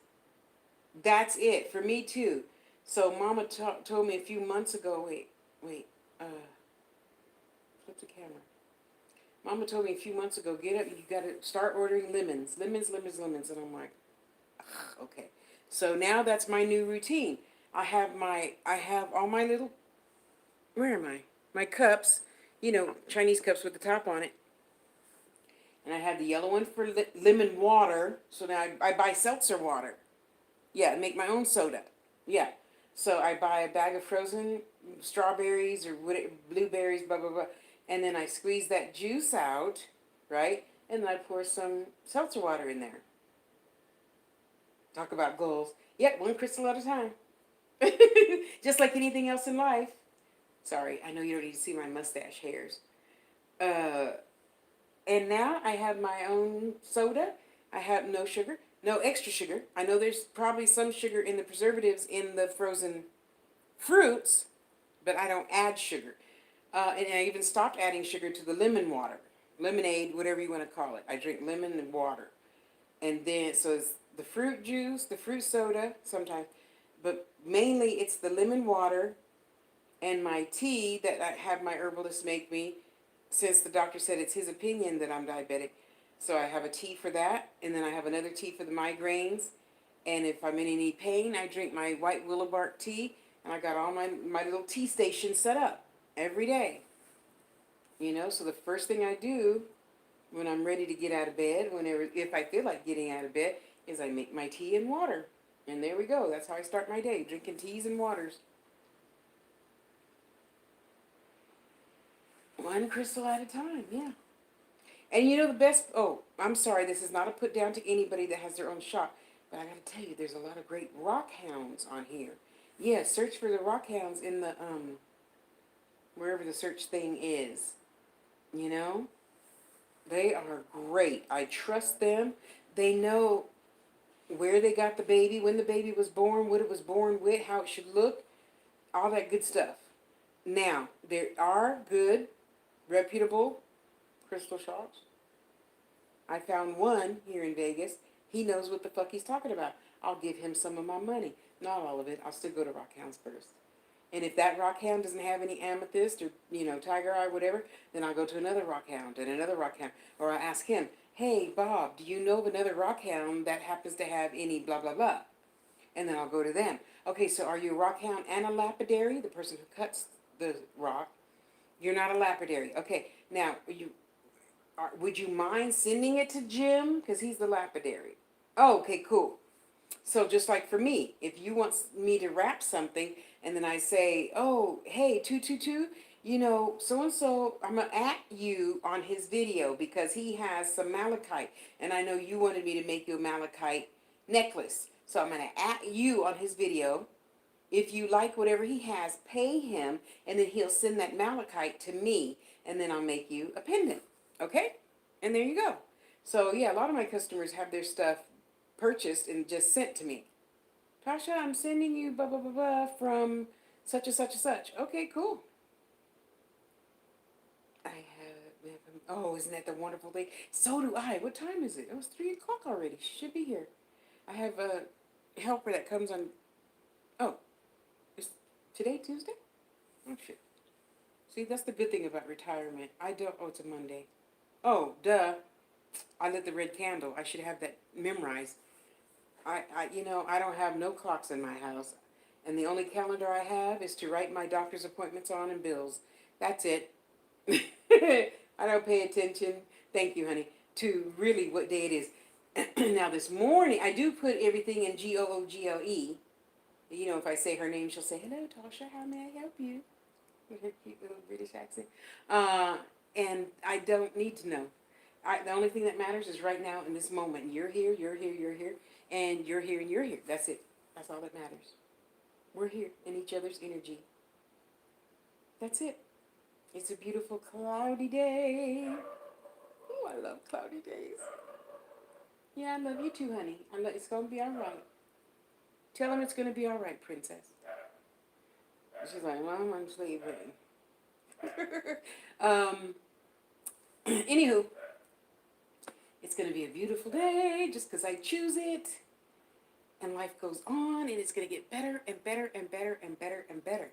that's it for me too. So Mama told me a few months ago, flip the camera. Mama told me a few months ago, get up, you got to start ordering lemons. And I'm like, okay. So now that's my new routine. I have all my little, where am I? My cups, you know, Chinese cups with the top on it. And I have the yellow one for lemon water. So now I buy seltzer water. Yeah, make my own soda. Yeah. So I buy a bag of frozen strawberries or blueberries, blah, blah, blah. And then I squeeze that juice out, right? And then I pour some seltzer water in there. Talk about goals. Yep, one crystal at a time. Just like anything else in life. Sorry, I know you don't need to see my mustache hairs. And now I have my own soda. I have no sugar, no extra sugar. I know there's probably some sugar in the preservatives in the frozen fruits, but I don't add sugar. And I even stopped adding sugar to the lemon water, lemonade, whatever you want to call it. I drink lemon and water. And then, so it's the fruit juice, the fruit soda sometimes, but mainly it's the lemon water and my tea that I have my herbalist make me, since the doctor said it's his opinion that I'm diabetic. So I have a tea for that, and then I have another tea for the migraines. And if I'm in any pain, I drink my white willow bark tea, and I got all my little tea station set up every day. You know, so the first thing I do when I'm ready to get out of bed, if I feel like getting out of bed, is I make my tea and water. And there we go. That's how I start my day, drinking teas and waters. One crystal at a time, yeah. And you know the best, oh, I'm sorry, this is not a put down to anybody that has their own shop, but I gotta tell you, there's a lot of great rock hounds on here. Yeah, search for the rock hounds in the, wherever the search thing is. You know? They are great. I trust them. They know where they got the baby, when the baby was born, what it was born with, how it should look, all that good stuff. Now, there are good, reputable crystal shops. I found one here in Vegas. He knows what the fuck he's talking about. I'll give him some of my money. Not all of it. I'll still go to Rock Hounds first. And if that rock hound doesn't have any amethyst or, tiger eye, whatever, then I'll go to another rock hound and another rock hound. Or I'll ask him, hey, Bob, do you know of another rock hound that happens to have any blah, blah, blah? And then I'll go to them. Okay, so are you a rock hound and a lapidary, the person who cuts the rock? You're not a lapidary. Okay, now, would you mind sending it to Jim? Because he's the lapidary. Oh, okay, cool. So just like for me, if you want me to wrap something and then I say, oh, hey, 222, so-and-so, I'm going to at you on his video because he has some malachite. And I know you wanted me to make you a malachite necklace. So I'm going to at you on his video. If you like whatever he has, pay him, and then he'll send that malachite to me, and then I'll make you a pendant. Okay? And there you go. So, yeah, a lot of my customers have their stuff purchased and just sent to me. Tasha, I'm sending you blah, blah, blah, blah from such and such and such. Okay, cool. Oh, isn't that the wonderful thing? So do I. What time is it? It was 3 o'clock already. She should be here. I have a helper that comes on. Oh, is today Tuesday? Oh, shit. See, that's the good thing about retirement. Oh, it's a Monday. Oh, duh. I lit the red candle. I should have that memorized. I don't have no clocks in my house. And the only calendar I have is to write my doctor's appointments on and bills. That's it. I don't pay attention, thank you, honey, to really what day it is. Now, this morning, I do put everything in Google. If I say her name, she'll say, hello, Tasha, how may I help you? With her cute little British accent. And I don't need to know. The only thing that matters is right now in this moment. You're here, you're here, you're here, and you're here and you're here. That's it. That's all that matters. We're here in each other's energy. That's it. It's a beautiful cloudy day. Oh, I love cloudy days. Yeah, I love you too, honey. It's going to be all right. Tell him it's going to be all right, princess. She's like, well, I'm sleeping. Anywho, it's going to be a beautiful day just because I choose it. And life goes on, and it's going to get better and better and better and better and better.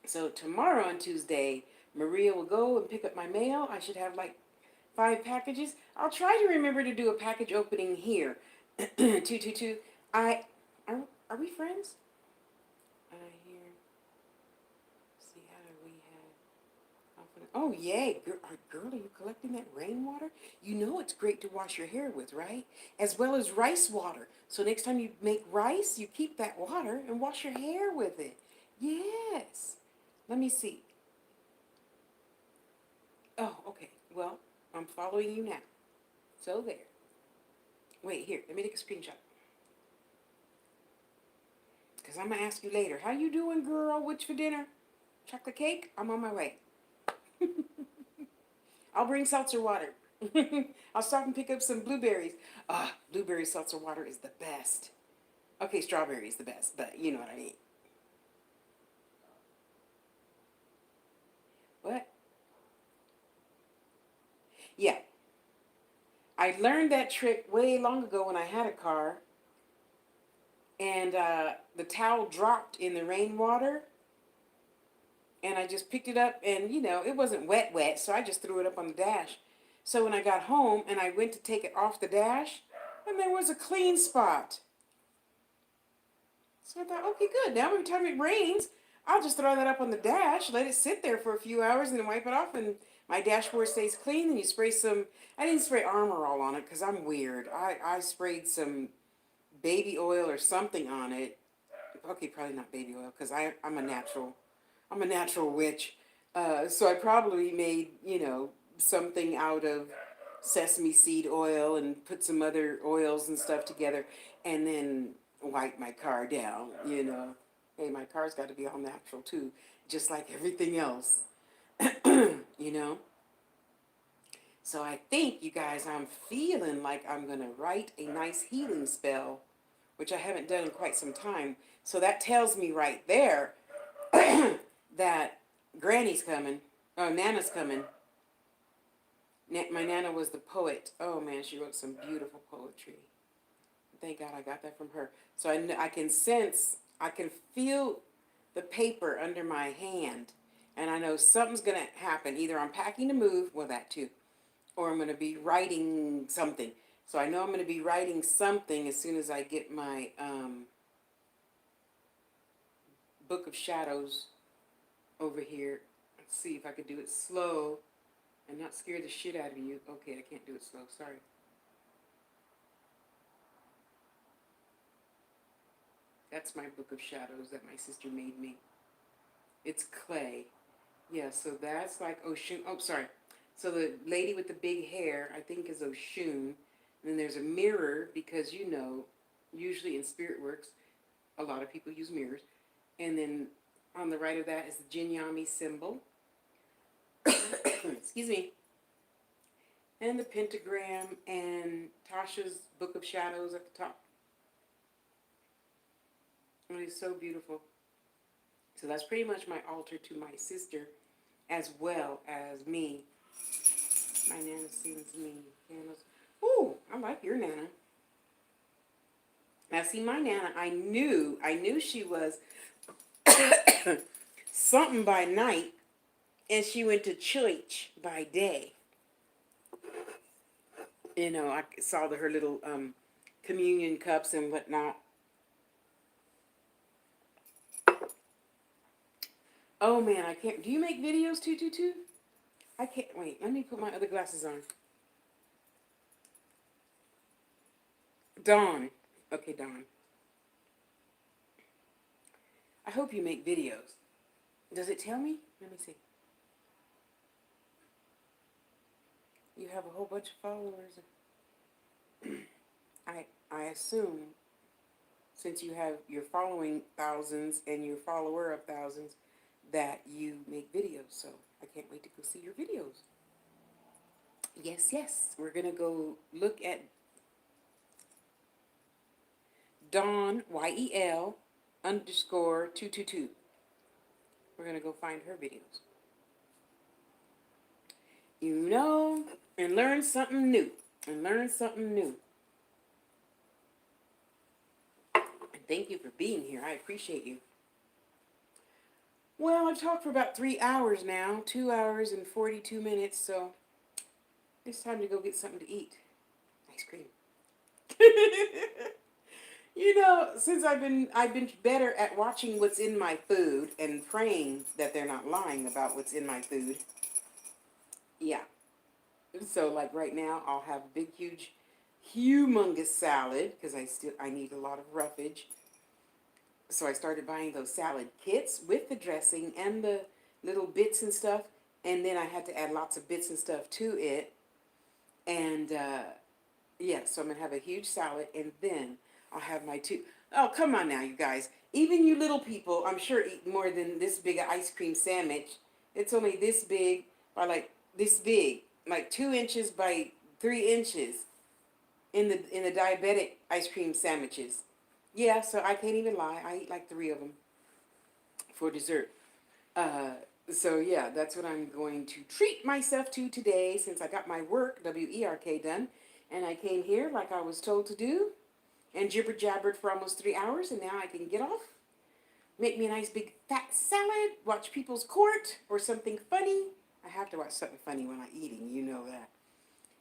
So tomorrow on Tuesday, Maria will go and pick up my mail. I should have like 5 packages. I'll try to remember to do a package opening here. 222. Are we friends? Here. See how do we have? I'm gonna Oh, yay. Girl, are you collecting that rainwater? You know it's great to wash your hair with, right? As well as rice water. So next time you make rice, you keep that water and wash your hair with it. Yes. Let me see. Oh, okay. Well, I'm following you now. So there. Wait, here. Let me take a screenshot. Because I'm going to ask you later. How you doing, girl? What's for dinner? Chocolate cake? I'm on my way. I'll bring seltzer water. I'll stop and pick up some blueberries. Ah, blueberry seltzer water is the best. Okay, strawberry is the best, but you know what I mean. What? Yeah. I learned that trick way long ago when I had a car, and the towel dropped in the rainwater, and I just picked it up, and it wasn't wet, so I just threw it up on the dash. So when I got home and I went to take it off the dash, and there was a clean spot. So I thought, okay, good. Now every time it rains, I'll just throw that up on the dash, let it sit there for a few hours, and then wipe it off, and my dashboard stays clean. And you spray some, I didn't spray Armor All on it because I'm weird. I sprayed some baby oil or something on it. Okay, probably not baby oil because I'm a natural witch. So I probably made, something out of sesame seed oil and put some other oils and stuff together, and then wipe my car down. Hey, my car's got to be all natural too, just like everything else, you know. So I think, you guys, I'm feeling like I'm going to write a nice healing spell, which I haven't done in quite some time. So that tells me right there that Granny's coming. Oh, Nana's coming. My Nana was the poet. Oh, man, she wrote some beautiful poetry. Thank God I got that from her. So I can sense, I can feel the paper under my hand. And I know something's going to happen. Either I'm packing to move, well, that too, or I'm going to be writing something. So I know I'm going to be writing something as soon as I get my Book of Shadows over here. Let's see if I could do it slow and not scare the shit out of you. Okay, I can't do it slow. Sorry. That's my Book of Shadows that my sister made me. It's clay. Yeah, so that's like Oshun. Oh, sorry. So the lady with the big hair, I think, is Oshun. And then there's a mirror because, usually in spirit works, a lot of people use mirrors. And then on the right of that is the Jinyami symbol. Excuse me. And the pentagram and Tasha's Book of Shadows at the top. It is so beautiful. So that's pretty much my altar to my sister as well as me. My Nana sends me candles. Ooh, I like your Nana. Now see, my Nana, I knew she was something by night, and she went to church by day. I saw her little communion cups and whatnot. Oh man, I can't. Do you make videos, 222? I can't. Wait, let me put my other glasses on. Dawn. Okay, Dawn. I hope you make videos. Does it tell me? Let me see. You have a whole bunch of followers. I assume, since you're following thousands and you're a follower of thousands, that you make videos. So I can't wait to go see your videos. Yes. We're going to go look at Dawn, YEL _ 222. We're going to go find her videos. And learn something new. And thank you for being here. I appreciate you. Well, I've talked for about 3 hours now, 2 hours and 42 minutes, so it's time to go get something to eat. Ice cream. Since I've been better at watching what's in my food and praying that they're not lying about what's in my food. Yeah. So like right now, I'll have a big, huge, humongous salad because I need a lot of roughage. So I started buying those salad kits with the dressing and the little bits and stuff. And then I had to add lots of bits and stuff to it. And yeah, so I'm going to have a huge salad. And then I'll have my two. Oh, come on now, you guys. Even you little people, I'm sure, eat more than this big an ice cream sandwich. It's only this big by like this big, like 2 inches by 3 inches in the diabetic ice cream sandwiches. Yeah, so I can't even lie. I eat like 3 of them for dessert. Uh, so yeah, that's what I'm going to treat myself to today since I got my work, WERK, done. And I came here like I was told to do and jibber jabbered for almost 3 hours, and now I can get off. Make me a nice big fat salad, watch People's Court or something funny. I have to watch something funny when I'm eating, you know that.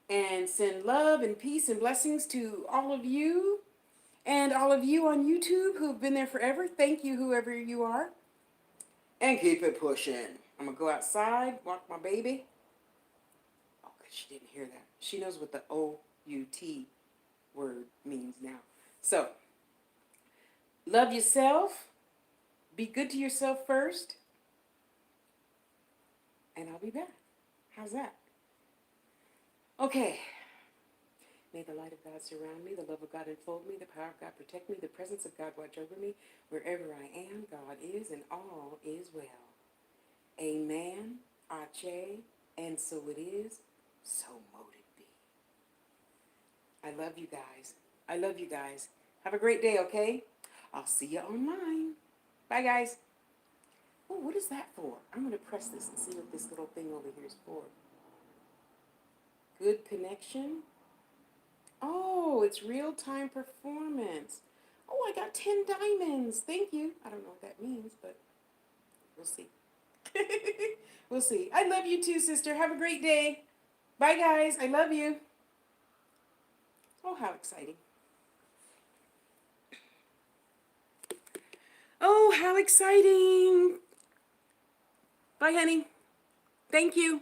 And send love and peace and blessings to all of you and all of you on YouTube who've been there forever. Thank you, whoever you are. And keep it pushing. I'm going to go outside, walk my baby. Oh, because she didn't hear that. She knows what the O-U-T word means now. So, love yourself. Be good to yourself first. And I'll be back. How's that? Okay. May the light of God surround me, the love of God enfold me, the power of God protect me, the presence of God watch over me. Wherever I am, God is, and all is well. Amen, Ache, and so it is, so mote it be. I love you guys. I love you guys. Have a great day, okay? I'll see you online. Bye, guys. Oh, what is that for? I'm going to press this and see what this little thing over here is for. Good connection. Oh, it's real-time performance. Oh, I got 10 diamonds. Thank you. I don't know what that means, but we'll see. We'll see. I love you too, sister. Have a great day. Bye, guys. I love you. Oh, how exciting. Oh, how exciting. Bye, honey. Thank you.